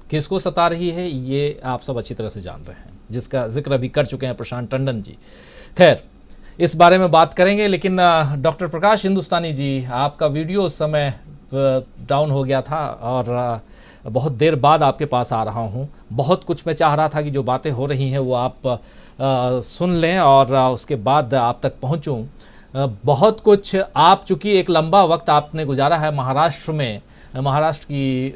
किसको सता रही है ये आप सब अच्छी तरह से जान रहे हैं, जिसका जिक्र अभी कर चुके हैं प्रशांत टंडन जी। खैर, इस बारे में बात करेंगे, लेकिन डॉक्टर प्रकाश हिंदुस्तानी जी, आपका वीडियो उस समय डाउन हो गया था और बहुत देर बाद आपके पास आ रहा हूं। बहुत कुछ मैं चाह रहा था कि जो बातें हो रही हैं वो आप सुन लें और उसके बाद आप तक पहुंचूं। बहुत कुछ आप, चूँकि एक लंबा वक्त आपने गुजारा है महाराष्ट्र में, महाराष्ट्र की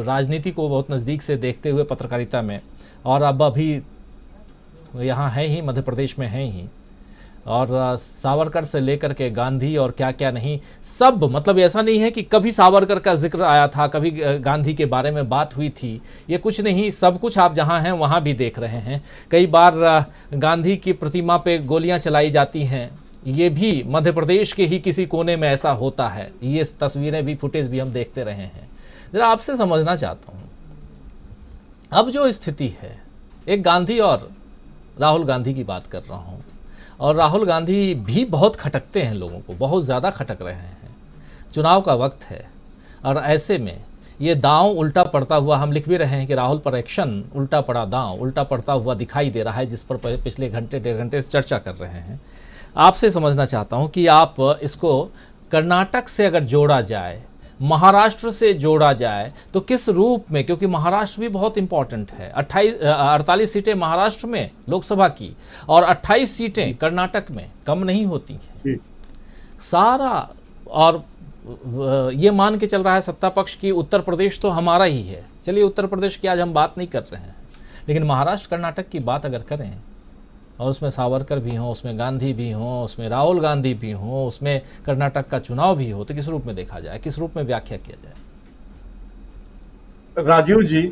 राजनीति को बहुत नज़दीक से देखते हुए पत्रकारिता में, और अब अभी यहाँ है ही, मध्य प्रदेश में है ही, और सावरकर से लेकर के गांधी और क्या क्या नहीं सब, मतलब ऐसा नहीं है कि कभी सावरकर का जिक्र आया था, कभी गांधी के बारे में बात हुई थी, ये कुछ नहीं, सब कुछ आप जहाँ हैं वहाँ भी देख रहे हैं। कई बार गांधी की प्रतिमा पे गोलियाँ चलाई जाती हैं, ये भी मध्य प्रदेश के ही किसी कोने में ऐसा होता है। ये तस्वीरें भी, फुटेज भी हम देखते रहे हैं। ज़रा आपसे समझना चाहता हूँ, अब जो स्थिति है, एक गांधी और राहुल गांधी की बात कर रहा हूँ, और राहुल गांधी भी बहुत खटकते हैं, लोगों को बहुत ज़्यादा खटक रहे हैं। चुनाव का वक्त है और ऐसे में ये दांव उल्टा पड़ता हुआ, हम लिख भी रहे हैं कि राहुल पर एक्शन उल्टा पड़ा दांव उल्टा पड़ता हुआ दिखाई दे रहा है, जिस पर पिछले घंटे डेढ़ घंटे से चर्चा कर रहे हैं। आपसे समझना चाहता हूं कि आप इसको कर्नाटक से अगर जोड़ा जाए, महाराष्ट्र से जोड़ा जाए, तो किस रूप में, क्योंकि महाराष्ट्र भी बहुत इंपॉर्टेंट है। 48 सीटें महाराष्ट्र में लोकसभा की और 28 सीटें कर्नाटक में, कम नहीं होती हैं सारा। और ये मान के चल रहा है सत्ता पक्ष की उत्तर प्रदेश तो हमारा ही है। चलिए, उत्तर प्रदेश की आज हम बात नहीं कर रहे हैं, लेकिन महाराष्ट्र कर्नाटक की बात अगर करें, और उसमें सावरकर भी हों, उसमें गांधी भी हों, उसमें राहुल गांधी भी हों, उसमें कर्नाटक का चुनाव भी हो, तो किस रूप में देखा जाए, किस रूप में व्याख्या किया जाए? राजीव जी,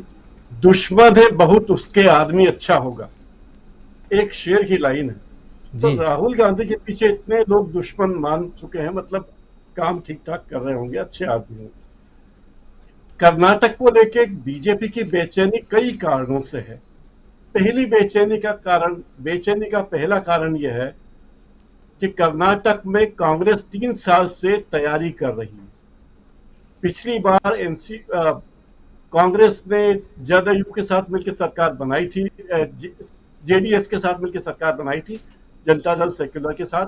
दुश्मन है बहुत उसके आदमी अच्छा होगा, एक शेर की लाइन है। तो राहुल गांधी के पीछे इतने लोग दुश्मन मान चुके हैं, मतलब काम ठीक ठाक कर रहे होंगे, अच्छे आदमी होंगे। कर्नाटक को लेके बीजेपी की बेचैनी कई कारणों से है। पहली बेचैनी का पहला कारण यह है कि कर्नाटक में कांग्रेस 3 साल से तैयारी कर रही है। पिछली बार कांग्रेस ने जदयू के साथ मिलकर सरकार बनाई थी, जेडीएस के साथ मिलकर सरकार बनाई थी, जनता दल सेक्युलर के साथ।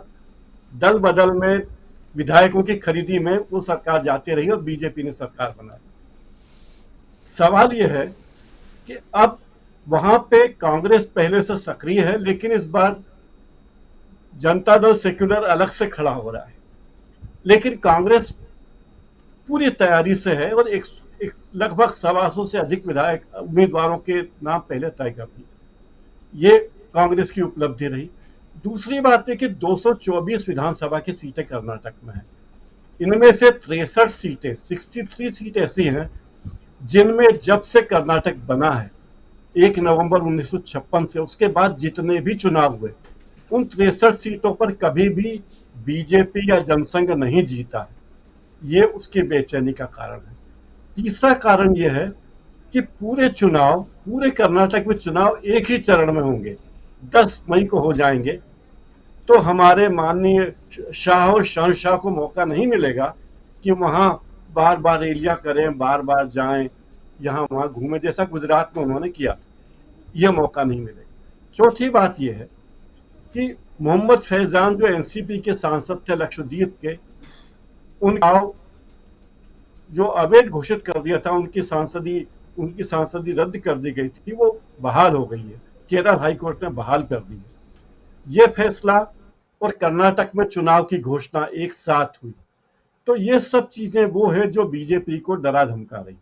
दल बदल में विधायकों की खरीदी में वो सरकार जाती रही और बीजेपी ने सरकार बनाई। सवाल यह है कि अब वहां पे कांग्रेस पहले से सक्रिय है, लेकिन इस बार जनता दल सेक्युलर अलग से खड़ा हो रहा है। लेकिन कांग्रेस पूरी तैयारी से है और एक लगभग 125 से अधिक विधायक उम्मीदवारों के नाम पहले तय कर दिए। ये कांग्रेस की उपलब्धि रही। दूसरी बात है कि 224 विधानसभा की सीटें कर्नाटक में हैं। इनमें से 63 सीटें, 63 सीट ऐसी हैं जिनमें जब से कर्नाटक बना है 1 नवंबर 1956 से, उसके बाद जितने भी चुनाव हुए, उन 63 सीटों पर कभी भी बीजेपी या जनसंघ नहीं जीता है। ये उसकी बेचैनी का कारण है। तीसरा कारण यह है कि पूरे कर्नाटक में चुनाव एक ही चरण में होंगे, 10 मई को हो जाएंगे। तो हमारे माननीय शाह और शहंशाह को मौका नहीं मिलेगा कि वहां बार बार रैलियां करें, बार बार जाएं, यहाँ वहां घूमें, जैसा गुजरात में उन्होंने किया। यह मौका नहीं मिलेगा। चौथी बात यह है कि मोहम्मद फैजान जो एनसीपी के सांसद थे लक्षद्वीप के, उनका जो अवैध घोषित कर दिया था, उनकी सांसदी रद्द कर दी गई थी, वो बहाल हो गई है। केरल हाईकोर्ट ने बहाल कर दी है। यह फैसला और कर्नाटक में चुनाव की घोषणा एक साथ हुई। तो ये सब चीजें वो है जो बीजेपी को डरा धमका रही है।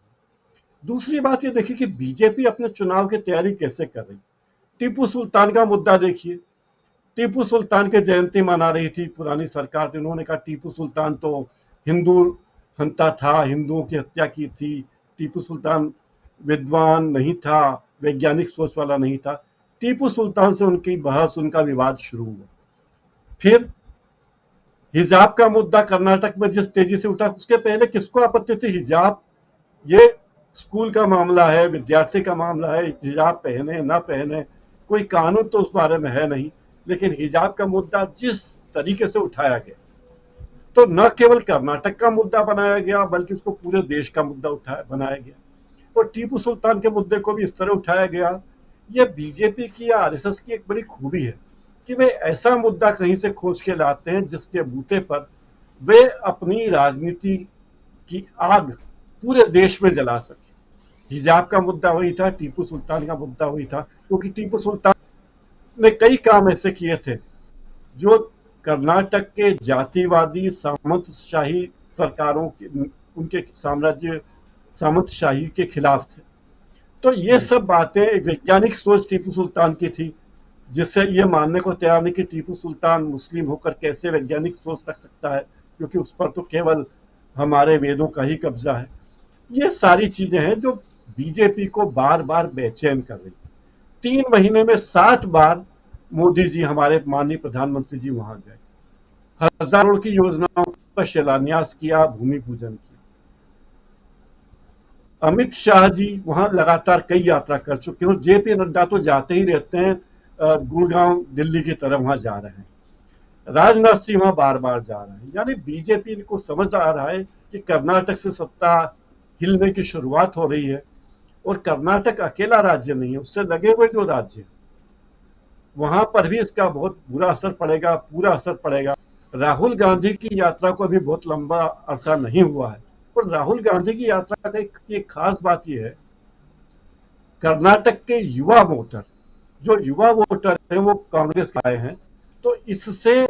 दूसरी बात ये देखिए कि बीजेपी अपने चुनाव की तैयारी कैसे कर रही। टीपू सुल्तान का मुद्दा देखिए। टीपू सुल्तान की जयंती मना रही थी पुरानी सरकार। उन्होंने कहा टीपू सुल्तान तो हिंदू हंता था, हिंदुओं की हत्या की थी। टीपू सुल्तान विद्वान नहीं था, वैज्ञानिक सोच वाला नहीं था। टीपू सुल्तान से उनकी बहस, उनका विवाद शुरू हुआ। फिर हिजाब का मुद्दा कर्नाटक में जिस तेजी से उठा, उसके पहले किसको आपत्ति थी? हिजाब ये स्कूल का मामला है, विद्यार्थी का मामला है, हिजाब पहने ना पहने, कोई कानून तो उस बारे में है नहीं। लेकिन हिजाब का मुद्दा जिस तरीके से उठाया गया, तो न केवल कर्नाटक का मुद्दा बनाया गया बल्कि उसको पूरे देश का मुद्दा बनाया गया। और टीपू सुल्तान के मुद्दे को भी इस तरह उठाया गया। यह बीजेपी की या आरएसएस की एक बड़ी खूबी है कि वे ऐसा मुद्दा कहीं से खोज के लाते हैं जिसके बूते पर वे अपनी राजनीति की आग पूरे देश में जला सके। हिजाब का मुद्दा वही था, टीपू सुल्तान का मुद्दा वही था, क्योंकि टीपू सुल्तान ने कई काम ऐसे किए थे जो कर्नाटक के जातिवादी सामंतशाही सरकारों के, उनके सामंतशाही के खिलाफ थे। तो ये सब बातें एक वैज्ञानिक सोच टीपू सुल्तान की थी, जिससे ये मानने को तैयार नहीं कि टीपू सुल्तान मुस्लिम होकर कैसे वैज्ञानिक सोच रख सकता है, क्योंकि उस पर तो केवल हमारे वेदों का ही कब्जा है। ये सारी चीजें हैं जो बीजेपी को बार बार बेचैन कर रही। 3 महीने में 7 बार मोदी जी, हमारे माननीय प्रधानमंत्री जी वहां गए, हजारों की योजनाओं का शिलान्यास किया, भूमि पूजन किया। अमित शाह जी वहां लगातार कई यात्रा कर चुके हैं। जेपी नड्डा तो जाते ही रहते हैं, गुड़गांव दिल्ली की तरफ वहां जा रहे हैं। राजनाथ सिंह वहां बार बार जा रहे हैं। यानी बीजेपी को समझ आ रहा है कि कर्नाटक से सत्ता हिलने की शुरुआत हो रही है, और कर्नाटक अकेला राज्य नहीं है, उससे लगे हुए जो राज्य वहां पर भी इसका बहुत बुरा असर पड़ेगा, पूरा असर पड़ेगा। राहुल गांधी की यात्रा को अभी बहुत लंबा अरसा नहीं हुआ है, पर राहुल गांधी की यात्रा का एक खास बात यह है, कर्नाटक के युवा वोटर, जो युवा वोटर है वो कांग्रेस के आए हैं, तो इससे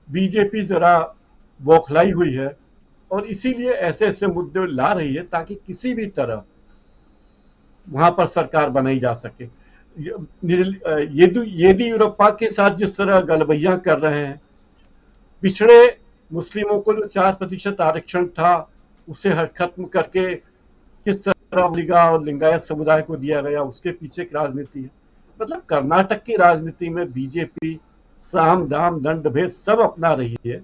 बीजेपी जरा बौखलाई हुई है, और इसीलिए ऐसे ऐसे मुद्दे ला रही है ताकि किसी भी तरह वहां पर सरकार बनाई जा सके। येदियुरप्पा के साथ जिस तरह गलबैया कर रहे हैं, पिछड़े मुस्लिमों को जो 4% आरक्षण था उसे खत्म करके किस तरह लिगा और लिंगायत समुदाय को दिया गया, उसके पीछे एक राजनीति है। मतलब कर्नाटक की राजनीति में बीजेपी साम दाम दंड भेद सब अपना रही है,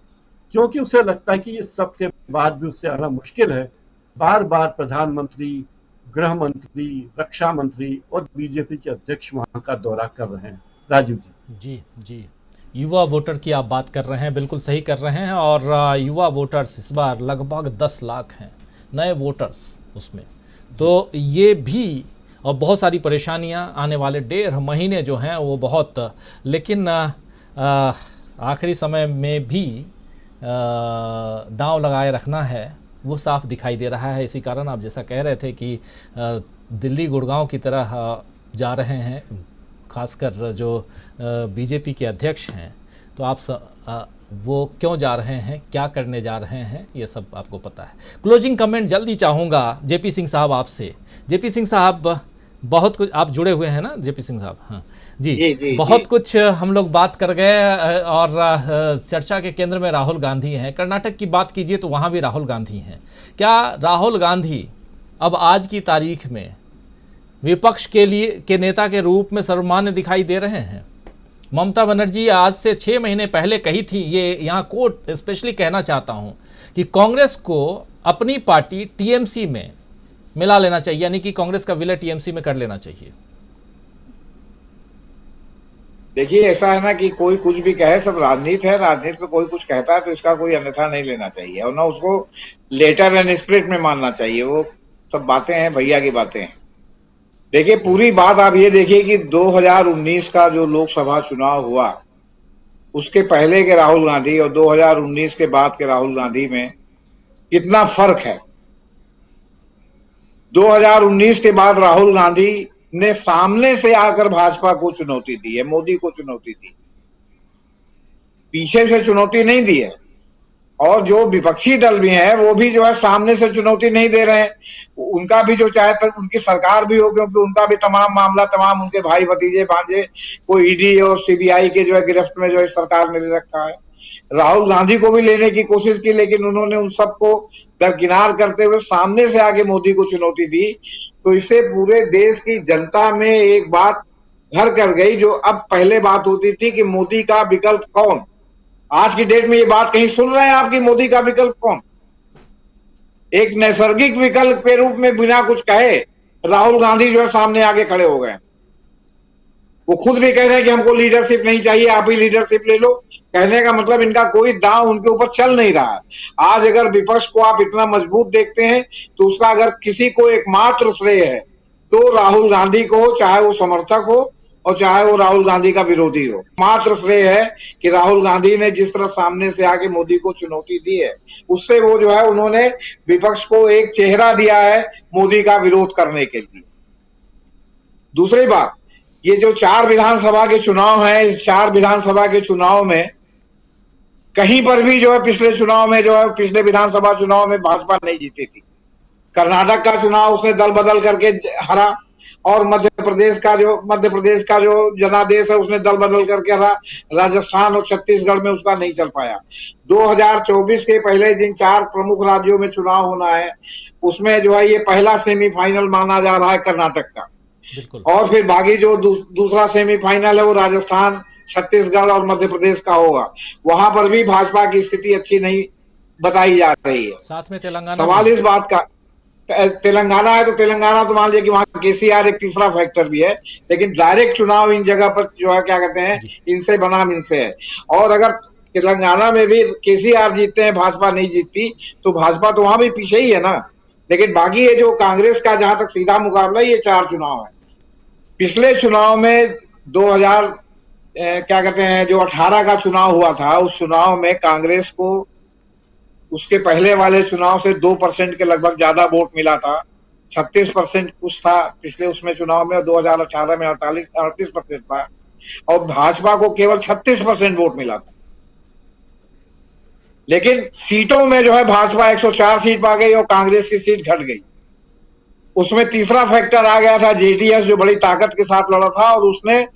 क्योंकि उसे लगता है कि ये सब के बाद भी उससे आना मुश्किल है। बार बार प्रधानमंत्री, गृह मंत्री, रक्षा मंत्री और बीजेपी के अध्यक्ष वहां का दौरा कर रहे हैं। राजीव जी जी युवा वोटर की आप बात कर रहे हैं, बिल्कुल सही कर रहे हैं। और युवा वोटर्स इस बार लगभग 10 लाख हैं नए वोटर्स उसमें, तो ये भी और बहुत सारी परेशानियां आने वाले 1.5 महीने जो हैं वो बहुत, लेकिन आखिरी समय में भी दांव लगाए रखना है वो साफ दिखाई दे रहा है। इसी कारण आप जैसा कह रहे थे कि दिल्ली गुड़गांव की तरह जा रहे हैं, खासकर जो बीजेपी के अध्यक्ष हैं, तो आप वो क्यों जा रहे हैं, क्या करने जा रहे हैं, ये सब आपको पता है। क्लोजिंग कमेंट जल्दी चाहूँगा जेपी सिंह साहब आपसे। जेपी सिंह साहब बहुत कुछ आप जुड़े हुए हैं ना जेपी सिंह साहब? हाँ जी, बहुत कुछ हम लोग बात कर गए, और चर्चा के केंद्र में राहुल गांधी हैं। कर्नाटक की बात कीजिए तो वहाँ भी राहुल गांधी हैं। क्या राहुल गांधी अब आज की तारीख में विपक्ष के नेता के रूप में सर्वमान्य दिखाई दे रहे हैं? ममता बनर्जी आज से 6 महीने पहले कही थी, ये यहाँ कोट स्पेशली कहना चाहता हूँ, कि कांग्रेस को अपनी पार्टी टीएमसी में मिला लेना चाहिए, यानी कि कांग्रेस का विलय टीएमसी में कर लेना चाहिए। देखिए, ऐसा है ना कि कोई कुछ भी कहे, सब राजनीति है। राजनीति में कोई कुछ कहता है तो इसका कोई अन्यथा नहीं लेना चाहिए, और ना उसको लेटर एंड स्पिरिट में मानना चाहिए। वो सब बातें हैं, भैया की बातें हैं। देखिए, पूरी बात आप ये देखिए कि 2019 का जो लोकसभा चुनाव हुआ, उसके पहले के राहुल गांधी और 2019 के बाद के राहुल गांधी में कितना फर्क है। 2019 के बाद राहुल गांधी ने सामने से आकर भाजपा को चुनौती दी है, मोदी को चुनौती दी, पीछे से चुनौती नहीं दी है। और जो विपक्षी दल भी हैं वो भी जो है सामने से चुनौती नहीं दे रहे हैं। उनका भी जो चाहे तो उनकी सरकार भी हो, क्योंकि उनका भी तमाम मामला, तमाम उनके भाई भतीजे भांजे को ईडी और सीबीआई के जो है गिरफ्त में जो है सरकार ने ले रखा है। राहुल गांधी को भी लेने की कोशिश की, लेकिन उन्होंने उन सबको दरकिनार करते हुए सामने से आगे मोदी को चुनौती दी। तो इससे पूरे देश की जनता में एक बात घर कर गई, जो अब पहले बात होती थी कि मोदी का विकल्प कौन। आज की डेट में ये बात कहीं सुन रहे हैं आप कि मोदी का विकल्प कौन? एक नैसर्गिक विकल्प के रूप में बिना कुछ कहे राहुल गांधी जो है सामने आगे खड़े हो गए। वो खुद भी कह रहे हैं कि हमको लीडरशिप नहीं चाहिए, आप ही लीडरशिप ले लो, कहने का मतलब इनका कोई दांव उनके ऊपर चल नहीं रहा है। आज अगर विपक्ष को आप इतना मजबूत देखते हैं तो उसका अगर किसी को एकमात्र श्रेय है तो राहुल गांधी को, चाहे वो समर्थक हो और चाहे वो राहुल गांधी का विरोधी हो। मात्र श्रेय है कि राहुल गांधी ने जिस तरह सामने से आके मोदी को चुनौती दी है, उससे वो जो है उन्होंने विपक्ष को एक चेहरा दिया है मोदी का विरोध करने के लिए। दूसरी बात, ये जो 4 विधानसभा के चुनाव है, इस 4 विधानसभा के चुनाव में कहीं पर भी जो है पिछले चुनाव में जो है, पिछले विधानसभा चुनाव में भाजपा नहीं जीती थी। कर्नाटक का चुनाव उसने दल बदल करके हरा, और मध्य प्रदेश का जो जनादेश है उसने दल बदल करके हरा। राजस्थान और छत्तीसगढ़ में उसका नहीं चल पाया। 2024 के पहले जिन 4 प्रमुख राज्यों में चुनाव होना है उसमें जो है ये पहला सेमीफाइनल माना जा रहा है कर्नाटक का, और फिर बाकी जो दूसरा सेमीफाइनल है वो राजस्थान, छत्तीसगढ़ और मध्य प्रदेश का होगा। वहां पर भी भाजपा की स्थिति अच्छी नहीं बताई जा रही है। साथ में तेलंगाना, सवाल इस बात का, तेलंगाना है तो तेलंगाना तो मान लीजिए कि वहां केसीआर एक तीसरा फैक्टर भी है, लेकिन डायरेक्ट चुनाव इन जगह पर जो है क्या कहते हैं, इनसे बनाम इनसे है। और अगर तेलंगाना में भी केसीआर जीतते हैं, भाजपा नहीं जीतती, तो भाजपा तो वहां भी पीछे ही है ना। लेकिन बाकी ये जो कांग्रेस का जहां तक सीधा मुकाबला, ये 4 चुनाव है। पिछले चुनाव में 2000 क्या कहते हैं जो 18 का चुनाव हुआ था, उस चुनाव में कांग्रेस को उसके पहले वाले चुनाव से 2% के लगभग ज्यादा वोट मिला था। 36% कुछ था पिछले उसमें चुनाव में, 2018 में 38% था, और भाजपा को केवल 36% वोट मिला था। लेकिन सीटों में जो है भाजपा 104 सीट पा गई और कांग्रेस की सीट घट गई। उसमें तीसरा फैक्टर आ गया था जेडीएस, जो बड़ी ताकत के साथ लड़ा था, और उसने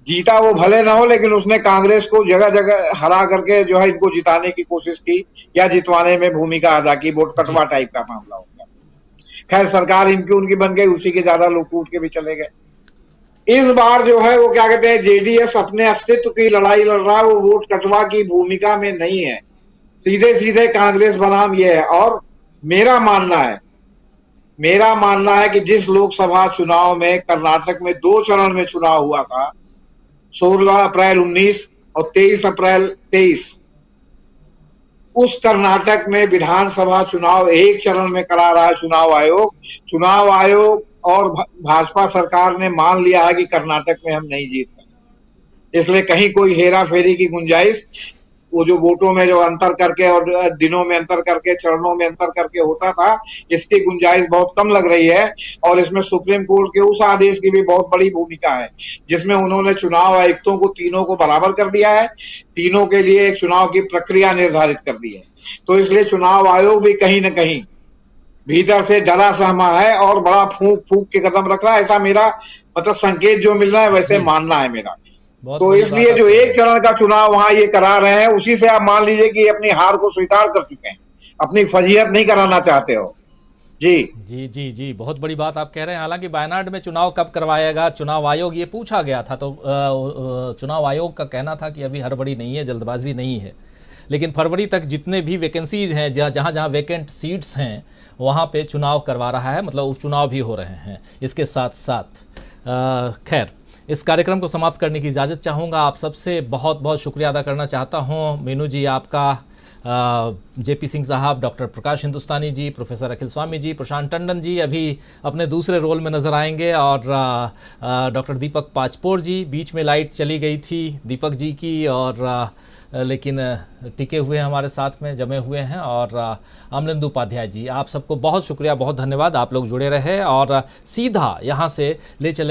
जीता वो भले ना हो, लेकिन उसने कांग्रेस को जगह जगह हरा करके जो है इनको जिताने की कोशिश की या जितवाने में भूमिका अदा की। वोट कटवा टाइप का मामला हो गया। खैर सरकार इनकी उनकी बन गई, उसी के ज्यादा लोग टूट के भी चले गए। इस बार जो है वो क्या कहते हैं, जेडीएस अपने अस्तित्व की लड़ाई लड़ रहा है, वो वोट कटवा की भूमिका में नहीं है, सीधे सीधे कांग्रेस बनाम ये है। और मेरा मानना है कि जिस लोकसभा चुनाव में कर्नाटक में 2 चरण में चुनाव हुआ था, 16 अप्रैल 19 और 23 अप्रैल 23, उस कर्नाटक में विधानसभा चुनाव एक चरण में करा रहा है चुनाव आयोग और भाजपा सरकार ने मान लिया है कि कर्नाटक में हम नहीं जीत पाए। इसलिए कहीं कोई हेरा फेरी की गुंजाइश, वो जो वोटों में जो अंतर करके और दिनों में अंतर करके, चरणों में अंतर करके होता था, इसकी गुंजाइश बहुत कम लग रही है। और इसमें सुप्रीम कोर्ट के उस आदेश की भी बहुत बड़ी भूमिका है, जिसमें उन्होंने चुनाव आयुक्तों को तीनों को बराबर कर दिया है, तीनों के लिए एक चुनाव की प्रक्रिया निर्धारित कर दी है। तो इसलिए चुनाव आयोग भी कहीं न कहीं भीतर से डरा सहमा है और बड़ा फूंक के कदम रख रहा है। ऐसा मेरा मतलब संकेत जो मिल रहा है, वैसे मानना है मेरा। तो इसलिए जो एक चरण का चुनाव वहां ये करा रहे हैं, उसी से आप मान लीजिए कि अपनी हार को स्वीकार कर चुके हैं, अपनी फजीहत नहीं कराना चाहते हो। जी, बहुत बड़ी बात आप कह रहे हैं। हालांकि वायनाड में चुनाव कब करवाएगा चुनाव आयोग, ये पूछा गया था, तो चुनाव आयोग का कहना था कि अभी हड़बड़ी नहीं है, जल्दबाजी नहीं है, लेकिन फरवरी तक जितने भी वैकेंसीज हैं, जहाँ जहाँ वैकेंट सीट्स हैं, वहाँ पे चुनाव करवा रहा है, मतलब उपचुनाव भी हो रहे हैं इसके साथ साथ। खैर, इस कार्यक्रम को समाप्त करने की इजाज़त चाहूँगा। आप सबसे बहुत बहुत शुक्रिया अदा करना चाहता हूँ। मीनू जी आपका, जेपी सिंह साहब, डॉक्टर प्रकाश हिंदुस्तानी जी, प्रोफेसर अखिल स्वामी जी, प्रशांत टंडन जी अभी अपने दूसरे रोल में नज़र आएंगे, और डॉक्टर दीपक पाचपोर जी, बीच में लाइट चली गई थी दीपक जी की, और लेकिन टिके हुए हमारे साथ में जमे हुए हैं, और अमरिंदर उपाध्याय जी, आप सबको बहुत शुक्रिया, बहुत धन्यवाद। आप लोग जुड़े रहे और सीधा यहाँ से ले चले